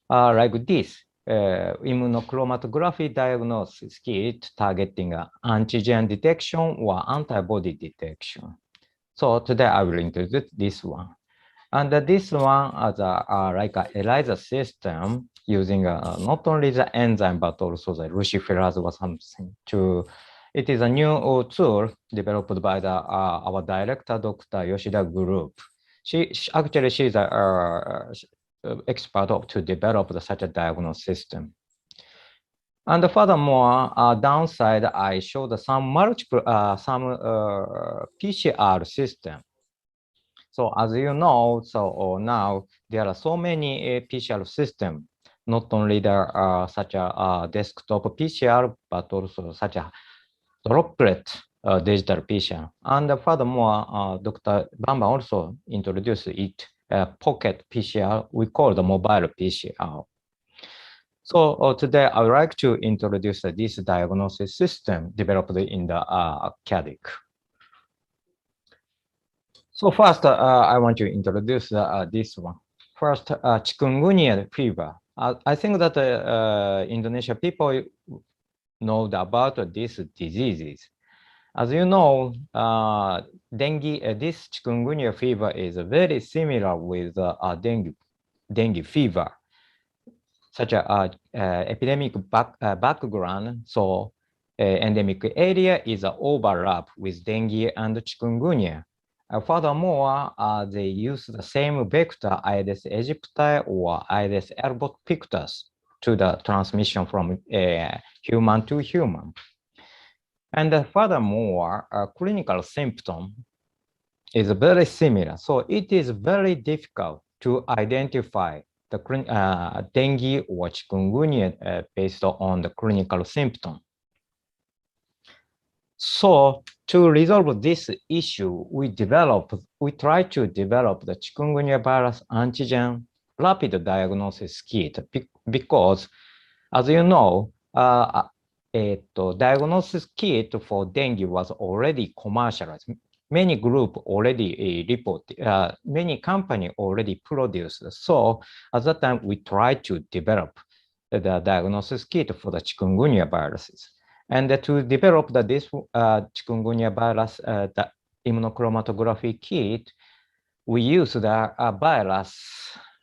like this. Immunochromatography diagnosis kit targeting antigen detection or antibody detection. So today I will introduce this one. And this one as like a ELISA system using not only the enzyme, but also the luciferase or something to. It is a new tool developed by our director, Dr. Yoshida Group. She's an expert to develop such a diagnosis system. And furthermore, downside, I showed some PCR system. So as you know, now there are so many PCR systems, not only such a desktop PCR, but also such a droplet digital PCR. And furthermore, Dr. Bamba also introduced it, pocket PCR, we call the mobile PCR. So today I would like to introduce this diagnosis system developed in the CADIC. So first, I want to introduce this one. First, chikungunya fever. I think that Indonesian people know about these diseases. As you know, this chikungunya fever is very similar with dengue fever, such a epidemic background. So endemic area is an overlap with dengue and chikungunya. Furthermore, they use the same vector, Aedes aegypti or Aedes albopictus, to the transmission from human to human. And furthermore, clinical symptom is very similar. So it is very difficult to identify the dengue or chikungunya based on the clinical symptom. So to resolve this issue, we try to develop the chikungunya virus antigen rapid diagnosis kit because, as you know, diagnosis kit for dengue was already commercialized. Many groups already reported, many companies already produced. So at that time, we tried to develop the diagnosis kit for the chikungunya viruses. And to develop this chikungunya virus, the immunochromatography kit, we used the virus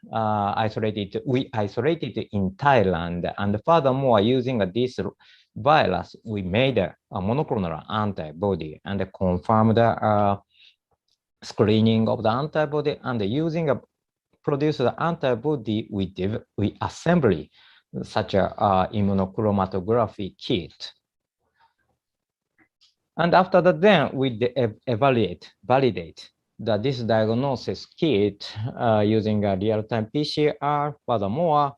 we isolated in Thailand. And furthermore, using this virus, we made a monoclonal antibody and confirmed the screening of the antibody. And using produced antibody, we assemble such a immunochromatography kit. And after that, then we validate this diagnosis kit using a real-time PCR. Furthermore,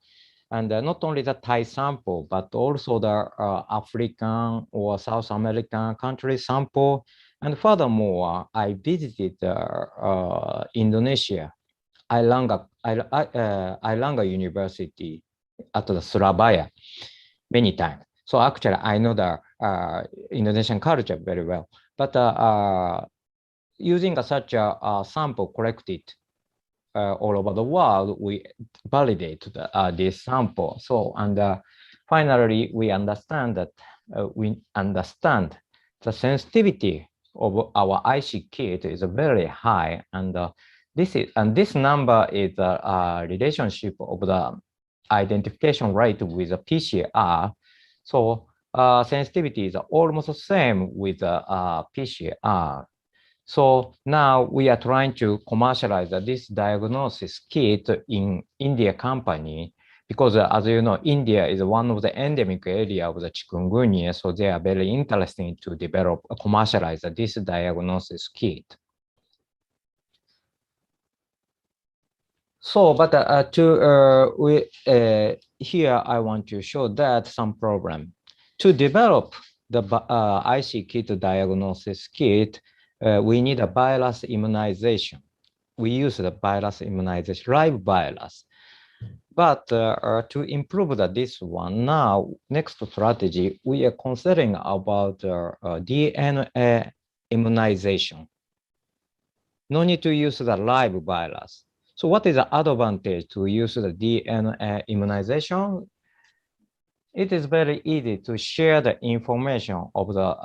and not only the Thai sample, but also the African or South American country sample. And furthermore, I visited Indonesia, Airlangga University at the Surabaya many times. So actually, I know the Indonesian culture very well. But using such a sample collected all over the world, we validate this sample. So, and finally, we understand that the sensitivity of our IC kit is very high, and this number is a relationship of the identification rate with the PCR. So sensitivity is almost the same with the PCR. So now we are trying to commercialize this diagnosis kit in India company, because as you know, India is one of the endemic area of the chikungunya, so they are very interested to develop, commercialize this diagnosis kit. So, but here I want to show that some problem. To develop the IC kit diagnosis kit, we need a virus immunization. We use the virus immunization, live virus. But to improve this one, now, next strategy, we are considering about DNA immunization. No need to use the live virus. So what is the advantage to use the DNA immunization? It is very easy to share the information of the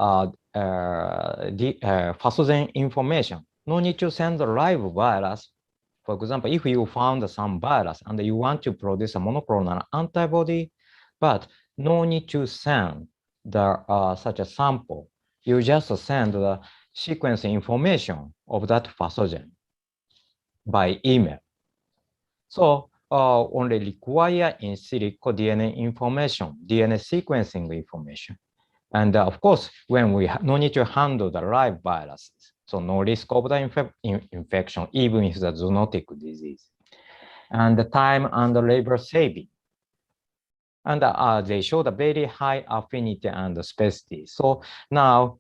pathogen information. No need to send the live virus. For example, if you found some virus and you want to produce a monoclonal antibody, but no need to send the such a sample. You just send the sequence information of that pathogen by email. So only require in silico DNA information, DNA sequencing information. And of course, when we no need to handle the live viruses, so no risk of the infection, even if the zoonotic disease. And the time and the labor saving. And they show the very high affinity and specificity. So now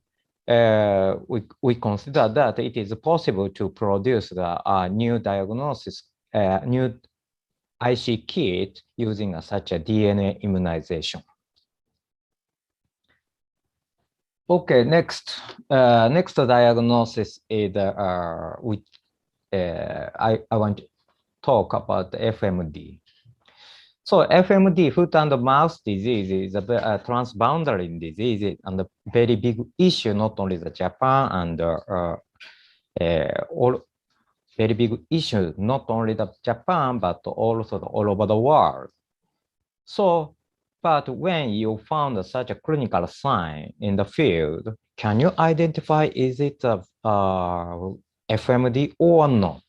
we consider that it is possible to produce the new diagnosis, new IC kit using such a DNA immunization. Okay, next diagnosis is I want to talk about FMD. So FMD, foot and mouth disease, is a transboundary disease and a very big issue, not only the Japan and all very big issue, not only the Japan, but also all over the world. So, but when you found such a clinical sign in the field, can you identify is it a FMD or not?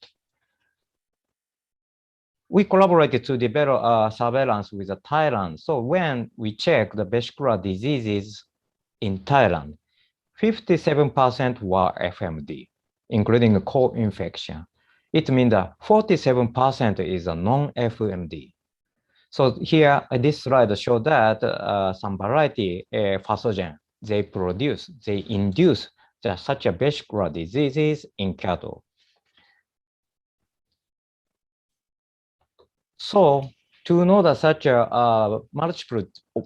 We collaborated to develop surveillance with Thailand. So when we check the vesicular diseases in Thailand, 57% were FMD, including a co-infection. It means that 47% is a non-FMD. So here, this slide shows that some variety pathogen they produce, they induce such a vesicular diseases in cattle. So to know that such a multiple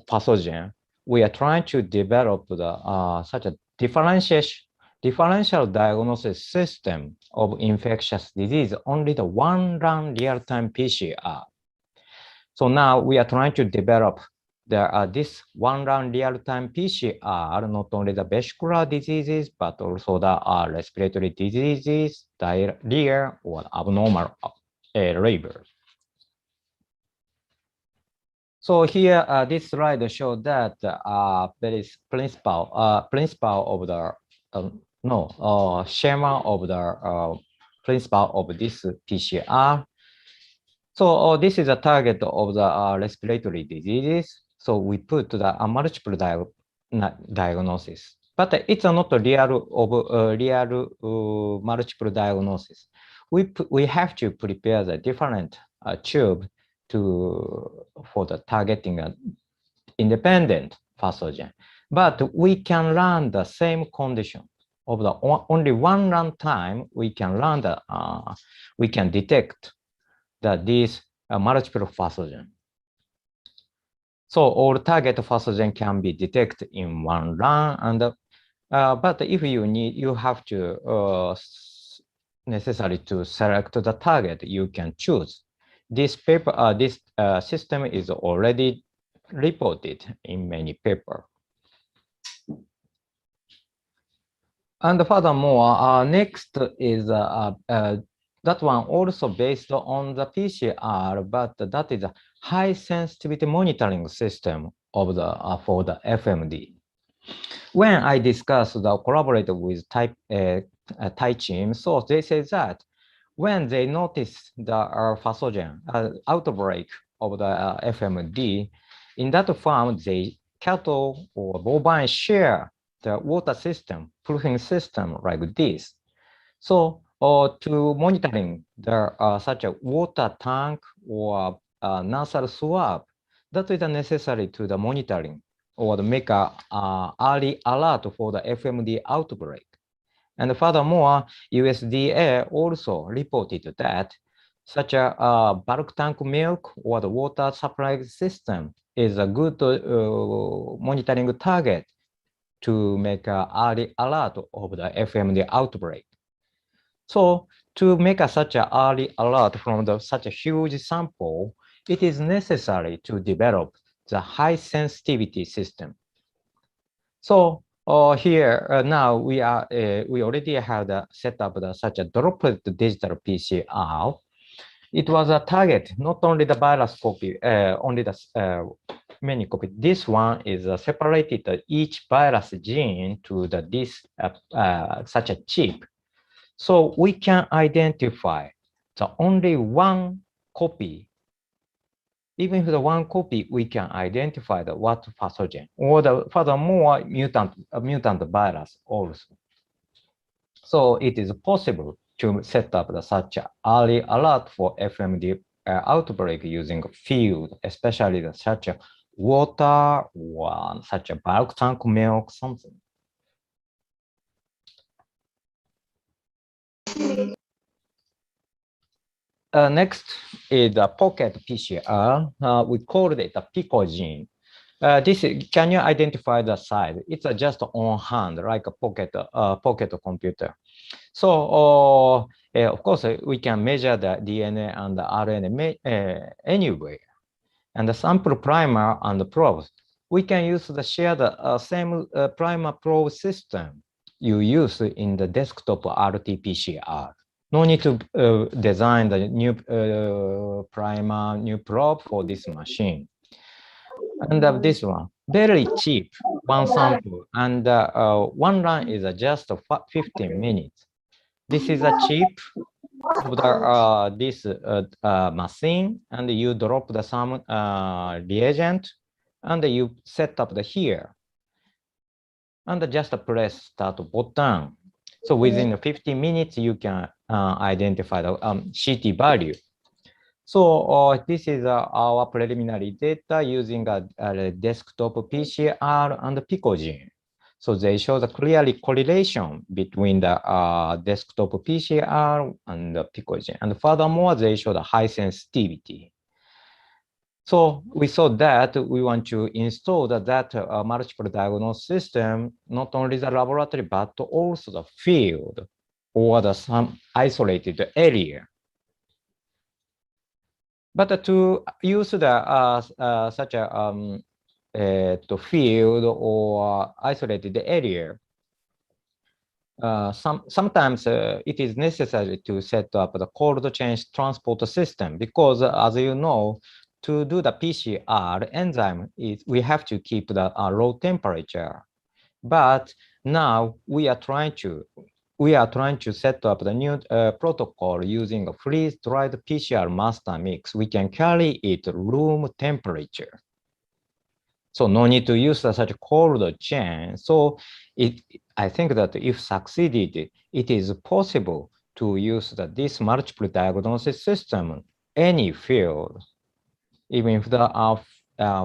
pathogen, we are trying to develop the such a differential diagnosis system of infectious disease, only the one-run real-time PCR. So now we are trying to develop this one-run real-time PCR, not only the vesicular diseases, but also the respiratory diseases, diarrhea or abnormal labor. So here, this slide shows that there is principle of the schema of the principle of this PCR. So this is a target of the respiratory diseases. So we put the multiple diagnosis, but it's not a real multiple diagnosis. We have to prepare the different tube for the targeting independent pathogen, but we can run the same condition of the only one run time. We can run the we can detect these multiple pathogen. So all target pathogen can be detected in one run, and but if you need, you have to necessary to select the target. You can choose. This paper, this system is already reported in many papers. And furthermore, next is that one also based on the PCR, but that is a high sensitivity monitoring system of the for the FMD. When I discussed the collaborator with Thai team, so they say that when they notice the pathogen outbreak of the FMD, in that farm, they cattle or bovine share the water system, proofing system like this. So to monitoring the such a water tank or nasal swab, that is necessary to the monitoring or to make a early alert for the FMD outbreak. And furthermore, USDA also reported that such a bulk tank milk or the water supply system is a good monitoring target to make an early alert of the FMD outbreak. So to make such an early alert from such a huge sample, it is necessary to develop the high sensitivity system. So here now we already have set up such a droplet digital PCR. It was a target, not only the virus copy, only the many copy. This one is separated each virus gene to this such a chip. So we can identify the only one copy. Even if the one copy, we can identify the what pathogen or the furthermore mutant virus also. So it is possible to set up such early alert for FMD outbreak using field, especially such a water or such a bulk tank milk, something. Next is the pocket PCR. We call it a pico gene. Can you identify the size? It's just on hand, like a pocket computer. So of course, we can measure the DNA and the RNA anywhere. And the sample primer and the probes, we can use the same primer probe system you use in the desktop RT-PCR. No need to design the new primer, new probe for this machine. And this one, very cheap, one sample, and one run is just 15 minutes. This is a cheap of the this machine, and you drop the some reagent, and you set up the here, and just press start button. So within 15 minutes, you can identify the CT value. So this is our preliminary data using a desktop PCR and PicoGene. So they show the clearly correlation between the desktop PCR and the PicoGene. And furthermore, they show the high sensitivity. So we saw that we want to install that multiple diagnosis system, not only the laboratory, but also the field or some isolated area. But to use the such a field or isolated area, sometimes it is necessary to set up the cold chain transport system because, as you know, to do the PCR enzyme, we have to keep the low temperature. But now we are trying to set up the new protocol using a freeze-dried PCR master mix. We can carry it room temperature. So no need to use such a cold chain. So I think that if succeeded, it is possible to use this multiple diagnosis system any field, even if the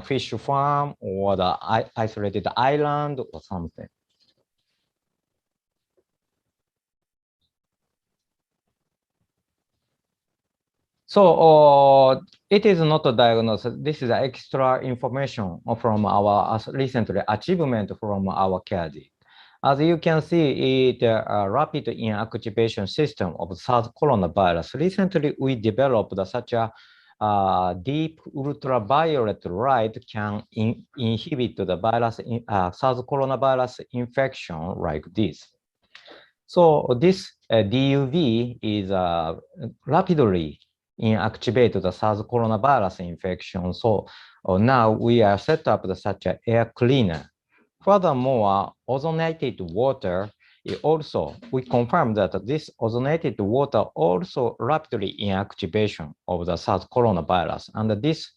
fish farm or the isolated island or something. So it is not a diagnosis. This is extra information from our recently achievement from our CADIC. As you can see, it rapid inactivation system of SARS coronavirus. Recently, we developed such a deep ultraviolet light can inhibit the virus SARS coronavirus infection like this. So this DUV is rapidly inactivate the SARS coronavirus infection. So now we are set up such an air cleaner. Furthermore, ozonated water we confirm that this ozonated water also rapidly inactivation of the SARS coronavirus. And this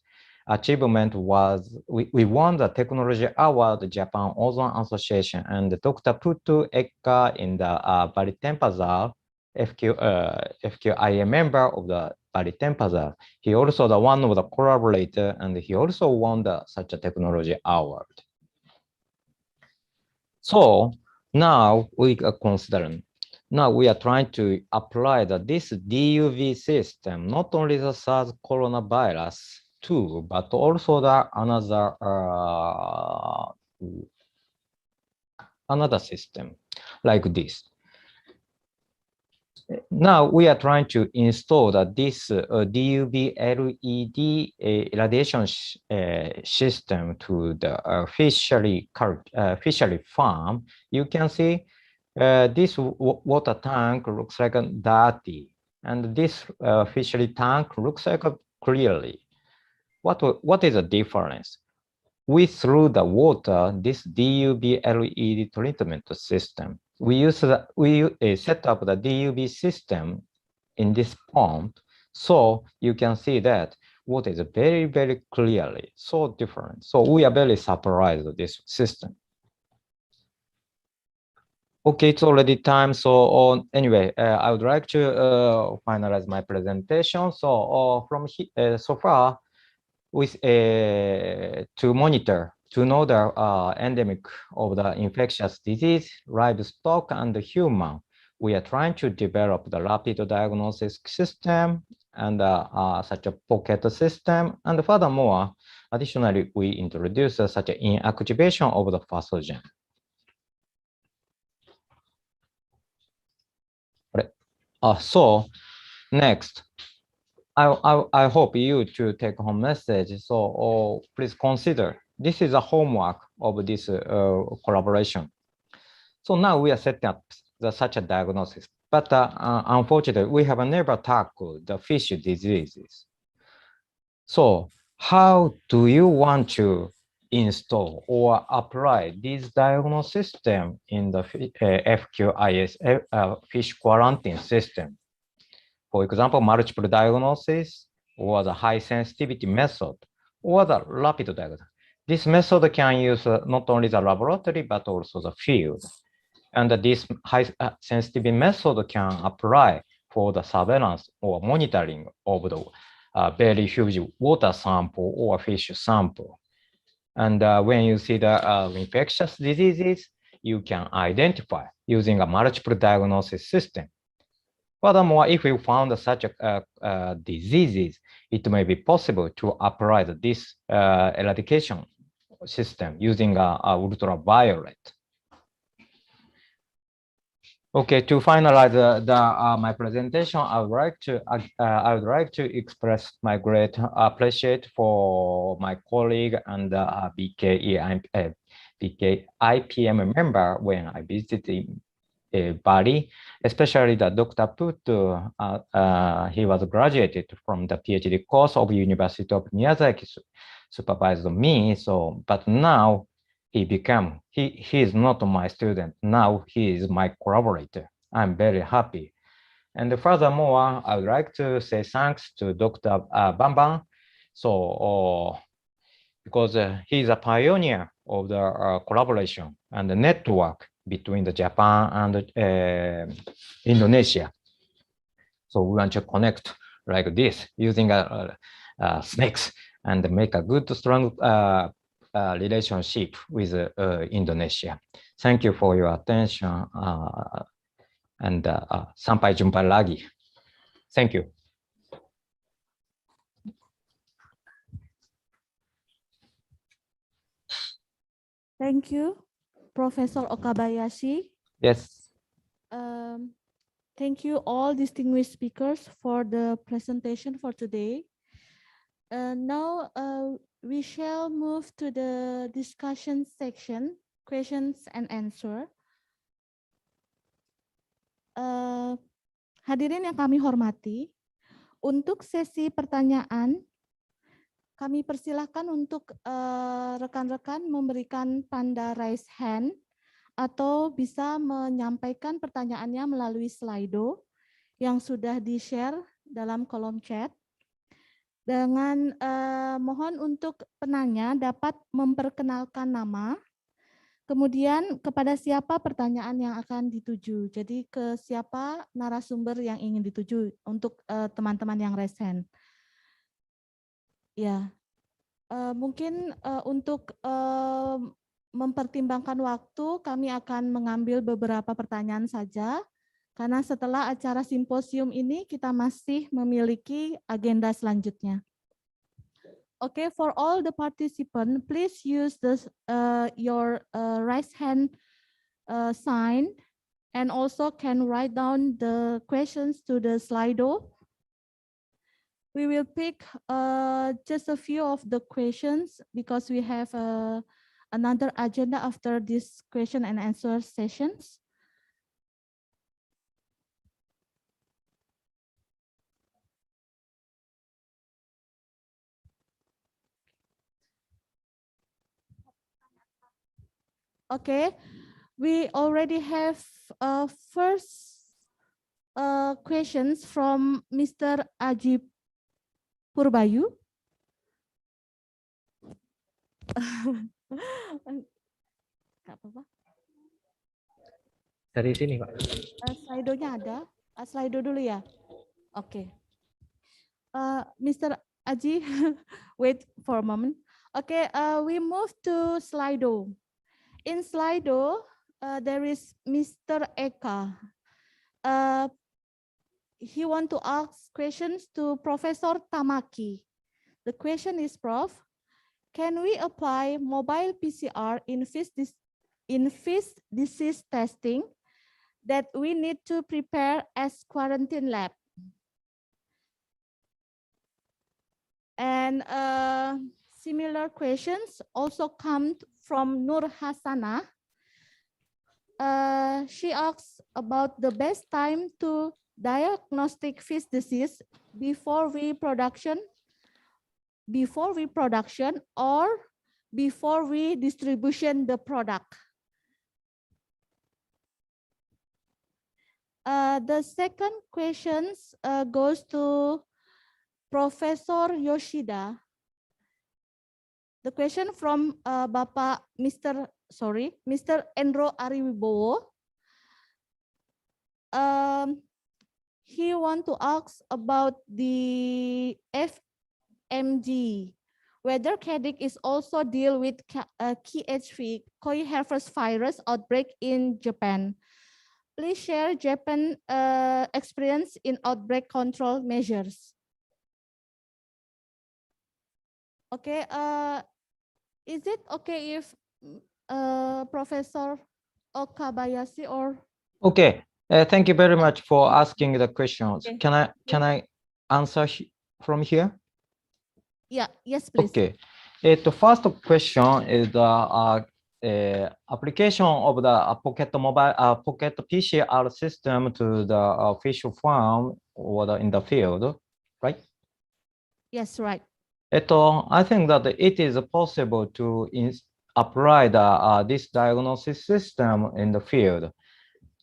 achievement was, we won the Technology Award, Japan Ozone Association, and Dr. Putu Eka in the Bali Tempazar, FQIA member of the Bali Tempazar. He also the one of the collaborator, and he also won such a technology award. So now we are considering, now we are trying to apply this DUV system, not only the SARS coronavirus too, but also another system like this. Now we are trying to install this DUV LED irradiation system to the fishery farm. You can see this water tank looks like dirty, and this fishery tank looks like clearly. What is the difference? We threw the water this DUV LED treatment system. We set up the DUV system in this pond, so you can see that water is very, very clearly so different. So we are very surprised with this system. Okay, it's already time. So anyway, I would like to finalize my presentation. So from so far, with to monitor, to know the endemic of the infectious disease, livestock, and the human, we are trying to develop the rapid diagnosis system and such a pocket system. And furthermore, additionally, we introduce such an inactivation of the pathogen. So next, I hope you to take home message. So please consider this is a homework of this collaboration. So now we are setting up such a diagnosis, but unfortunately we have never tackled the fish diseases. So how do you want to install or apply this diagnosis system in the FQIA fish quarantine system? For example, multiple diagnosis or the high sensitivity method or the rapid diagnosis. This method can use not only the laboratory, but also the field. And this high sensitivity method can apply for the surveillance or monitoring of the very huge water sample or fish sample. And when you see the infectious diseases, you can identify using a multiple diagnosis system. Furthermore, if we found such diseases, it may be possible to apply this eradication system using ultraviolet. Okay, to finalize my presentation, I would like to express my great appreciation for my colleague and BK IPM member when I visited Bali, especially the Dr. Putu. He was graduated from the PhD course of University of Miyazaki, supervised me. So, but now he is not my student. Now he is my collaborator. I'm very happy. And furthermore, I would like to say thanks to Dr. Bambang. So, because he is a pioneer of the collaboration and the network between the Japan and Indonesia. So we want to connect like this using snakes and make a good, strong relationship with Indonesia. Thank you for your attention. And sampai jumpa lagi. Thank you. Thank you, Professor Okabayashi. Yes. Thank you all distinguished speakers for the presentation for today. Now we shall move to the discussion section, questions and answer. Hadirin yang kami hormati, untuk sesi pertanyaan, kami persilahkan untuk rekan-rekan memberikan tanda raise hand atau bisa menyampaikan pertanyaannya melalui Slido yang sudah di-share dalam kolom chat. Dengan mohon untuk penanya dapat memperkenalkan nama, kemudian kepada siapa pertanyaan yang akan dituju. Jadi ke siapa narasumber yang ingin dituju untuk teman-teman yang raise hand. Ya, mungkin untuk mempertimbangkan waktu, kami akan mengambil beberapa pertanyaan saja. Karena setelah acara simposium ini kita masih memiliki agenda selanjutnya. Okay, for all the participants, please use your raise hand sign and also can write down the questions to the Slido. We will pick just a few of the questions because we have another agenda after this question and answer sessions. Okay, we already have first questions from Mr. Aji Purbayu. Gak apa-apa. Dari sini, Pak. Slido-nya ada. Slido dulu ya. Oke. Mr. Aji, wait for a moment. Okay, we move to Slido. In Slido, there is Mr. Eka. He want to ask questions to Professor Tamaki. The question is, Prof, can we apply mobile PCR in fish disease testing that we need to prepare as quarantine lab? And similar questions also come from Nur Hasana. She asks about the best time to diagnostic fish disease before reproduction or before we distribution the product. The second question goes to Professor Yoshida. The question from Mr. Endro Ariwibowo. He want to ask about the FMG, whether CADIC is also deal with KHV, Koiherpes virus outbreak in Japan. Please share Japan experience in outbreak control measures. Okay, is it okay if Professor Okabayashi or? Okay, thank you very much for asking the questions. Okay. Can I answer from here? Yeah, yes, please. Okay. The first question is the application of the pocket PCR system to the fish farm or in the field, right? Yes, right. I think that it is possible to apply this diagnosis system in the field.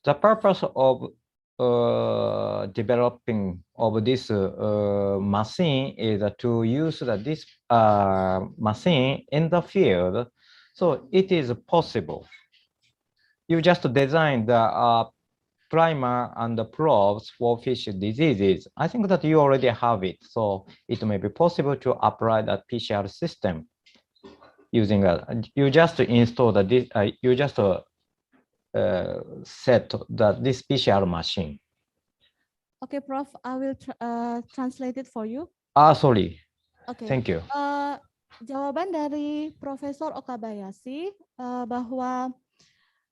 The purpose of developing of this machine is to use this machine in the field. So it is possible. You just design the primer and the probes for fish diseases. I think that you already have it. So it may be possible to apply that PCR system using you just install you just set this PCR machine. Okay, Prof, I will translate it for you. Sorry. Okay. Thank you. Jawaban dari Profesor Okabayashi bahwa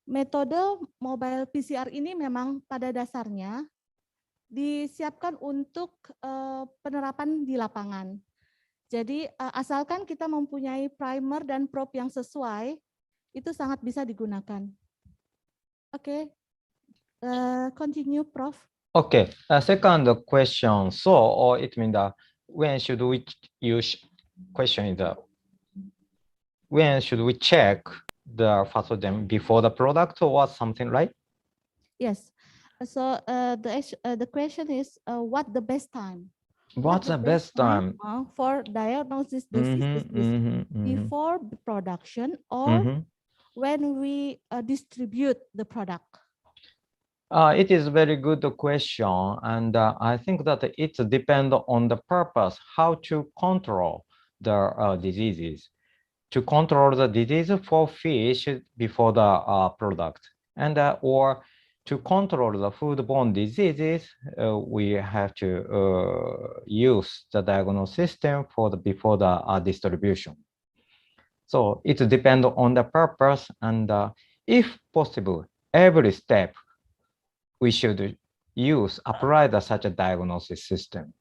metode mobile PCR ini memang pada dasarnya disiapkan untuk penerapan di lapangan. Jadi asalkan kita mempunyai primer dan probe yang sesuai, itu sangat bisa digunakan. Oke, Continue, Prof. Okay, second question. So, it means that when should we use question is when should we check the pathogen before the product or something, right? Yes. So the question is, what the best time? What's the best time? For diagnosis disease before the production or when we distribute the product? It is a very good question, and I think that it depends on the purpose, how to control the diseases. To control the disease for fish before the product, and or to control the foodborne diseases, we have to use the diagnosis system for the before the distribution. So it depends on the purpose, and if possible, every step we should apply such a diagnosis system.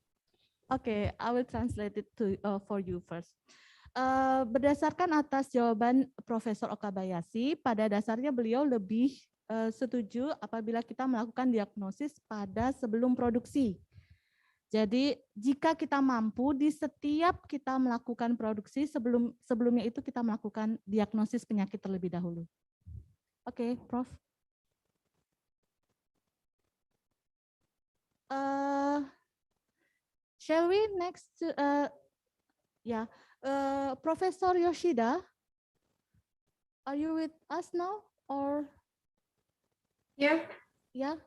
Okay, I will translate it to for you first. Berdasarkan atas jawaban Profesor Okabayashi, pada dasarnya beliau lebih setuju apabila kita melakukan diagnosis pada sebelum produksi. Jadi jika kita mampu di setiap kita melakukan produksi sebelumnya itu kita melakukan diagnosis penyakit terlebih dahulu. Oke, Prof. Shall we next to Professor Yoshida? Are you with us now or? Yeah. Yeah.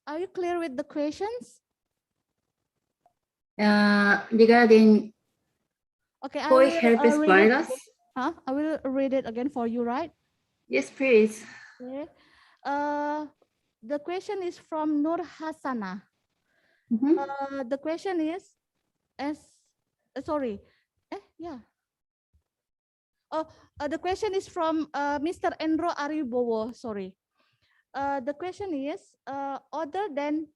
Are you clear with the questions? Regarding koi herpes virus. I will read it again for you, right? Yes, please. Okay. The question is from Nur Hasana. The question is, the question is from Mr. Endro Aribowo. Sorry. The question is, other than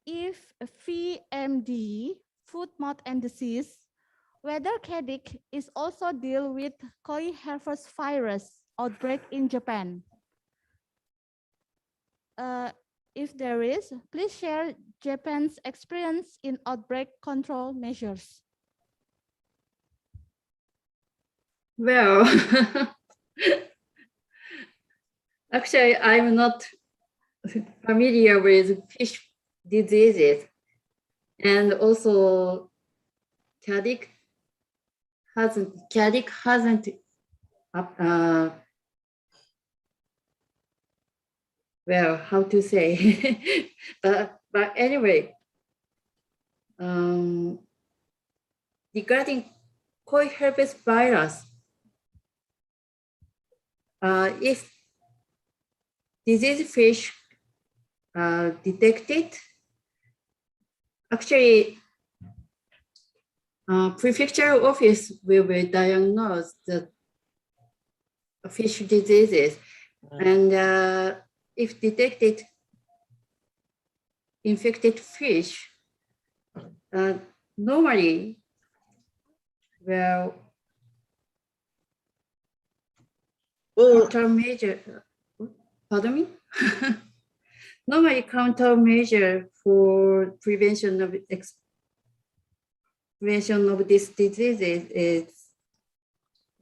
if VMD, foot, mouth, and disease, whether CADIC is also deal with koi herpes virus outbreak in Japan. If there is, please share Japan's experience in outbreak control measures. Well, actually, I'm not familiar with fish diseases, and also CADIC hasn't well, how to say, but anyway, regarding koi herpes virus, if disease fish detected, actually, prefectural office will diagnose the fish diseases, and if detected infected fish, normally, well, countermeasure, pardon me? Normally countermeasure for prevention of this disease is,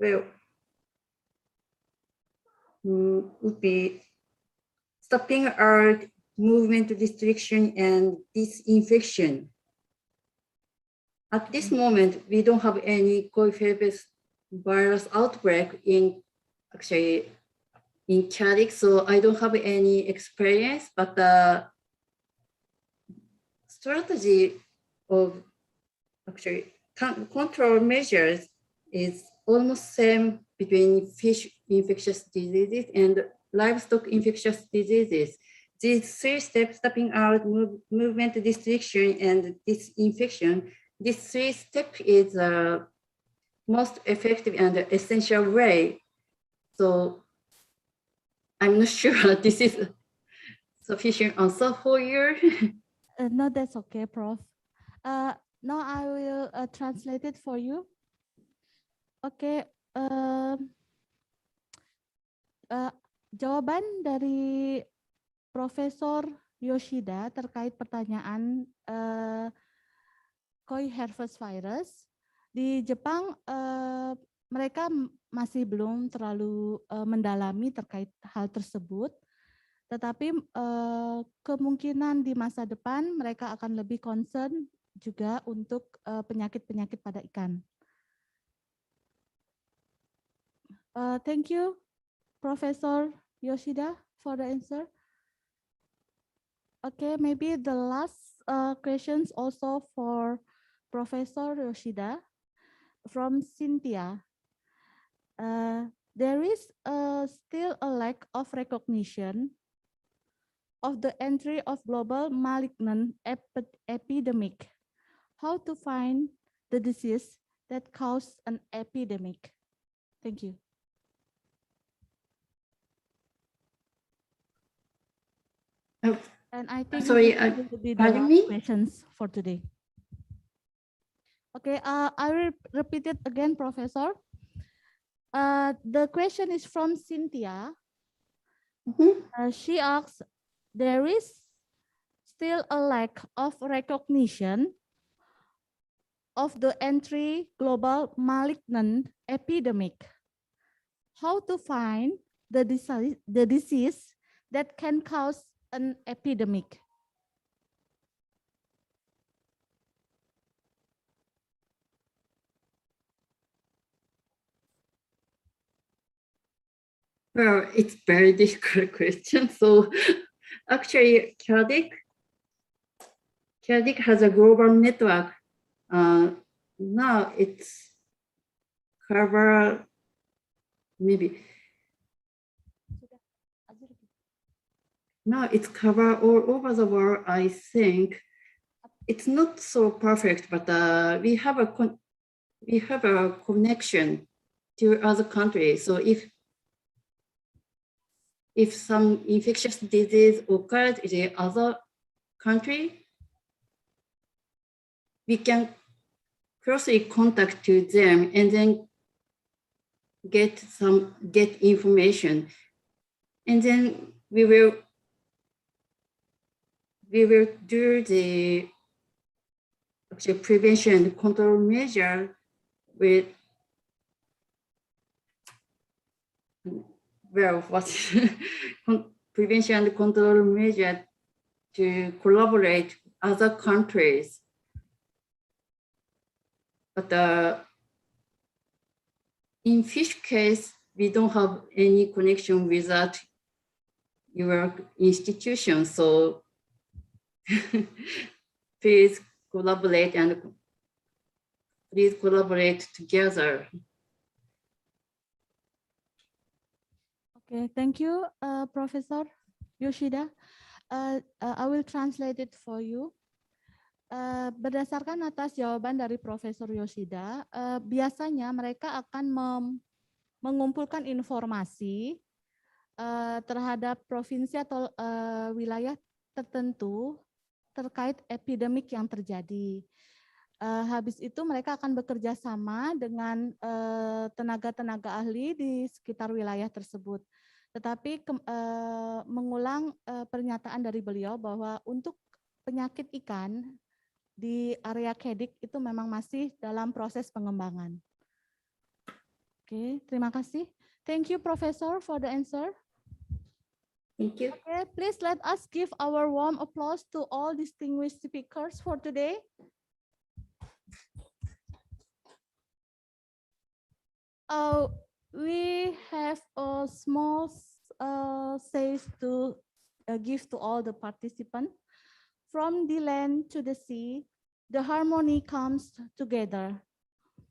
well, would be stopping our movement restriction and disinfection. At this moment, we don't have any koi herpes virus outbreak in CADIC, so I don't have any experience, but the strategy of control measures is almost same between fish infectious diseases and livestock infectious diseases. These three steps, stopping out, movement restriction, and disinfection, this three steps is the most effective and essential way. So I'm not sure this is sufficient answer for you. No, that's okay, Prof. Now I will translate it for you. Okay. Jawaban dari Profesor Yoshida terkait pertanyaan koi herpes virus. Di Jepang mereka masih belum terlalu mendalami terkait hal tersebut, tetapi kemungkinan di masa depan mereka akan lebih concern juga untuk penyakit-penyakit pada ikan. Thank you, Professor Yoshida, for the answer. Okay, maybe the last questions also for Professor Yoshida from Cynthia. There is still a lack of recognition of the entry of global malignant epidemic. How to find the disease that cause an epidemic? Thank you. And I think sorry, this will be the pardon last me? questions for today. Okay, I will repeat it again, Professor. The question is from Cynthia. She asks, there is still a lack of recognition of the entry global malignant epidemic. How to find the disease that can cause an epidemic? Well, it's very difficult question. So actually, CADIC has a global network. Now it's cover maybe. Now it's cover all over the world. I think it's not so perfect, but we have a connection to other countries. So if some infectious disease occurs in the other country, we can closely contact to them and then get information, and then we will do the prevention and control measure with prevention and control measure to collaborate with other countries. But in fish case, we don't have any connection with that your institution. So please collaborate together. Okay, thank you, Professor Yoshida. I will translate it for you. Berdasarkan atas jawaban dari Profesor Yoshida, biasanya mereka akan mengumpulkan informasi terhadap provinsi atau wilayah tertentu terkait epidemik yang terjadi. Habis itu mereka akan bekerja sama dengan tenaga-tenaga ahli di sekitar wilayah tersebut. Tetapi mengulang pernyataan dari beliau bahwa untuk penyakit ikan di area CADIC itu memang masih dalam proses pengembangan. Oke, terima kasih. Thank you, Professor, for the answer. Thank you. Okay, please let us give our warm applause to all distinguished speakers for today. We have a small say to give to all the participants. From the land to the sea, the harmony comes together.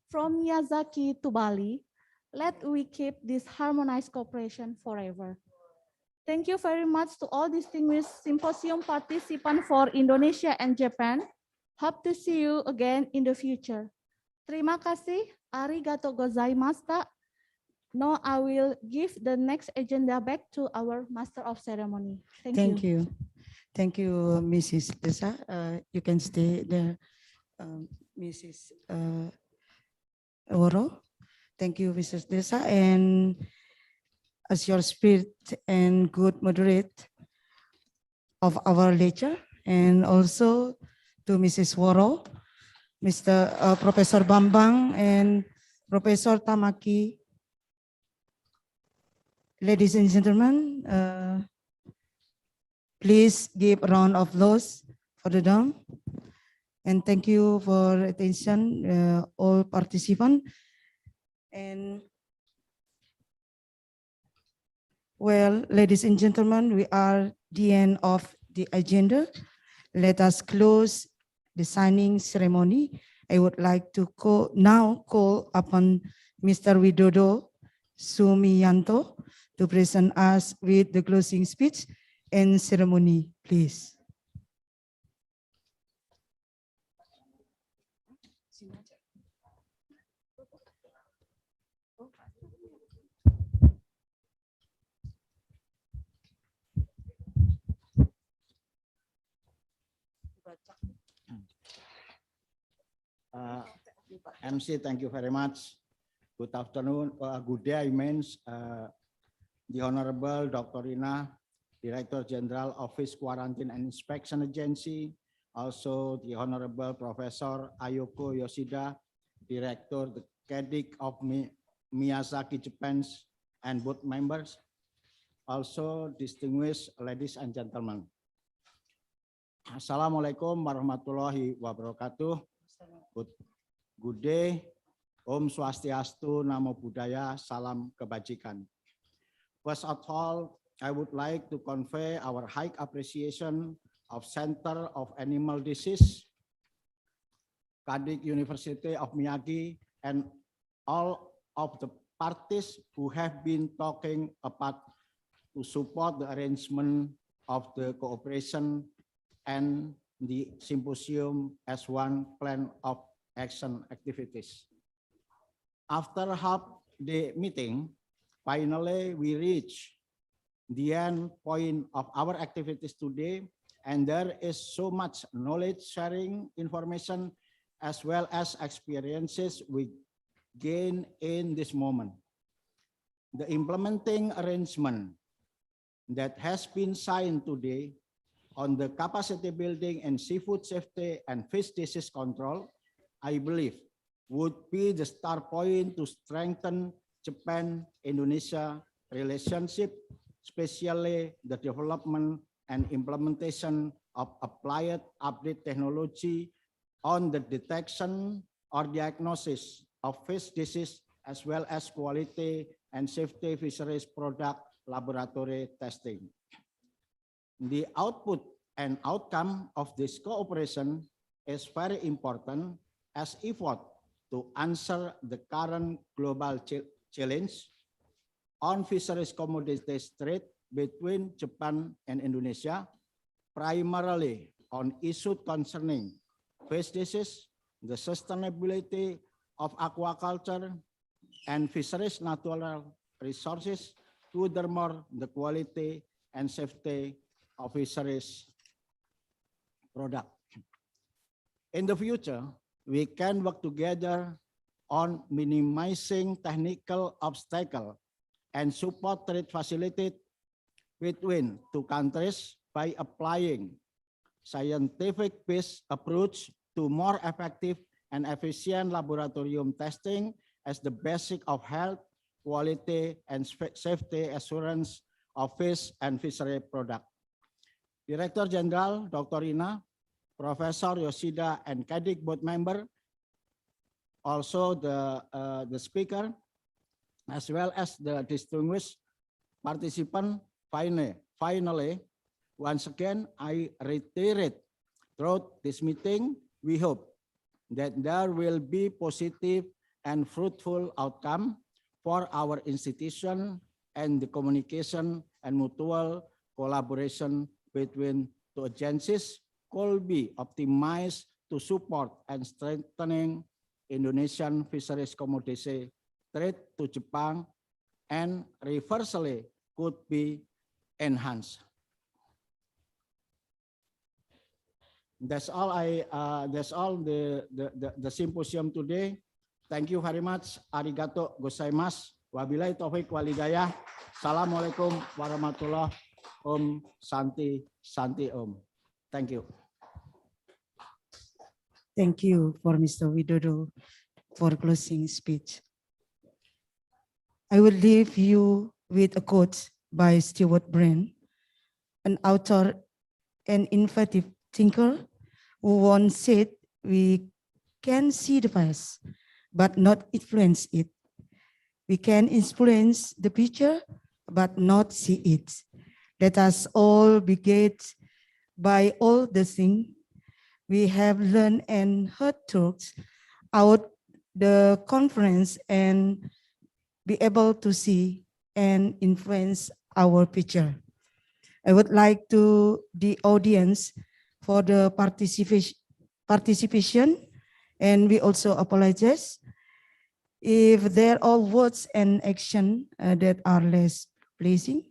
From Miyazaki to Bali, let we keep this harmonized cooperation forever. Thank you very much to all distinguished symposium participants for Indonesia and Japan. Hope to see you again in the future. Terima kasih. Arigato gozaimashita. Now I will give the next agenda back to our Master of Ceremony. Thank you. Thank you, Mrs. Desa. You can stay there, Mrs. Oro. Thank you, Mrs. Desa. And as your spirit and good moderate, of our lecture, and also to Mrs. Woro, Mr. Professor Bambang, and Professor Tamaki. Ladies and gentlemen, please give a round of applause for the dome. And thank you for attention, all participants. And well, ladies and gentlemen, we are the end of the agenda. Let us close the signing ceremony. I would like to now call upon Mr. Widodo Sumiyanto to present us with the closing speech and ceremony, please. MC, thank you very much. Good afternoon, good day, I mean, the Honorable Dr. Rina, Director General Office Quarantine and Inspection Agency, also the Honorable Professor Ayoko Yoshida, Director the CADIC of Miyazaki, Japan, and board members, also distinguished ladies and gentlemen. Assalamualaikum warahmatullahi wabarakatuh. Good day, Om Swastiastu, Namo Buddhaya, Salam Kebajikan. First of all, I would like to convey our high appreciation of Center of Animal Disease, CADIC University of Miyagi, and all of the parties who have been talking about to support the arrangement of the cooperation and the symposium as one plan of action activities. After half the meeting, finally we reach the end point of our activities today, and there is so much knowledge sharing, information, as well as experiences we gain in this moment. The implementing arrangement that has been signed today on the capacity building and seafood safety and fish disease control, I believe, would be the start point to strengthen Japan-Indonesia relationship, especially the development and implementation of applied update technology on the detection or diagnosis of fish disease, as well as quality and safety fisheries product laboratory testing. The output and outcome of this cooperation is very important as effort to answer the current global challenge on fisheries commodities trade between Japan and Indonesia, primarily on issues concerning fish disease, the sustainability of aquaculture, and fisheries natural resources, furthermore the quality and safety of fisheries product. In the future, we can work together on minimizing technical obstacles and support trade facilities between two countries by applying scientific-based approach to more effective and efficient laboratorium testing as the basic of health, quality, and safety assurance of fish and fishery product. Director General Dr. Rina, Professor Yoshida, and CADIC board member, also the speaker, as well as the distinguished participant. Finally, once again, I reiterate throughout this meeting, we hope that there will be positive and fruitful outcome for our institution, and the communication and mutual collaboration between two agencies could be optimized to support and strengthening Indonesian fisheries commodity trade to Japan, and reversely could be enhanced. That's all that's all the symposium today. Thank you very much. Arigato gozaimasu. Wabillahi taufiq walhidayah. Assalamualaikum warahmatullahi Om Santi, Santi Om. Thank you. Thank you for Mr. Widodo for closing speech. I will leave you with a quote by Stuart Brand, an author and innovative thinker who once said, "We can see the past, but not influence it. We can influence the future, but not see it. Let us all be guided by all the things we have learned and heard truths out the conference and be able to see and influence our future." I would like to the audience for the participation, and we also apologize if there are words and action that are less pleasing.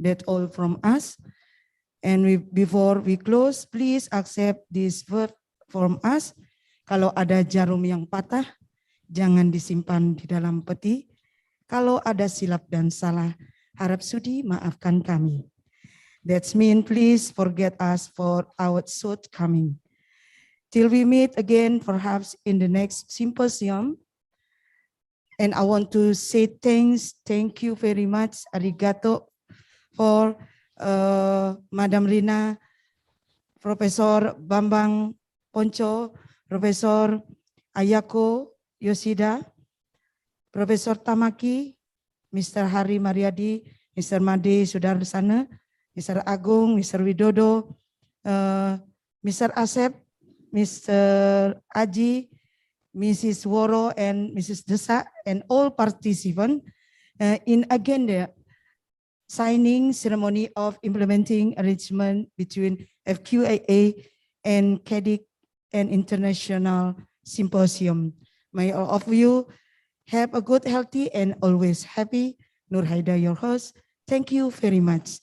That all from us. And before we close, please accept this word from us. Kalau ada jarum yang patah, jangan disimpan di dalam peti. Kalau ada silap dan salah, harap sudi maafkan kami. That means please forget us for our shortcoming. Till we meet again, perhaps in the next symposium. And I want to say thank you very much, arigato, for Madam Rina, Professor Bambang Ponco, Professor Ayako Yoshida, Professor Tamaki, Mr. Hari Mariadi, Mr. Made Sudarsana, Mr. Agung, Mr. Widodo, Mr. Asep, Mr. Aji, Mrs. Woro, and Mrs. Desa, and all participants in agenda signing ceremony of implementing arrangement between FQIA and CADIC and International Symposium. May all of you have a good, healthy, and always happy. Nur Haida, your host. Thank you very much.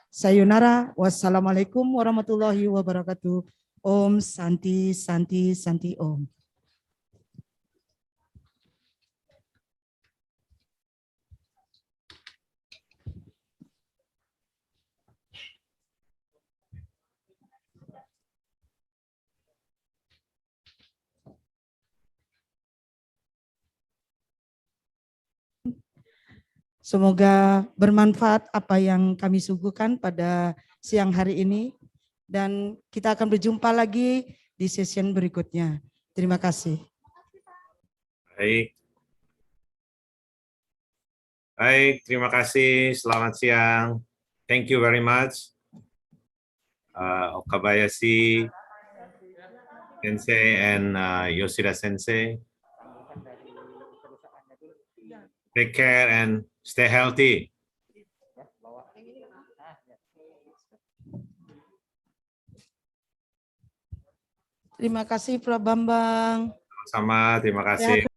Sayonara. Wassalamualaikum warahmatullahi wabarakatuh. Om Santi, Santi, Santi Om. Semoga bermanfaat apa yang kami suguhkan pada siang hari ini, dan kita akan berjumpa lagi di session berikutnya. Terima kasih. Baik. Baik, terima kasih. Selamat siang. Thank you very much. Okabayashi Sensei and Yoshida Sensei. Take care and stay healthy. Terima kasih, Prof. Bambang. Sama, terima kasih.